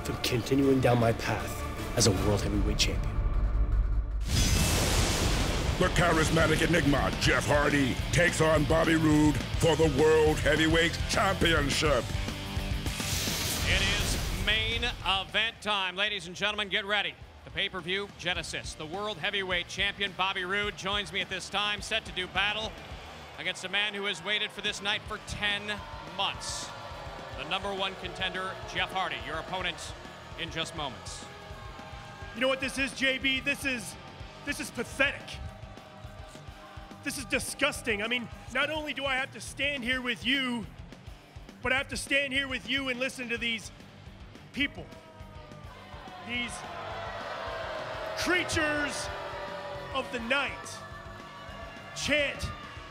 from continuing down my path as a world heavyweight champion. The charismatic enigma, Jeff Hardy, takes on Bobby Roode for the World Heavyweight Championship. It is main event time. Ladies and gentlemen, get ready. The pay-per-view, Genesis. The World Heavyweight Champion, Bobby Roode, joins me at this time, set to do battle against a man who has waited for this night for 10 months. The #1 contender, Jeff Hardy, your opponent in just moments. You know what this is, JB? This is pathetic. This is disgusting. I mean, not only do I have to stand here with you, but I have to stand here with you and listen to these people. These creatures of the night chant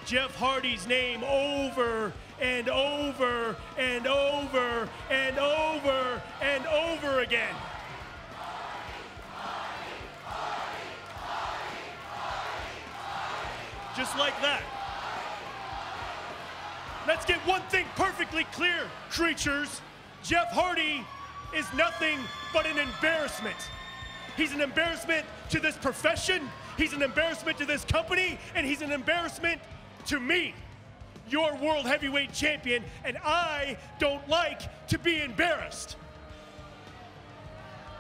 Jeff Hardy's name over and over and over and over and over again. Just like that. Let's get one thing perfectly clear, creatures. Jeff Hardy is nothing but an embarrassment. He's an embarrassment to this profession, he's an embarrassment to this company, and he's an embarrassment to me, your World Heavyweight Champion, and I don't like to be embarrassed.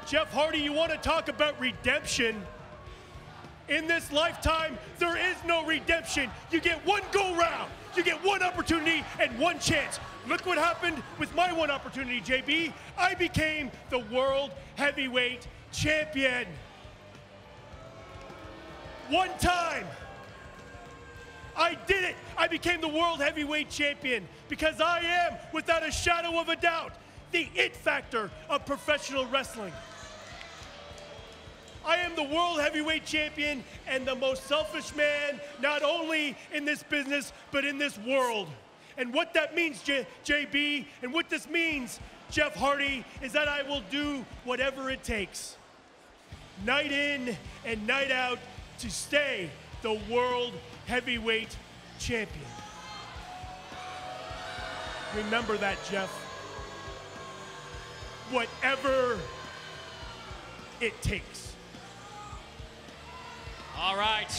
Jeff Hardy, you want to talk about redemption? In this lifetime, there is no redemption. You get one go-round. You get one opportunity and one chance. Look what happened with my one opportunity, JB. I became the World Heavyweight Champion. One time. I did it. I became the World Heavyweight Champion because I am, without a shadow of a doubt, the it factor of professional wrestling. I am the World Heavyweight Champion and the most selfish man, not only in this business, but in this world. And what that means, JB, and what this means, Jeff Hardy, is that I will do whatever it takes, night in and night out, to stay the World Heavyweight Champion. Remember that, Jeff. Whatever it takes. All right,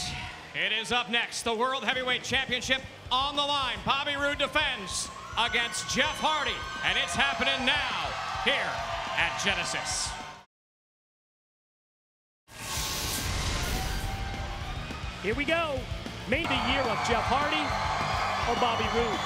it is up next. The World Heavyweight Championship on the line. Bobby Roode defends against Jeff Hardy, and it's happening now here at Genesis. Here we go. May the year of Jeff Hardy or Bobby Roode.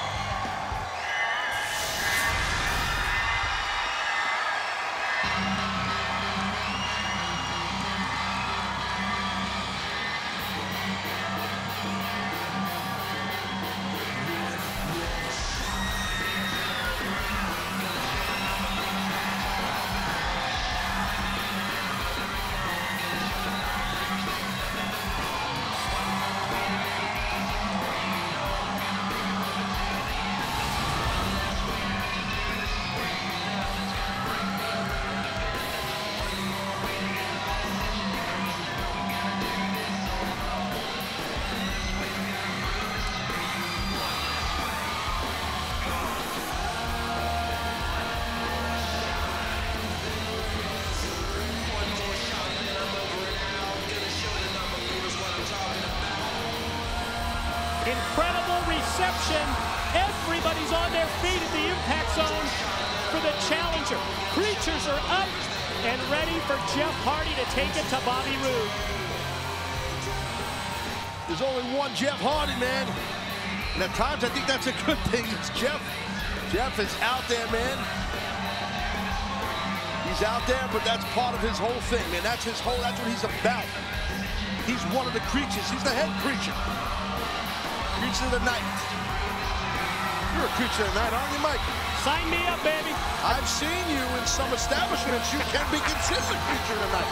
Incredible reception. Everybody's on their feet at the impact zone for the challenger. Creatures are up and ready for Jeff Hardy to take it to Bobby Roode. There's only one Jeff Hardy, man. And at times, I think that's a good thing. It's Jeff. Jeff is out there, man. He's out there, but that's part of his whole thing, man. That's what he's about. He's one of the creatures. He's the head creature. Creature of the night. You're a creature of the night, aren't you, Mike? Sign me up, baby. I've seen you in some establishments. You can be considered a creature of the night.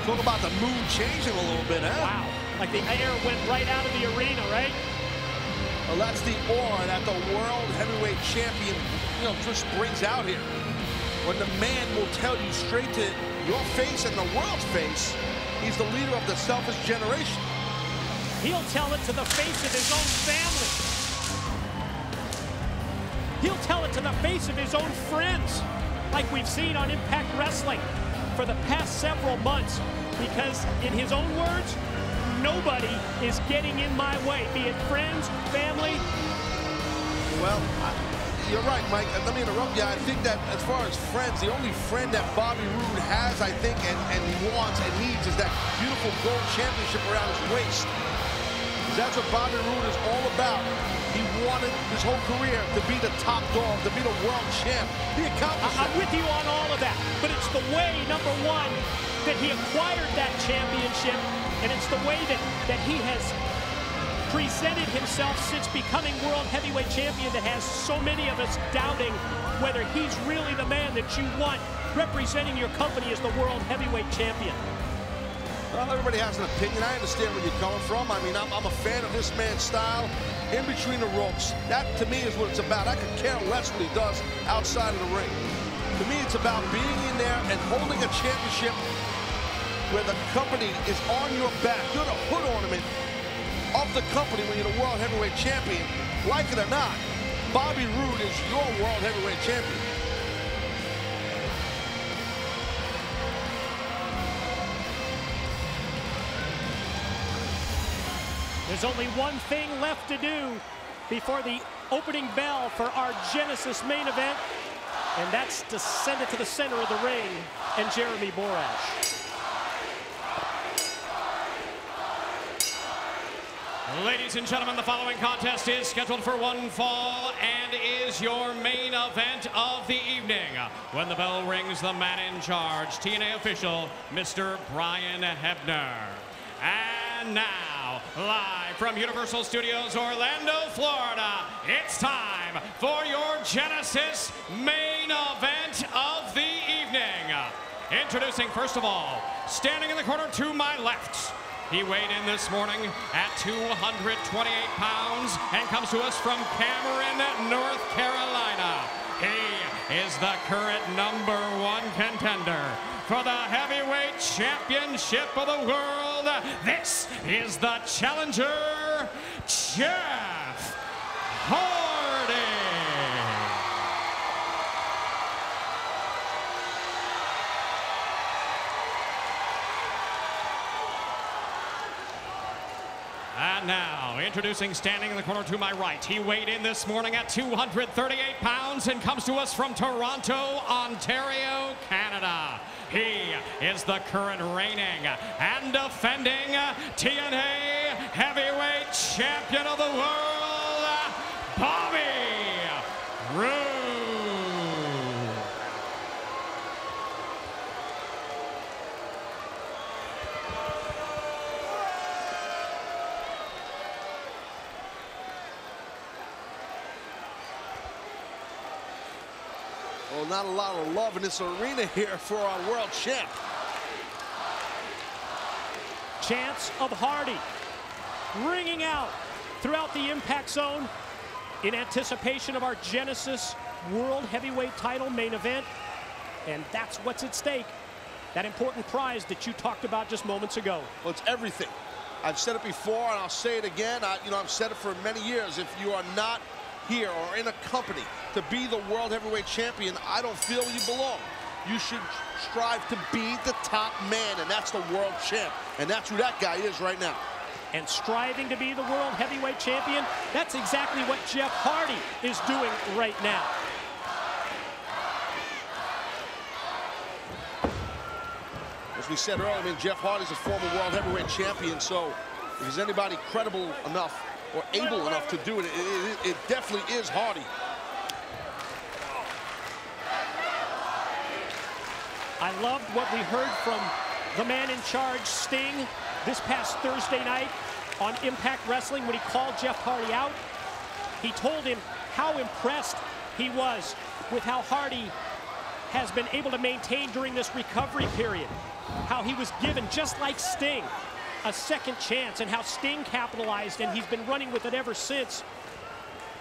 Talk about the mood changing a little bit, huh? Wow, like the air went right out of the arena, right? Well, that's the aura that the world heavyweight champion, just brings out here. When the man will tell you straight to your face and the world's face, he's the leader of the selfish generation. He'll tell it to the face of his own family. He'll tell it to the face of his own friends, like we've seen on Impact Wrestling for the past several months, because in his own words, nobody is getting in my way, be it friends, family. Well, you're right, Mike. Let me interrupt you. I think that as far as friends, the only friend that Bobby Roode has, I think, and he wants and needs is that beautiful gold championship around his waist. That's what Bobby Roode is all about. He wanted his whole career to be the top dog, to be the world champ. He accomplished that. I'm with you on all of that, but it's the way, number one, that he acquired that championship, and it's the way that he has presented himself since becoming world heavyweight champion that has so many of us doubting whether he's really the man that you want representing your company as the world heavyweight champion. Well, everybody has an opinion. I understand where you're coming from. I mean, I'm a fan of this man's style in between the ropes. That, to me, is what it's about. I could care less what he does outside of the ring. To me, it's about being in there and holding a championship where the company is on your back. You're the hood ornament of the company when you're the world heavyweight champion. Like it or not, Bobby Roode is your world heavyweight champion. There's only one thing left to do before the opening bell for our Genesis main event, and that's to send it to the center of the ring and Jeremy Borash. Ladies and gentlemen, the following contest is scheduled for one fall and is your main event of the evening. When the bell rings, the man in charge, TNA official, Mr. Brian Hebner. And now, live from Universal Studios, Orlando, Florida, it's time for your Genesis main event of the evening. Introducing, first of all, standing in the corner to my left, he weighed in this morning at 228 pounds and comes to us from Cameron, North Carolina. He is the current #1 contender for the heavyweight championship of the world. This is the challenger, Jeff Hardy. And now, introducing, standing in the corner to my right, he weighed in this morning at 238 pounds and comes to us from Toronto, Ontario, Canada. He is the current reigning and defending TNA heavyweight champion of the world, Bobby Roode. Well, not a lot of love in this arena here for our world champ. Chance of Hardy ringing out throughout the impact zone in anticipation of our Genesis World Heavyweight title main event. And that's what's at stake. That important prize that you talked about just moments ago. Well, it's everything. I've said it before, and I'll say it again. I've said it for many years. If you are not here or in a company to be the world heavyweight champion, I don't feel you belong. You should strive to be the top man, and that's the world champ. And that's who that guy is right now. And striving to be the world heavyweight champion, that's exactly what Jeff Hardy is doing right now. As we said earlier, I mean, Jeff Hardy's a former world heavyweight champion, so if there's anybody credible enough or able enough to do it, it definitely is Hardy. I loved what we heard from the man in charge, Sting, this past Thursday night on Impact Wrestling when he called Jeff Hardy out. He told him how impressed he was with how Hardy has been able to maintain during this recovery period. How he was given, just like Sting, a second chance, and how Sting capitalized, and he's been running with it ever since.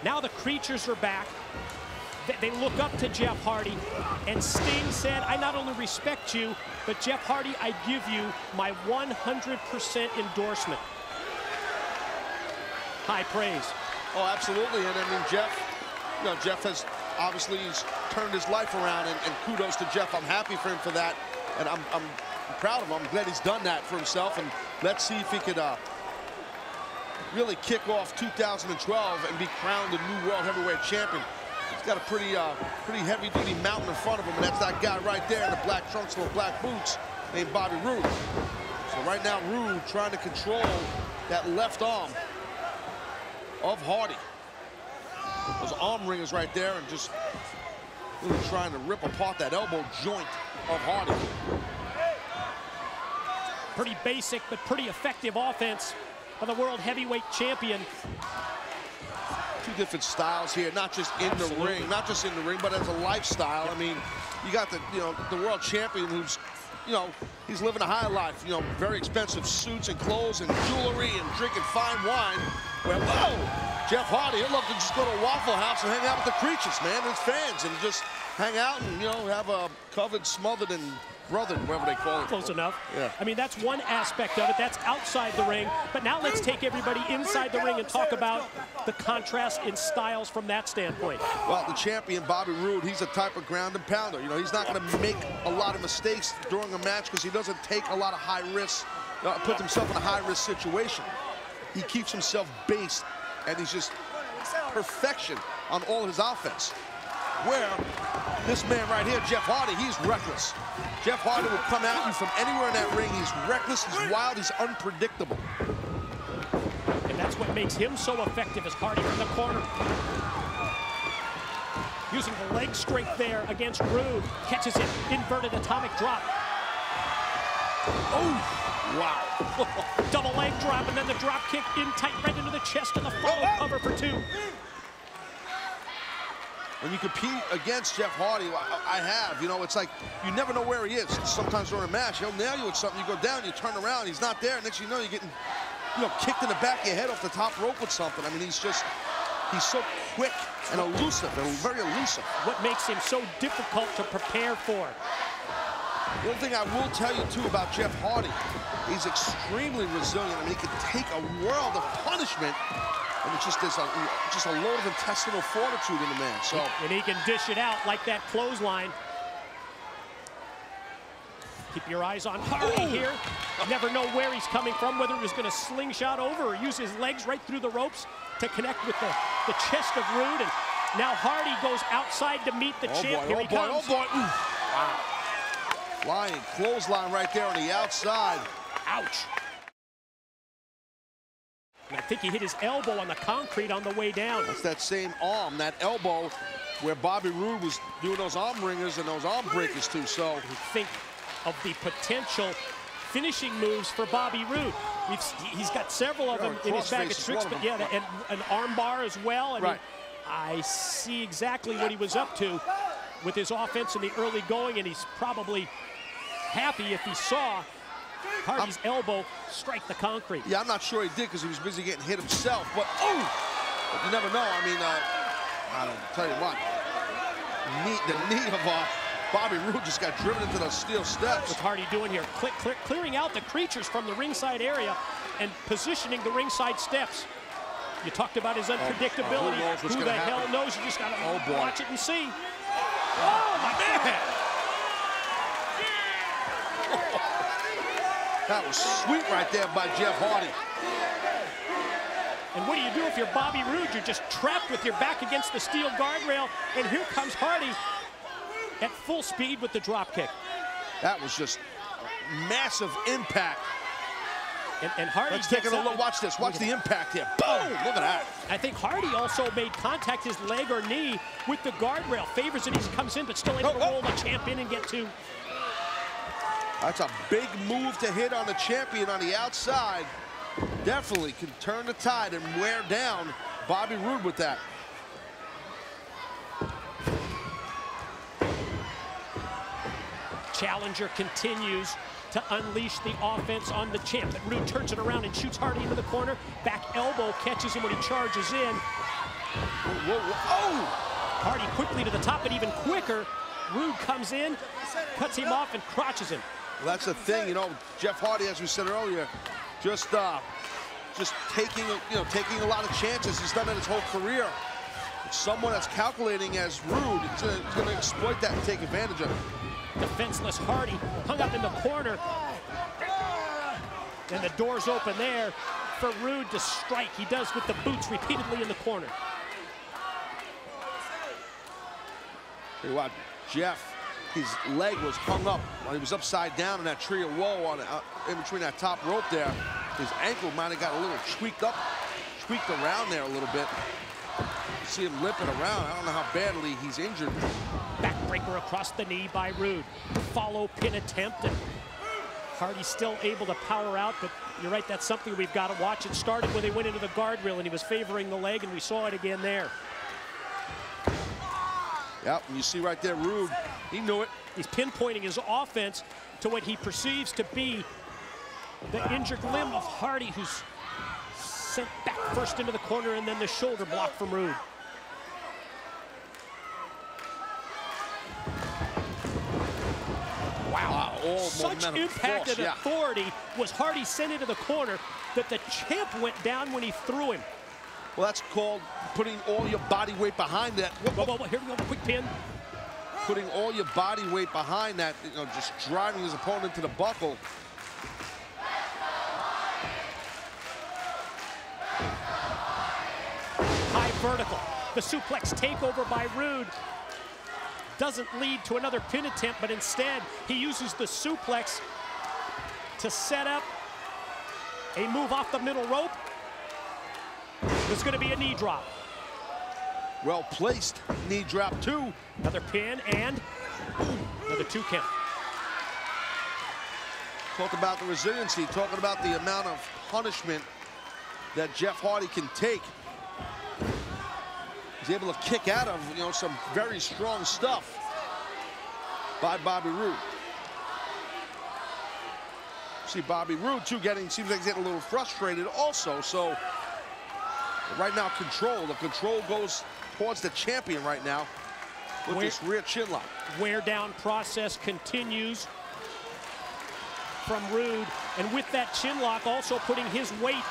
Now the creatures are back. They look up to Jeff Hardy, and Sting said, I not only respect you, but Jeff Hardy, I give you my 100% endorsement. High praise. Oh, absolutely, and I mean, Jeff has obviously turned his life around, and kudos to Jeff. I'm happy for him for that, and I'm proud of him. I'm glad he's done that for himself, and let's see if he could really kick off 2012 and be crowned the new world heavyweight champion. He's got a pretty heavy-duty mountain in front of him, and that's that guy right there in the black trunks and the black boots named Bobby Roode. So right now, Roode trying to control that left arm of Hardy. Those arm ringers right there, and just really trying to rip apart that elbow joint of Hardy. Pretty basic, but pretty effective offense of the world heavyweight champion. Two different styles here, not just in the ring, but as a lifestyle. I mean, you got the world champion who's, he's living a high life. Very expensive suits and clothes and jewelry and drinking fine wine. Well, whoa, Jeff Hardy, he'd love to just go to a Waffle House and hang out with the creatures, man, his fans, and just hang out and have a covered, smothered, and brothered, whatever they call it. Close enough. Yeah. I mean, that's one aspect of it. That's outside the ring. But now let's take everybody inside the ring and talk about the contrast in styles from that standpoint. Well, the champion, Bobby Roode, he's a type of ground and pounder. He's not going to make a lot of mistakes during a match because he doesn't take a lot of high risks, put himself in a high-risk situation. He keeps himself based, and he's just perfection on all his offense. Where this man right here, Jeff Hardy, he's reckless. Jeff Hardy will come at you from anywhere in that ring. He's reckless, he's wild, he's unpredictable. And that's what makes him so effective as Hardy from the corner. Using the leg strength there against Roode. Catches it, inverted atomic drop. Oh, wow. Double leg drop, and then the drop kick in tight right into the chest, and the follow cover for two. When you compete against Jeff Hardy, I have, it's like you never know where he is. Sometimes during a match, he'll nail you with something. You go down, you turn around, he's not there. Next thing you know, you're getting, kicked in the back of your head off the top rope with something. I mean, he's so quick and elusive, very elusive. What makes him so difficult to prepare for? The other thing I will tell you, too, about Jeff Hardy, he's extremely resilient. I mean, he can take a world of punishment, and it's just a load of intestinal fortitude in the man. So, and he can dish it out like that clothesline. Keep your eyes on Hardy here. Never know where he's coming from, whether he's going to slingshot over or use his legs right through the ropes to connect with the chest of Roode. And now Hardy goes outside to meet the champ. Here he comes. Oh, boy. Wow. Lying clothesline right there on the outside. Ouch. And I think he hit his elbow on the concrete on the way down. That's that same arm, that elbow, where Bobby Roode was doing those arm ringers and those arm breakers too. So think of the potential finishing moves for Bobby Roode. He's got several of them in his bag of tricks, but yeah, and an arm bar as well. I mean, I see exactly what he was up to with his offense in the early going, and he's probably happy if he saw Hardy's elbow strike the concrete. Yeah, I'm not sure he did because he was busy getting hit himself, but you never know. I mean, I don't tell you what, the knee Bobby Roode just got driven into those steel steps. What's Hardy doing here? Clearing out the creatures from the ringside area and positioning the ringside steps. You talked about his unpredictability. Who the hell knows? You just got to watch it and see. Oh, my man! That was sweet right there by Jeff Hardy. And what do you do if you're Bobby Roode? You're just trapped with your back against the steel guardrail, and here comes Hardy at full speed with the drop kick. That was just massive impact. And Hardy Let's take a look. Watch this. Watch the impact here. Boom! Look at that. I think Hardy also made contact, his leg or knee, with the guardrail. Favors it as he comes in, but still able to roll the champ in and get two. That's a big move to hit on the champion on the outside. Definitely can turn the tide and wear down Bobby Roode with that. Challenger continues to unleash the offense on the champ. But Roode turns it around and shoots Hardy into the corner. Back elbow catches him when he charges in. Whoa, whoa, oh! Hardy quickly to the top, but even quicker. Roode comes in, cuts him off, and crotches him. Well, that's the thing, you know, Jeff Hardy, as we said earlier, just taking a lot of chances. He's done it his whole career. Someone that's calculating as Roode is going to exploit that and take advantage of it. Defenseless Hardy hung up in the corner. And the door's open there for Roode to strike. He does with the boots repeatedly in the corner. Tell you what, Jeff, his leg was hung up when he was upside down in that tree of woe on in between that top rope there. His ankle might have got a little tweaked around there a little bit. You see him limping around. I don't know how badly he's injured. Backbreaker across the knee by Roode. Follow pin attempt, and Hardy's still able to power out, but you're right, that's something we've got to watch. It started when they went into the guardrail and he was favoring the leg, and we saw it again there. Yep, and you see right there, Roode, he knew it. He's pinpointing his offense to what he perceives to be the injured limb of Hardy, who's sent back first into the corner and then the shoulder block from Roode. Wow, such impact and authority was Hardy sent into the corner that the champ went down when he threw him. Well, that's called putting all your body weight behind that. Whoa, here we go, quick pin. Putting all your body weight behind that, you know, just driving his opponent to the buckle. High vertical. The suplex takeover by Roode doesn't lead to another pin attempt, but instead he uses the suplex to set up a move off the middle rope. There's going to be a knee drop. Well placed knee drop too. Another pin and another 2 count. Talk about the resiliency, talking about the amount of punishment that Jeff Hardy can take. He's able to kick out of, you know, some very strong stuff by Bobby Roode. See Bobby Roode too seems like he's getting a little frustrated also. So right now the control goes towards the champion right now with this rear chin lock. Wear down process continues from Roode, and with that chin lock also putting his weight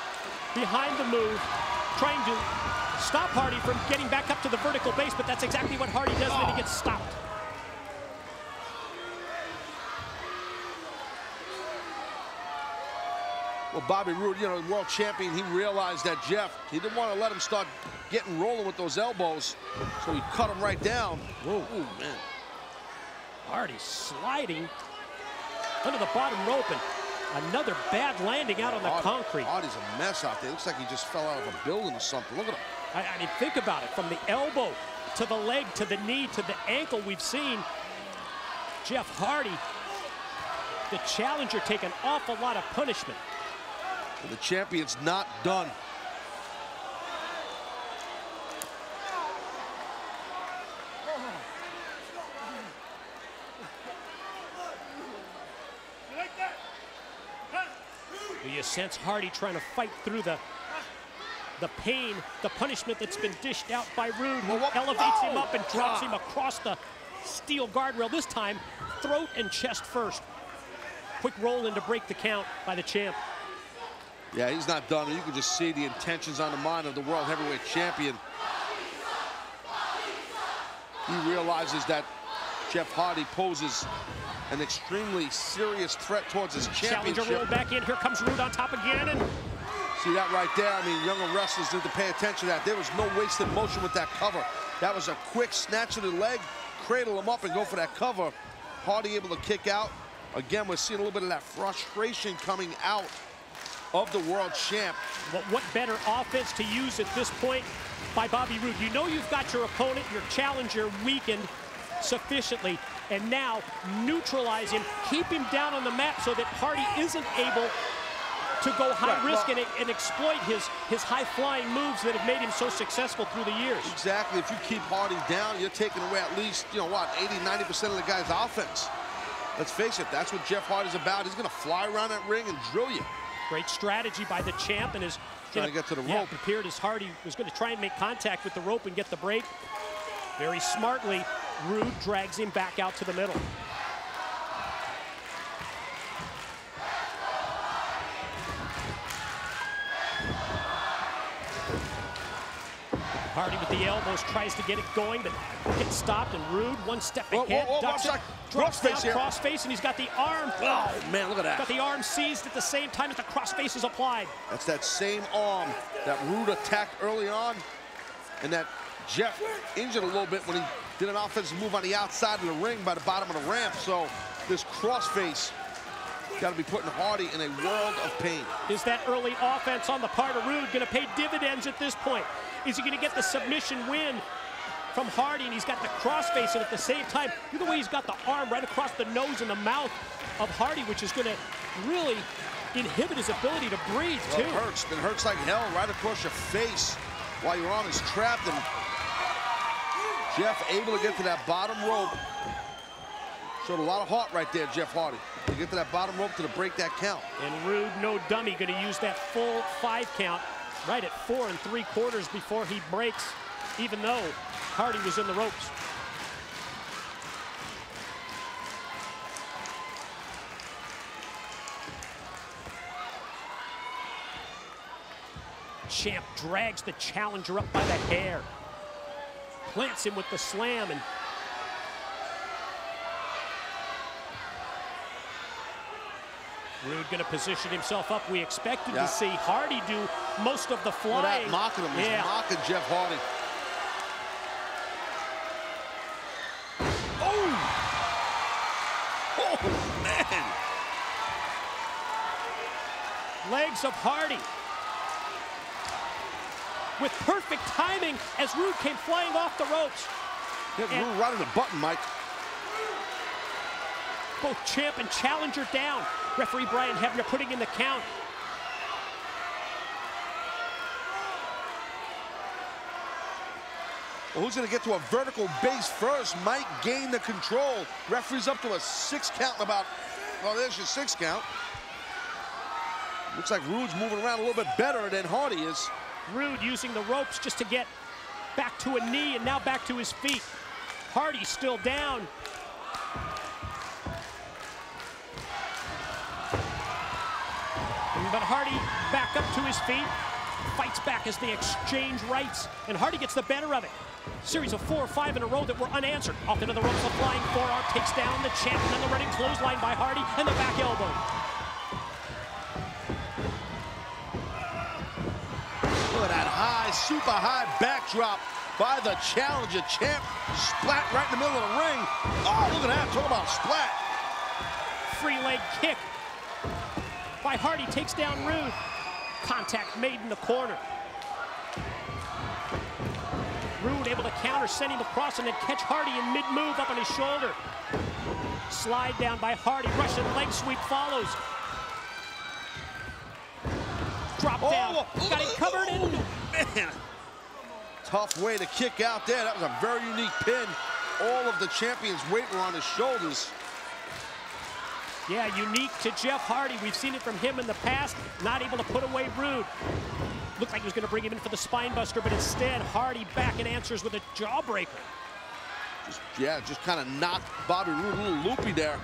behind the move, trying to stop Hardy from getting back up to the vertical base, but that's exactly what Hardy does when he gets stopped. Well, Bobby Roode, you know, world champion, he realized that Jeff, he didn't want to let him start getting rolling with those elbows, so he cut him right down. Whoa, ooh, man. Hardy sliding under the bottom rope, and another bad landing out on the concrete. Hardy's a mess out there. Looks like he just fell out of a building or something. Look at him. I mean, think about it. From the elbow to the leg to the knee to the ankle, we've seen Jeff Hardy, the challenger, take an awful lot of punishment. And the champion's not done. Do you sense Hardy trying to fight through the pain, the punishment that's been dished out by Roode, who elevates him up and drops him across the steel guardrail. This time, throat and chest first. Quick roll in to break the count by the champ. Yeah, he's not done. You can just see the intentions on the mind of the world heavyweight champion. He realizes that Jeff Hardy poses an extremely serious threat towards his championship. Challenger roll back in. Here comes Roode on top again. And see that right there? I mean, younger wrestlers need to pay attention to that. There was no wasted motion with that cover. That was a quick snatch of the leg, cradle him up and go for that cover. Hardy able to kick out. Again, we're seeing a little bit of that frustration coming out of the world champ. Well, what better offense to use at this point by Bobby Roode? You know you've got your opponent, your challenger, weakened sufficiently, and now neutralize him, keep him down on the mat so that Hardy isn't able to go high risk and exploit his high-flying moves that have made him so successful through the years. Exactly. If you keep Hardy down, you're taking away at least, you know what, 80–90% of the guy's offense. Let's face it, that's what Jeff Hardy's about. He's going to fly around that ring and drill you. Great strategy by the champ, and is trying to get to the rope. Prepared as Hardy was going to try and make contact with the rope and get the break. Very smartly, Roode drags him back out to the middle. Hardy with the elbows tries to get it going, but gets stopped, and Roode one step ahead, ducks it, drops down, crossface, and he's got the arm. Oh, man, look at that. Got the arm seized at the same time as the crossface is applied. That's that same arm that Roode attacked early on, and that Jeff injured a little bit when he did an offensive move on the outside of the ring by the bottom of the ramp. So this crossface got to be putting Hardy in a world of pain. Is that early offense on the part of Roode going to pay dividends at this point? Is he going to get the submission win from Hardy? And he's got the crossface, and at the same time, look at the way he's got the arm right across the nose and the mouth of Hardy, which is going to really inhibit his ability to breathe, too. It hurts. It hurts like hell right across your face while your arm is trapped. And Jeff able to get to that bottom rope. Showed a lot of heart right there, Jeff Hardy, to get to that bottom rope to break that count. And Roode, no dummy, going to use that full 5 count right at 4 3/4 before he breaks, even though Hardy was in the ropes. Champ drags the challenger up by the hair, plants him with the slam, and Roode going to position himself up. We expected to see Hardy do most of the flying. Without mocking him, he's mocking Jeff Hardy. Oh, man. Legs of Hardy. With perfect timing as Roode came flying off the ropes. Roode right on the button, Mike. Both champ and challenger down. Referee Brian Hebner putting in the count. Well, who's going to get to a vertical base first might gain the control. Referee's up to a 6 count in about, well, there's your 6 count. Looks like Roode's moving around a little bit better than Hardy is. Roode using the ropes just to get back to a knee and now back to his feet. Hardy still down. But Hardy back up to his feet, fights back as they exchange rights, and Hardy gets the better of it. Series of 4 or 5 in a row that were unanswered. Off into the ropes, a flying forearm takes down the champ, and then the running clothesline by Hardy, and the back elbow. Look at that high, super high backdrop by the challenger. Champ splat right in the middle of the ring. Oh, look at that, talk about splat. Free leg kick by Hardy, takes down Roode. Contact made in the corner. Roode able to counter, send him across, and then catch Hardy in mid-move up on his shoulder. Slide down by Hardy, Russian leg sweep follows. Drop down, got it covered in. Man, tough way to kick out there. That was a very unique pin. All of the champion's weight were on his shoulders. Yeah, unique to Jeff Hardy. We've seen it from him in the past. Not able to put away Roode. Looked like he was going to bring him in for the spine buster, but instead Hardy back and answers with a jawbreaker. Just kind of knocked Bobby Roode a little loopy there.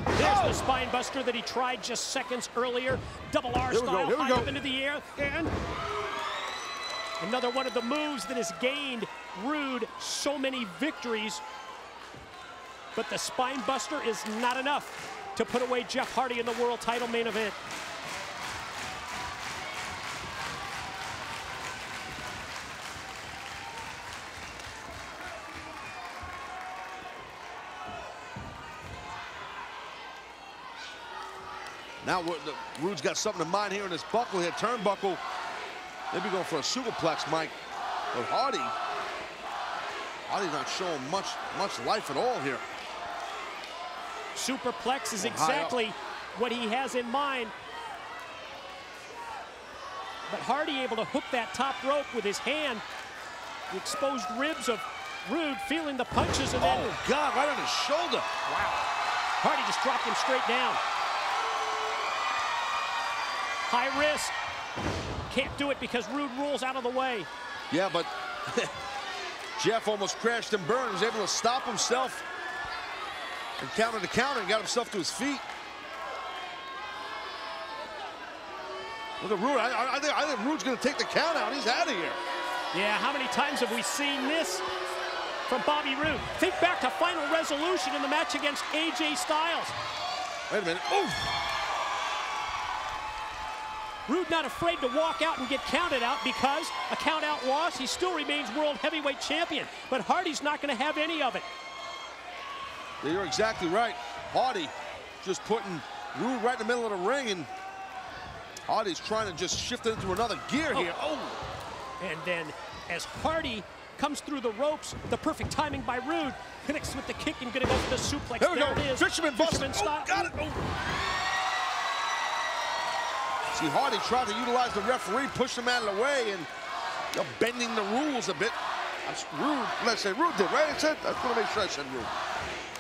There's the spine buster that he tried just seconds earlier. Double R style, high up into the air. And another one of the moves that has gained Roode so many victories. But the spine buster is not enough to put away Jeff Hardy in the world title main event. Now Roode's got something in mind here in this buckle here, turnbuckle. Maybe going for a superplex, Mike. But Hardy's not showing much life at all here. Superplex is exactly what he has in mind. But Hardy able to hook that top rope with his hand. The exposed ribs of Roode feeling the punches and then... Oh, God, right on his shoulder. Wow. Hardy just dropped him straight down. High risk. Can't do it because Roode rolls out of the way. Yeah, but Jeff almost crashed and burned. He was able to stop himself and counter to counter and got himself to his feet. Look at Roode. I think Roode's going to take the count out. He's out of here. Yeah, how many times have we seen this from Bobby Roode? Think back to Final Resolution in the match against AJ Styles. Wait a minute. Oof. Roode not afraid to walk out and get counted out because a count-out loss, he still remains World Heavyweight Champion. But Hardy's not going to have any of it. Yeah, you're exactly right. Hardy just putting Roode right in the middle of the ring, and Hardy's trying to just shift it into another gear here. Oh! And then as Hardy comes through the ropes, the perfect timing by Roode, connects with the kick and going to go for the suplex. There we go. It is. Fisherman busted. Oh, got it. Oh. See, Hardy tried to utilize the referee, push him out of the way, and bending the rules a bit. That's Roode. Let's say Roode did, right? I just want to make sure I said Roode.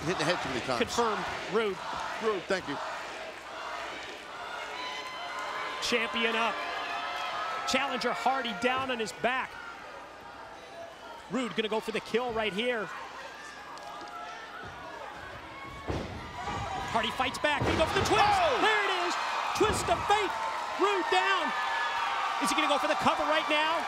Hit the head too many times. Confirm, Roode. Roode, thank you. Champion up. Challenger Hardy down on his back. Roode gonna go for the kill right here. Hardy fights back, gonna go for the twist. Oh! There it is, twist of fate. Roode down. Is he gonna go for the cover right now?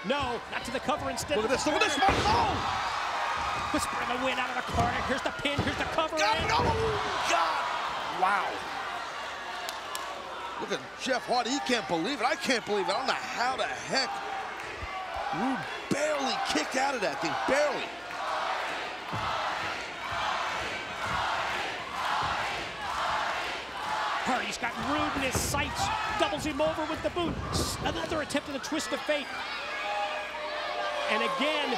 No, not to the cover instead. Look at this, look at this one. Oh! Whispering the wind out of the corner. Here's the pin, here's the cover. God, God. Wow. Look at Jeff Hardy, he can't believe it. I can't believe it. I don't know how the heck Roode barely kicked out of that thing, barely. Hardy's got Roode in his sights, doubles him over with the boot. Another attempt at the twist of fate. And again,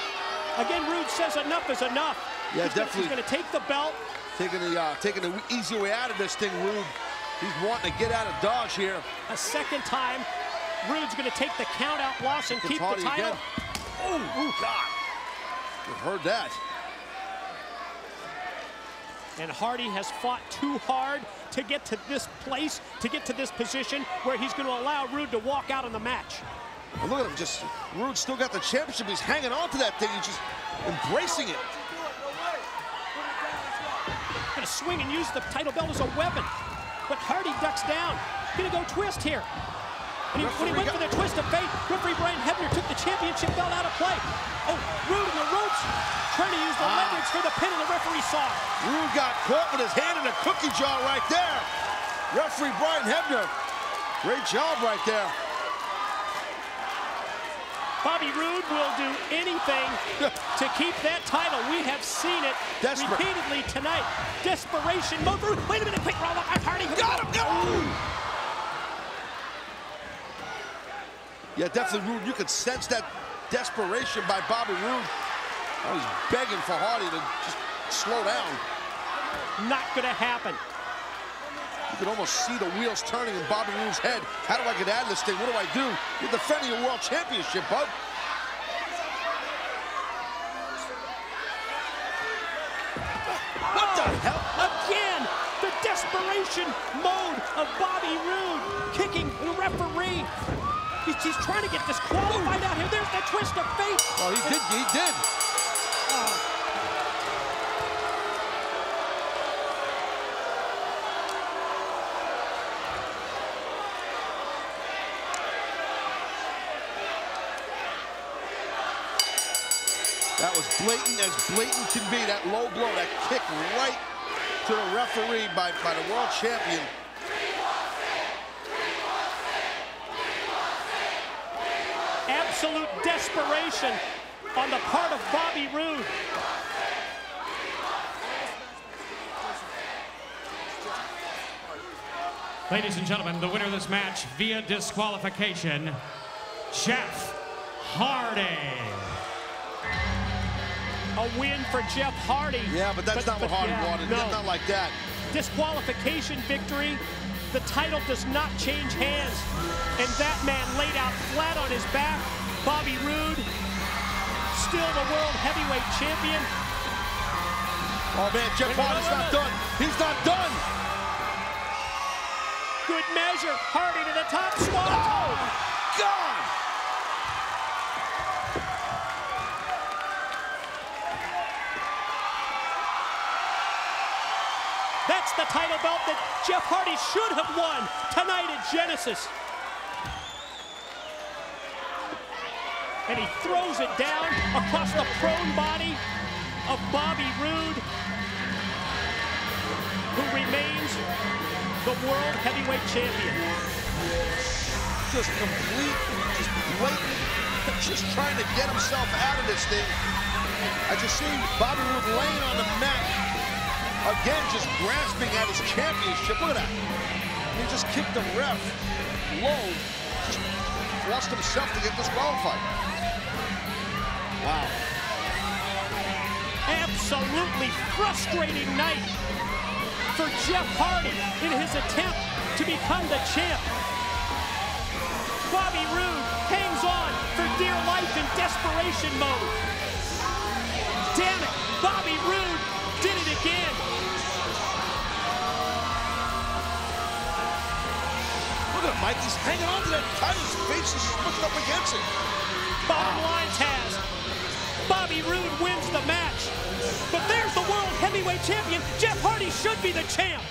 Roode says enough is enough. Yeah, definitely. He's gonna take the belt. Taking the easy way out of this thing, Roode. He's wanting to get out of Dodge here. A second time, Roode's going to take the count-out loss and keep the title. Again. Oh, God. You heard that. And Hardy has fought too hard to get to this place, to get to this position where he's going to allow Roode to walk out of the match. And look at him, Roode still got the championship. He's hanging on to that thing. He's just embracing it. Going to swing and use the title belt as a weapon. But Hardy ducks down. Gonna go twist here. And when he went for the twist of fate, referee Brian Hebner took the championship belt out of play. Oh, Roode in the ropes, trying to use the leverage for the pin, and the referee saw it. Roode got caught with his hand in a cookie jar right there. Referee Brian Hebner, great job right there. Bobby Roode will do anything to keep that title. We have seen it repeatedly tonight. Desperation mode. Wait a minute, quick roll up. Hardy. Got him, go! Yeah, definitely, Roode. You could sense that desperation by Bobby Roode. Oh, he's begging for Hardy to just slow down. Not gonna happen. You can almost see the wheels turning in Bobby Roode's head. How do I get out of this thing? What do I do? You're defending your world championship, bud. What the hell? Again, the desperation mode of Bobby Roode kicking the referee. He's trying to get disqualified out here. There's the twist of fate. Oh, he did. That was blatant as blatant can be. That low blow, that kick right to the referee by the world champion. Absolute desperation on the part of Bobby Roode. Ladies and gentlemen, the winner of this match via disqualification, Jeff Hardy. A win for Jeff Hardy. Yeah, but that's not what Hardy wanted. No. Not like that. Disqualification victory. The title does not change hands. And that man laid out flat on his back. Bobby Roode, still the world heavyweight champion. Oh man, Jeff Hardy's not done. He's not done. Good measure. Hardy to the top spot. Oh, God. That's the title belt that Jeff Hardy should have won tonight at Genesis. And he throws it down across the prone body of Bobby Roode, who remains the world heavyweight champion. Just complete, just blatant, just trying to get himself out of this thing. I just see Bobby Roode laying on the mat. Again, just grasping at his championship. Look at that. He just kicked the ref low. Just forced himself to get disqualified. Wow. Absolutely frustrating night for Jeff Hardy in his attempt to become the champ. Bobby Roode hangs on for dear life in desperation mode. Damn it, Bobby Roode did it again. Look at him, Mike. He's hanging on to that title. His face is smushed up against it. Bottom line, Taz. Bobby Roode wins the match. But there's the world heavyweight champion. Jeff Hardy should be the champ.